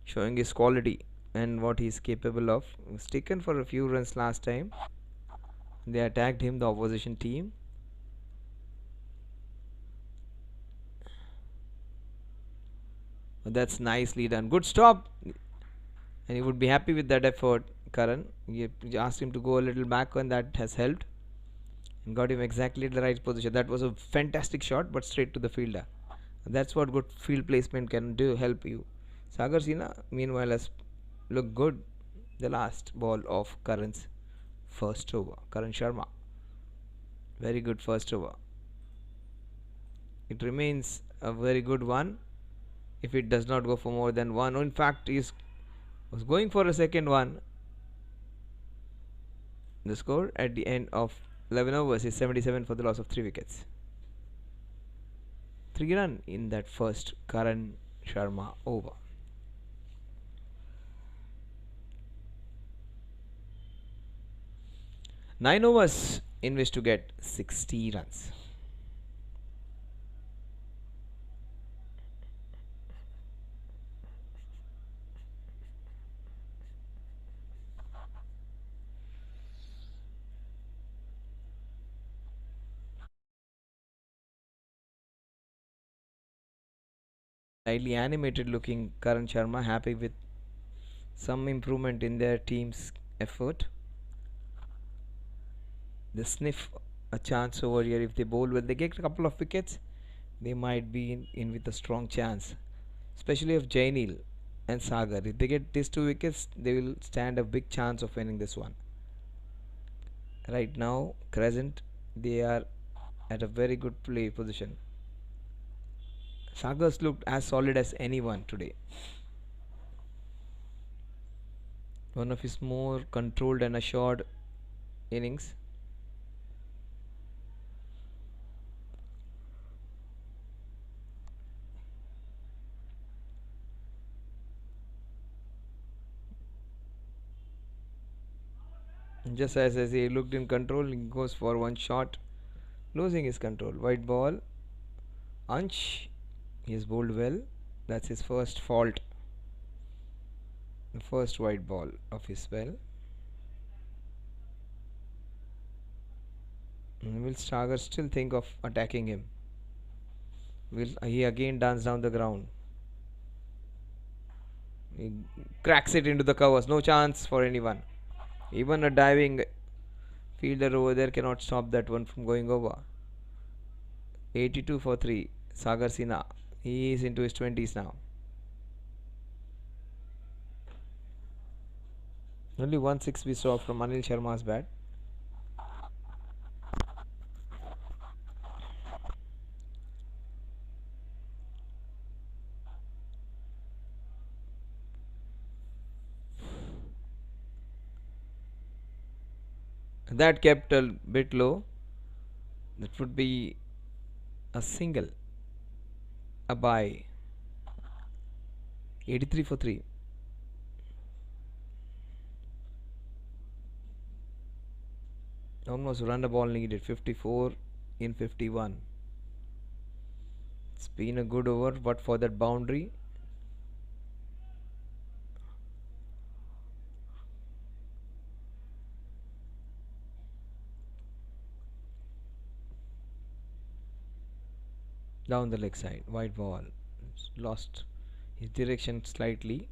showing his quality and what he is capable of. He was taken for a few runs last time. They attacked him, the opposition team. That's nicely done. Good stop. And he would be happy with that effort, Karan. You asked him to go a little back, and that has helped. And got him exactly at the right position. That was a fantastic shot, but straight to the fielder. That's what good field placement can do, help you. Sagar Sinha, meanwhile, has looked good. The last ball of Karan's first over. Karan Sharma. Very good first over. It remains a very good one if it does not go for more than one. In fact, he was going for a second one. The score at the end of 11 overs is 77 for the loss of 3 wickets. 3 runs in that first Karan Sharma over. Nine overs in which to get 60 runs. Slightly animated looking Karan Sharma, happy with some improvement in their team's effort. They sniff a chance over here. If they bowl well, they get a couple of wickets, they might be in with a strong chance, especially if Jainil and Sagar. If they get these 2 wickets, they will stand a big chance of winning this one. Right now, Crescent, they are at a very good play position. Sagar's looked as solid as anyone today. One of his more controlled and assured innings. Just as he looked in control, he goes for one shot, losing his control. White ball. Ansh, he has bowled well. That's his first fault. The first white ball of his spell. Will Sagar still think of attacking him? Will he again dance down the ground? He cracks it into the covers. No chance for anyone. Even a diving fielder over there cannot stop that one from going over. 82 for 3. Sagar Sinha. He is into his 20s now. Only 1-6 we saw from Anil Sharma's bat. That kept a bit low. That would be a single. A bye. 83 for 3. Almost run the ball needed. 54 in 51. It's been a good over, but for that boundary. Down the leg side. White ball. It's lost his direction slightly.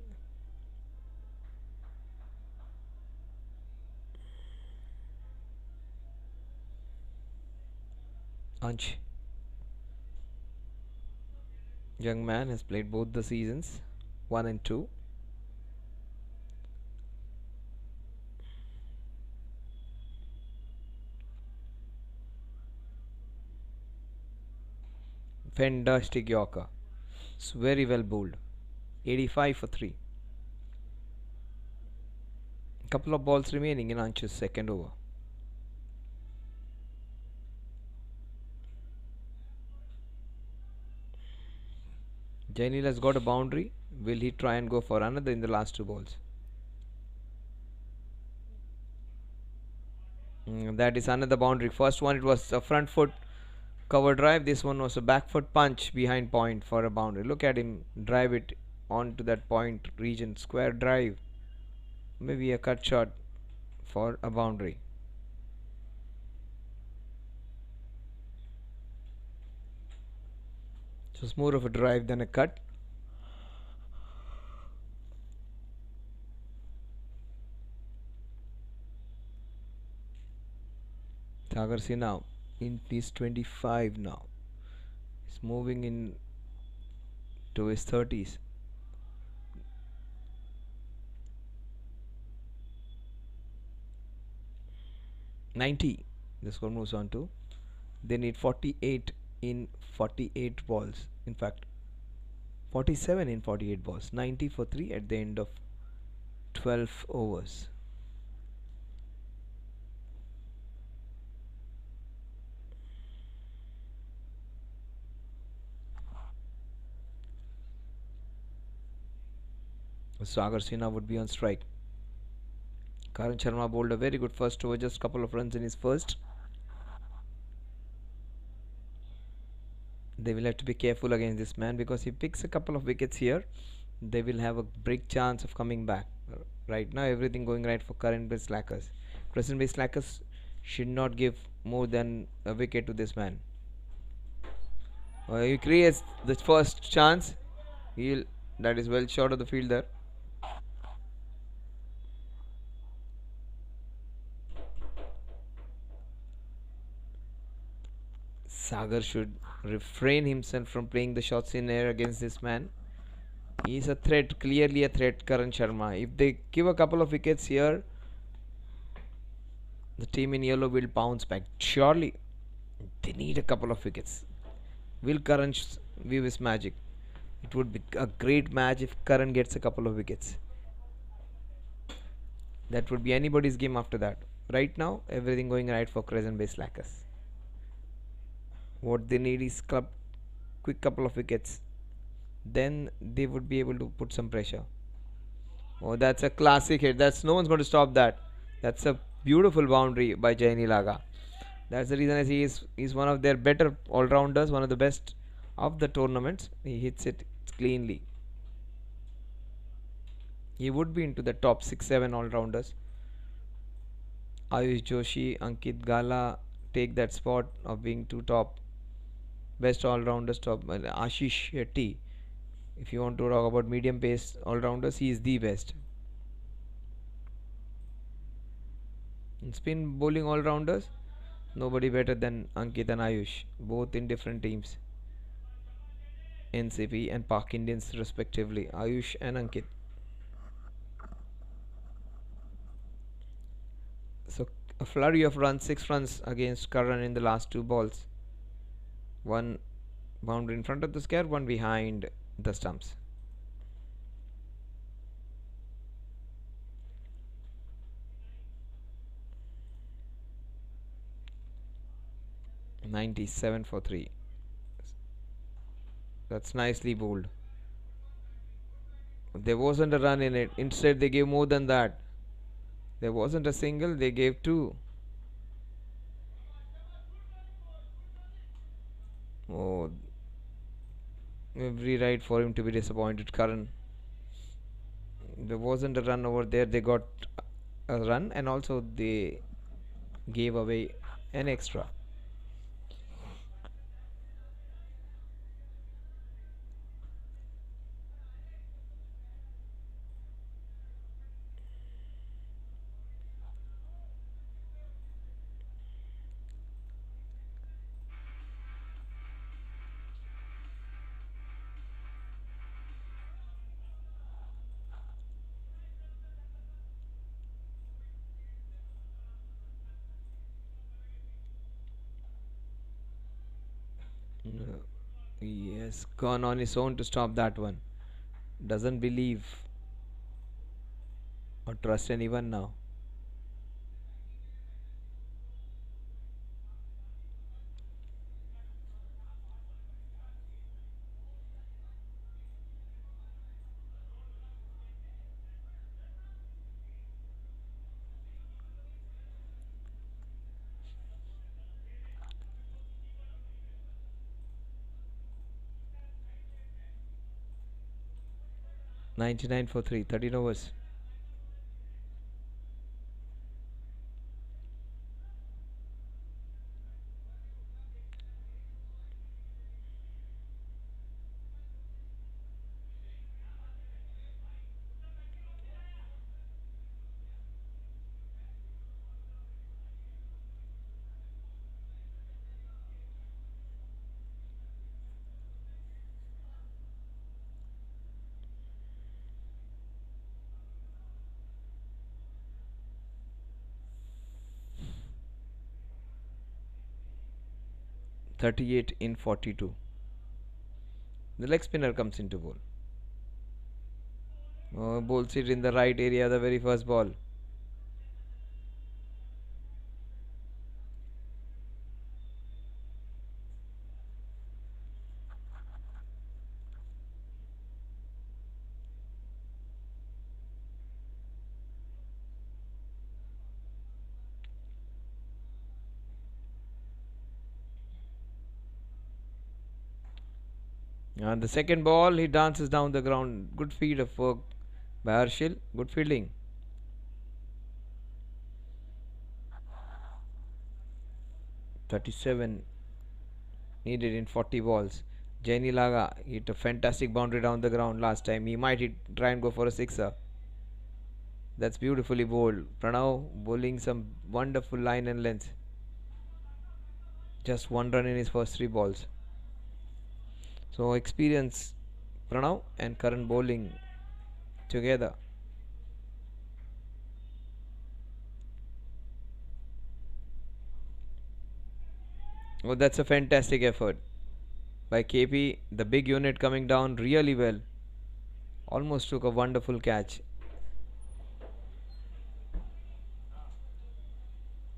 Ansh. Young man has played both the seasons, 1 and 2. Fantastic Yorker. It's very well bowled. 85 for 3. Couple of balls remaining in Ansh's second over. Jainil has got a boundary. Will he try and go for another in the last 2 balls? That is another boundary. First one, it was a front foot cover drive. This one was a back foot punch behind point for a boundary. Look at him drive it onto that point region. Square drive. Maybe a cut shot for a boundary. So it's more of a drive than a cut. Sagar Sinha in his 25 now. He's moving in to his 30s. $90. The score moves on to. They need 48 in 48 balls. In fact, 47 in 48 balls. 90 for 3 at the end of 12 overs. Sagar Sinha would be on strike. Karan Sharma bowled a very good first over, just a couple of runs in his first. They will have to be careful against this man, because he picks a couple of wickets here, they will have a big chance of coming back. Right now everything going right for current base slackers. Present base slackers should not give more than a wicket to this man. He creates the first chance. That is well short of the field there. Sagar should refrain himself from playing the shots in air against this man. He's a threat, clearly a threat, Karan Sharma. If they give a couple of wickets here, the team in yellow will bounce back. Surely, they need a couple of wickets. Will Karan weave his magic? It would be a great match if Karan gets a couple of wickets. That would be anybody's game after that. Right now, everything going right for Crescent Bay Slackers. What they need is quick couple of wickets. Then they would be able to put some pressure. Oh, that's a classic hit. That's no one's going to stop that. That's a beautiful boundary by Jaini Laga. That's the reason I see he's one of their better all-rounders, one of the best of the tournaments. He hits it cleanly. He would be into the top 6-7 all-rounders. Ayush Joshi, Ankit Gala take that spot of being two top best all-rounders. Ashish Shetty, if you want to talk about medium pace all-rounders, he is the best. In spin bowling all-rounders, nobody better than Ankit and Ayush, both in different teams, NCP and Pak Indians respectively. Ayush and Ankit. So a flurry of runs, 6 runs against Karan in the last 2 balls. One boundary in front of the square, one behind the stumps. "97 for 3. That's nicely bowled. There wasn't a run in it. Instead, they gave more than that. There wasn't a single, they gave 2. Oh, every right for him to be disappointed, Karan. There wasn't a run over there. They got a run and also they gave away an extra. He has gone on his own to stop that one. Doesn't believe or trust anyone now. "99 for 3, 13 overs. "38 in 42. The leg spinner comes into bowl. Bowls it in the right area, the very first ball. And the second ball, he dances down the ground. Good feed of work by Harshil. Good fielding. 37 needed in 40 balls. Jenny Laga hit a fantastic boundary down the ground last time. He might try and go for a sixer. That's beautifully bowled. Pranav bowling some wonderful line and length. Just one run in his first three balls. So experience Pranav and Karan bowling together. Oh, that's a fantastic effort by KP. The big unit coming down really well. Almost took a wonderful catch.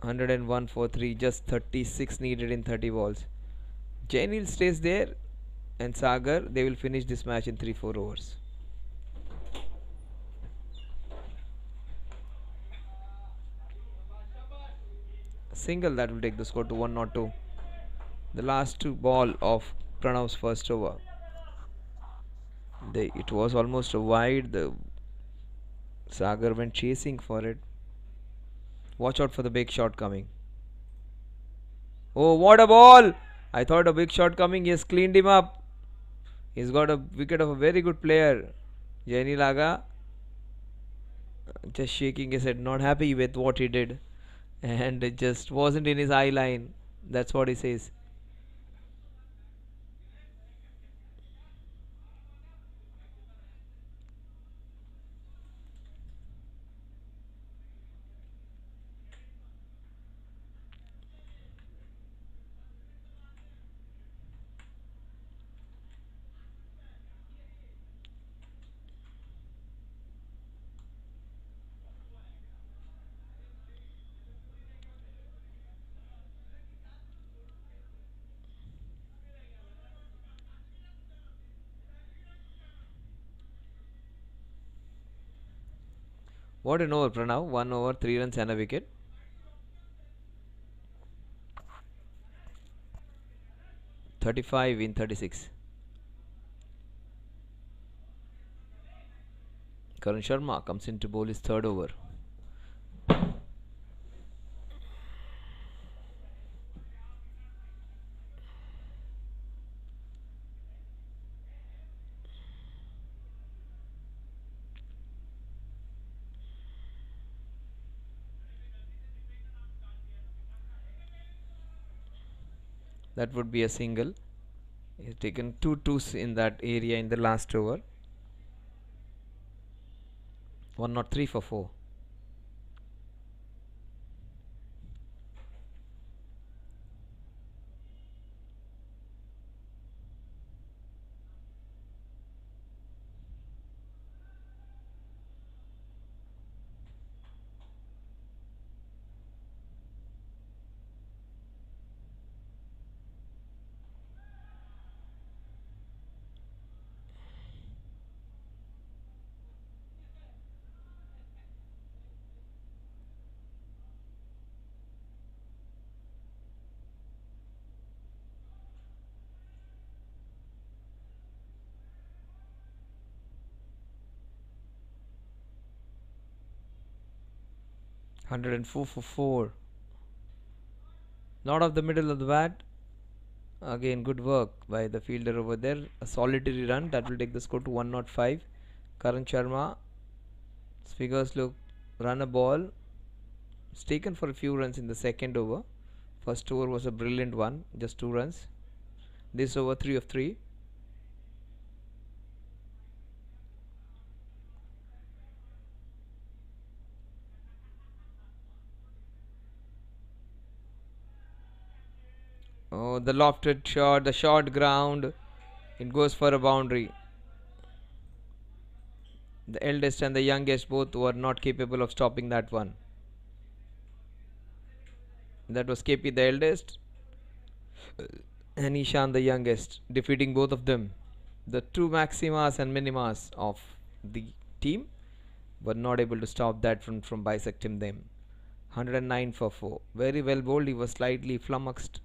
101 for 3, just 36 needed in 30 balls. Jainil stays there and Sagar, they will finish this match in 3-4 overs. Single that will take the score to 102. The last ball of Pranav's first over. It was almost a wide. The Sagar went chasing for it. Watch out for the big shot coming. Oh, what a ball! I thought a big shot coming. He has cleaned him up. He's got a wicket of a very good player. Jaini Laga just shaking his head, not happy with what he did. And it just wasn't in his eye line. That's what he says. What an over, Pranav. 1 over, 3 runs and a wicket. .35 in 36. Karan Sharma comes in to bowl his third over. That would be a single. He's taken 2 twos in that area in the last over. 103 for 4. Hundred and 4 for 4. Not off the middle of the bat. Again, good work by the fielder over there. A solitary run that will take the score to 105. Karan Sharma. Figures look, run a ball. It's taken for a few runs in the second over. First over was a brilliant one, just 2 runs. This over 3 of 3. Oh, the lofted shot, the short ground. It goes for a boundary. The eldest and the youngest both were not capable of stopping that one. That was KP the eldest and Ishan the youngest, defeating both of them. The two maximas and minimas of the team were not able to stop that from bisecting them. 109 for 4. Very well bowled. He was slightly flummoxed,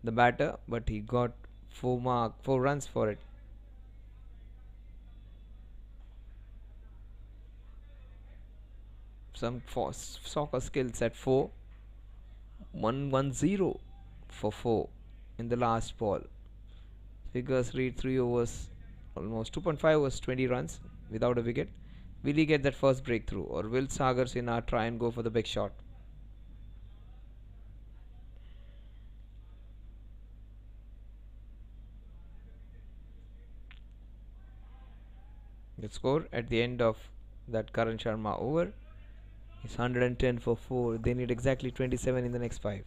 the batter, but he got 4 runs for it. Some soccer skills at 4. 110 for 4 in the last ball. Figures read 3 overs, almost 2.5 overs, 20 runs without a wicket. Will he get that first breakthrough, or will Sagar Sinha try and go for the big shot? The score at the end of that Karan Sharma over is 110 for 4. They need exactly 27 in the next 5.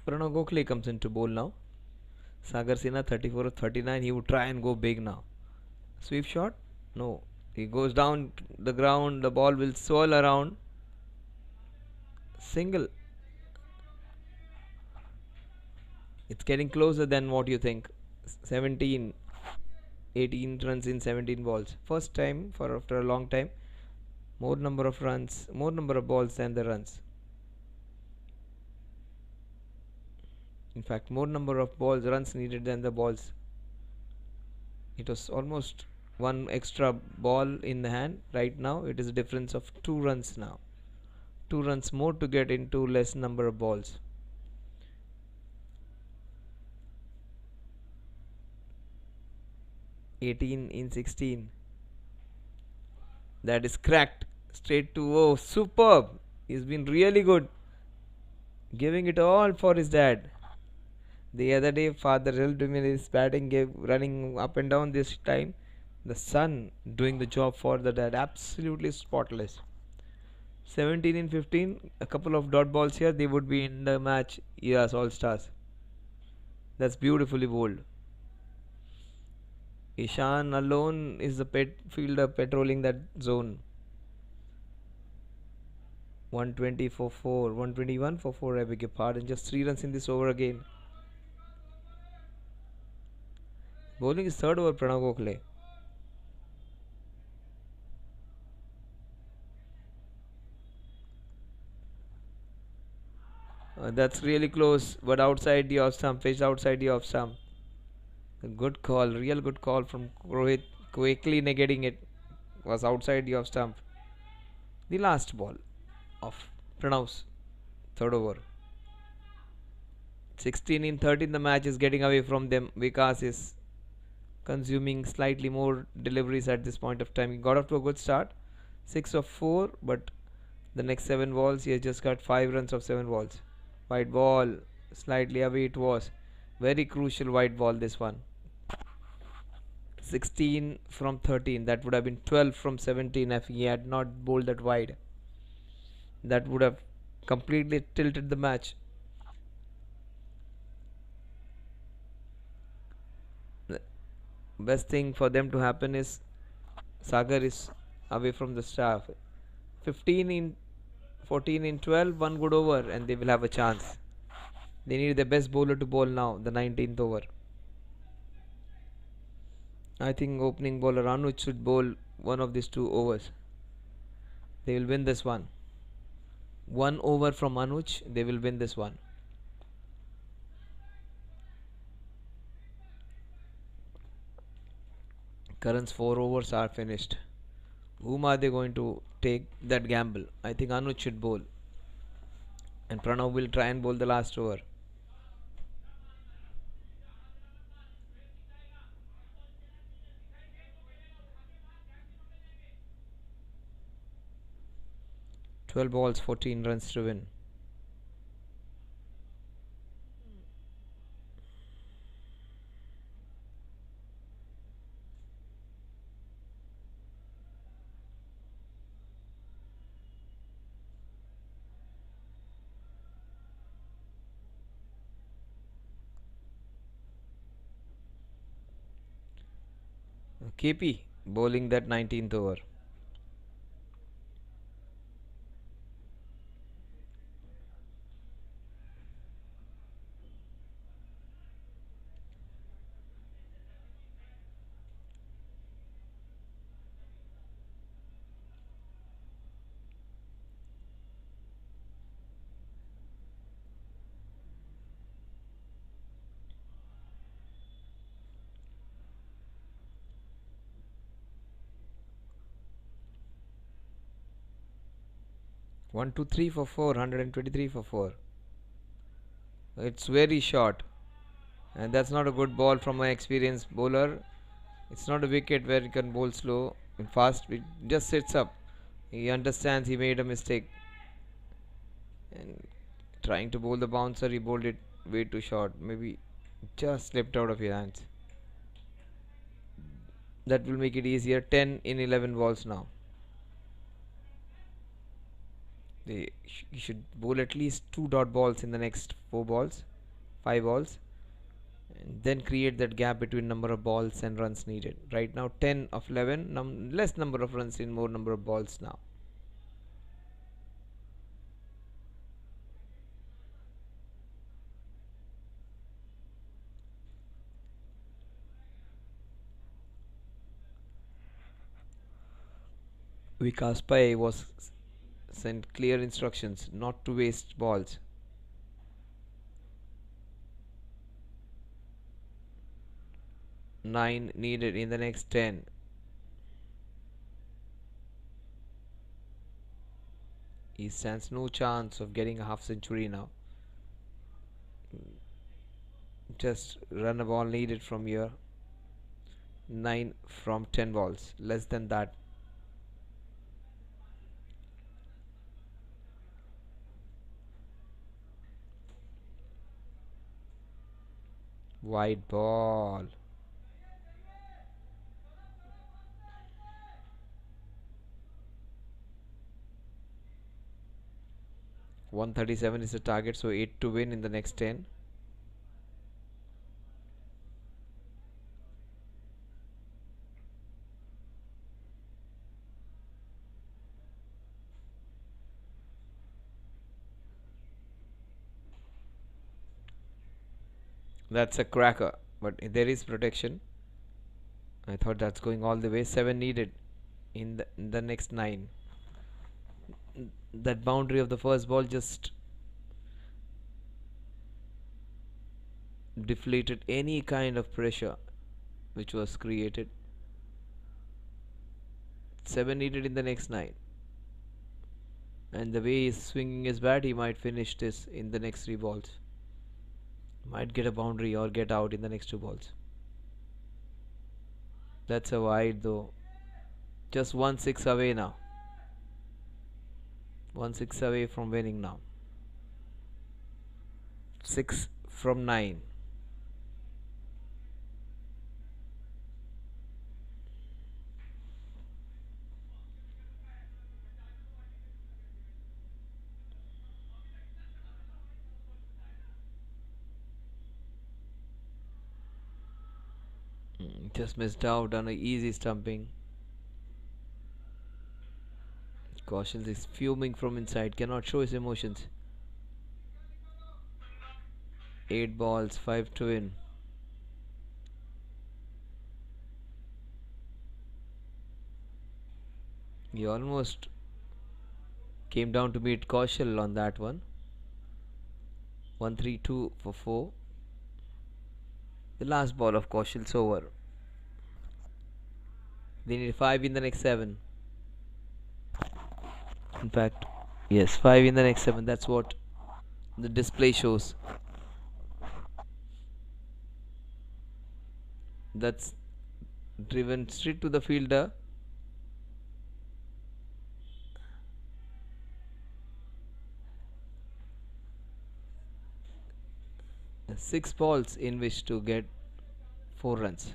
Pranav Gokhale comes into bowl now. Sagar Sinha 34 of 39. He would try and go big now. Sweep shot? No. He goes down the ground. The ball will swirl around. Single. It's getting closer than what you think. 17, 18 runs in 17 balls. First time for after a long time. More number of runs, more number of balls than the runs. In fact, more number of runs needed than the balls. It was almost one extra ball in the hand. Right now, it is a difference of 2 runs now. 2 runs more to get into less number of balls. (18 in 16). That is cracked straight to, oh, superb. He's been really good, giving it all for his dad. The other day, father helped him in his batting, running up and down. This time, the son doing the job for the dad. Absolutely spotless. 17 in 15. A couple of dot balls here. They would be in the match. Yes, all stars. That's beautifully bowled. Ishan alone is the fielder patrolling that zone. 120 for 4. 121 for 4. I beg your pardon. Just 3 runs in this over again. Bowling is third over Pranav Gokhale. That's really close, but outside the off stump. Pitched outside the off stump. A good call, real good call from Rohit. Quickly negating it. Was outside the off stump. The last ball of Pranav's third over. 16 in 13. The match is getting away from them. Vikas is consuming slightly more deliveries at this point of time. He got off to a good start. 6 of 4, but the next 7 balls he has just got 5 runs of 7 balls. White ball, slightly away it was. Very crucial white ball this one. 16 from 13. That would have been 12 from 17 if he had not bowled that wide. That would have completely tilted the match. The best thing for them to happen is Sagar is away from the staff. 15 in 14 in 12, one good over, and they will have a chance. They need the best bowler to bowl now, the 19th over. I think opening bowler Anuj should bowl one of these 2 overs. They will win this one. 1 over from Anuj, they will win this one. Karan's 4 overs are finished. Whom are they going to take that gamble? I think Anuj should bowl. And Pranav will try and bowl the last over. "12 balls, 14 runs to win." KP bowling that 19th over. One, two, three for 4, 123 for 4. It's very short, and that's not a good ball from an experienced bowler. It's not a wicket where you can bowl slow and fast. It just sits up. He understands he made a mistake, and trying to bowl the bouncer, he bowled it way too short. Maybe just slipped out of your hands. That will make it easier. 10 in 11 balls now. He should bowl at least 2 dot balls in the next 4 balls. 5 balls, and then create that gap between number of balls and runs needed. Right now 10 of 11, less number of runs in more number of balls now. Vikas Pai was sent clear instructions not to waste balls. Nine needed in the next 10. He stands no chance of getting a half century now. Just run a ball needed from here. 9 from 10 balls, less than that. Wide ball. .137 is the target, so 8 to win in the next 10. That's a cracker, but there is protection. I thought that's going all the way. 7 needed in the next 9. That boundary of the first ball just deflated any kind of pressure which was created. 7 needed in the next 9. And the way he's swinging his bat, he might finish this in the next 3 balls. Might get a boundary or get out in the next 2 balls. That's a wide though. Just 1-6 away now. 1-6 away from winning now. 6 from 9. Just missed out on an easy stumping. Kaushal is fuming from inside, cannot show his emotions. 8 balls, 5 to win. He almost came down to beat Kaushal on that one. 1-3-2 for 4. The last ball of Kaushal's over. They need 5 in the next 7. In fact, yes, 5 in the next 7. That's what the display shows. That's driven straight to the fielder. And 6 balls in which to get 4 runs.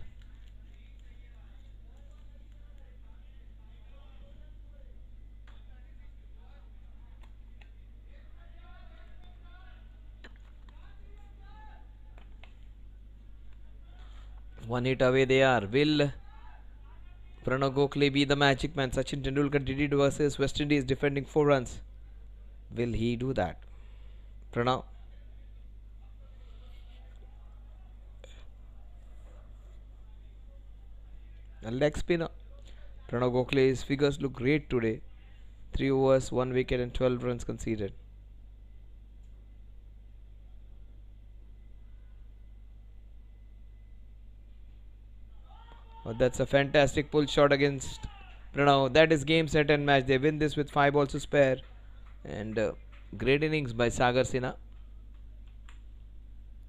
One hit away they are. Will Pranav Gokhale be the magic man? Sachin Tendulkar did it versus West Indies, defending 4 runs. Will he do that? Pranav. A leg spinner. Pranav Gokhale's figures look great today. 3 overs, 1 wicket and 12 runs conceded. Oh, that's a fantastic pull shot against Pranav. That is game, set and match. They win this with 5 balls to spare. And great innings by Sagar Sinha.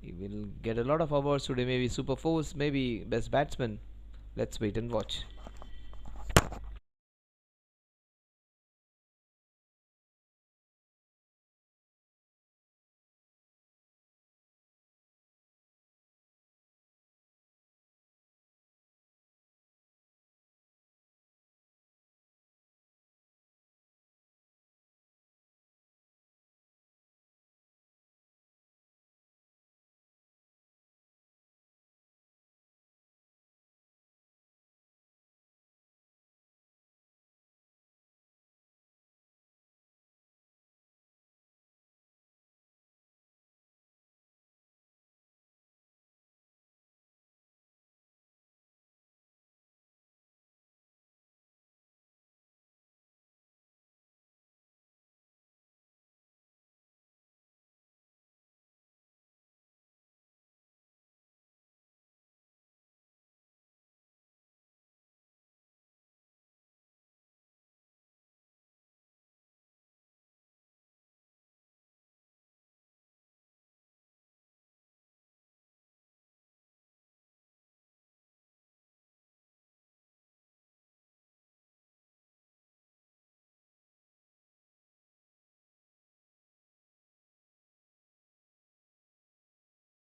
He will get a lot of awards today. Maybe Super Force, maybe Best Batsman. Let's wait and watch.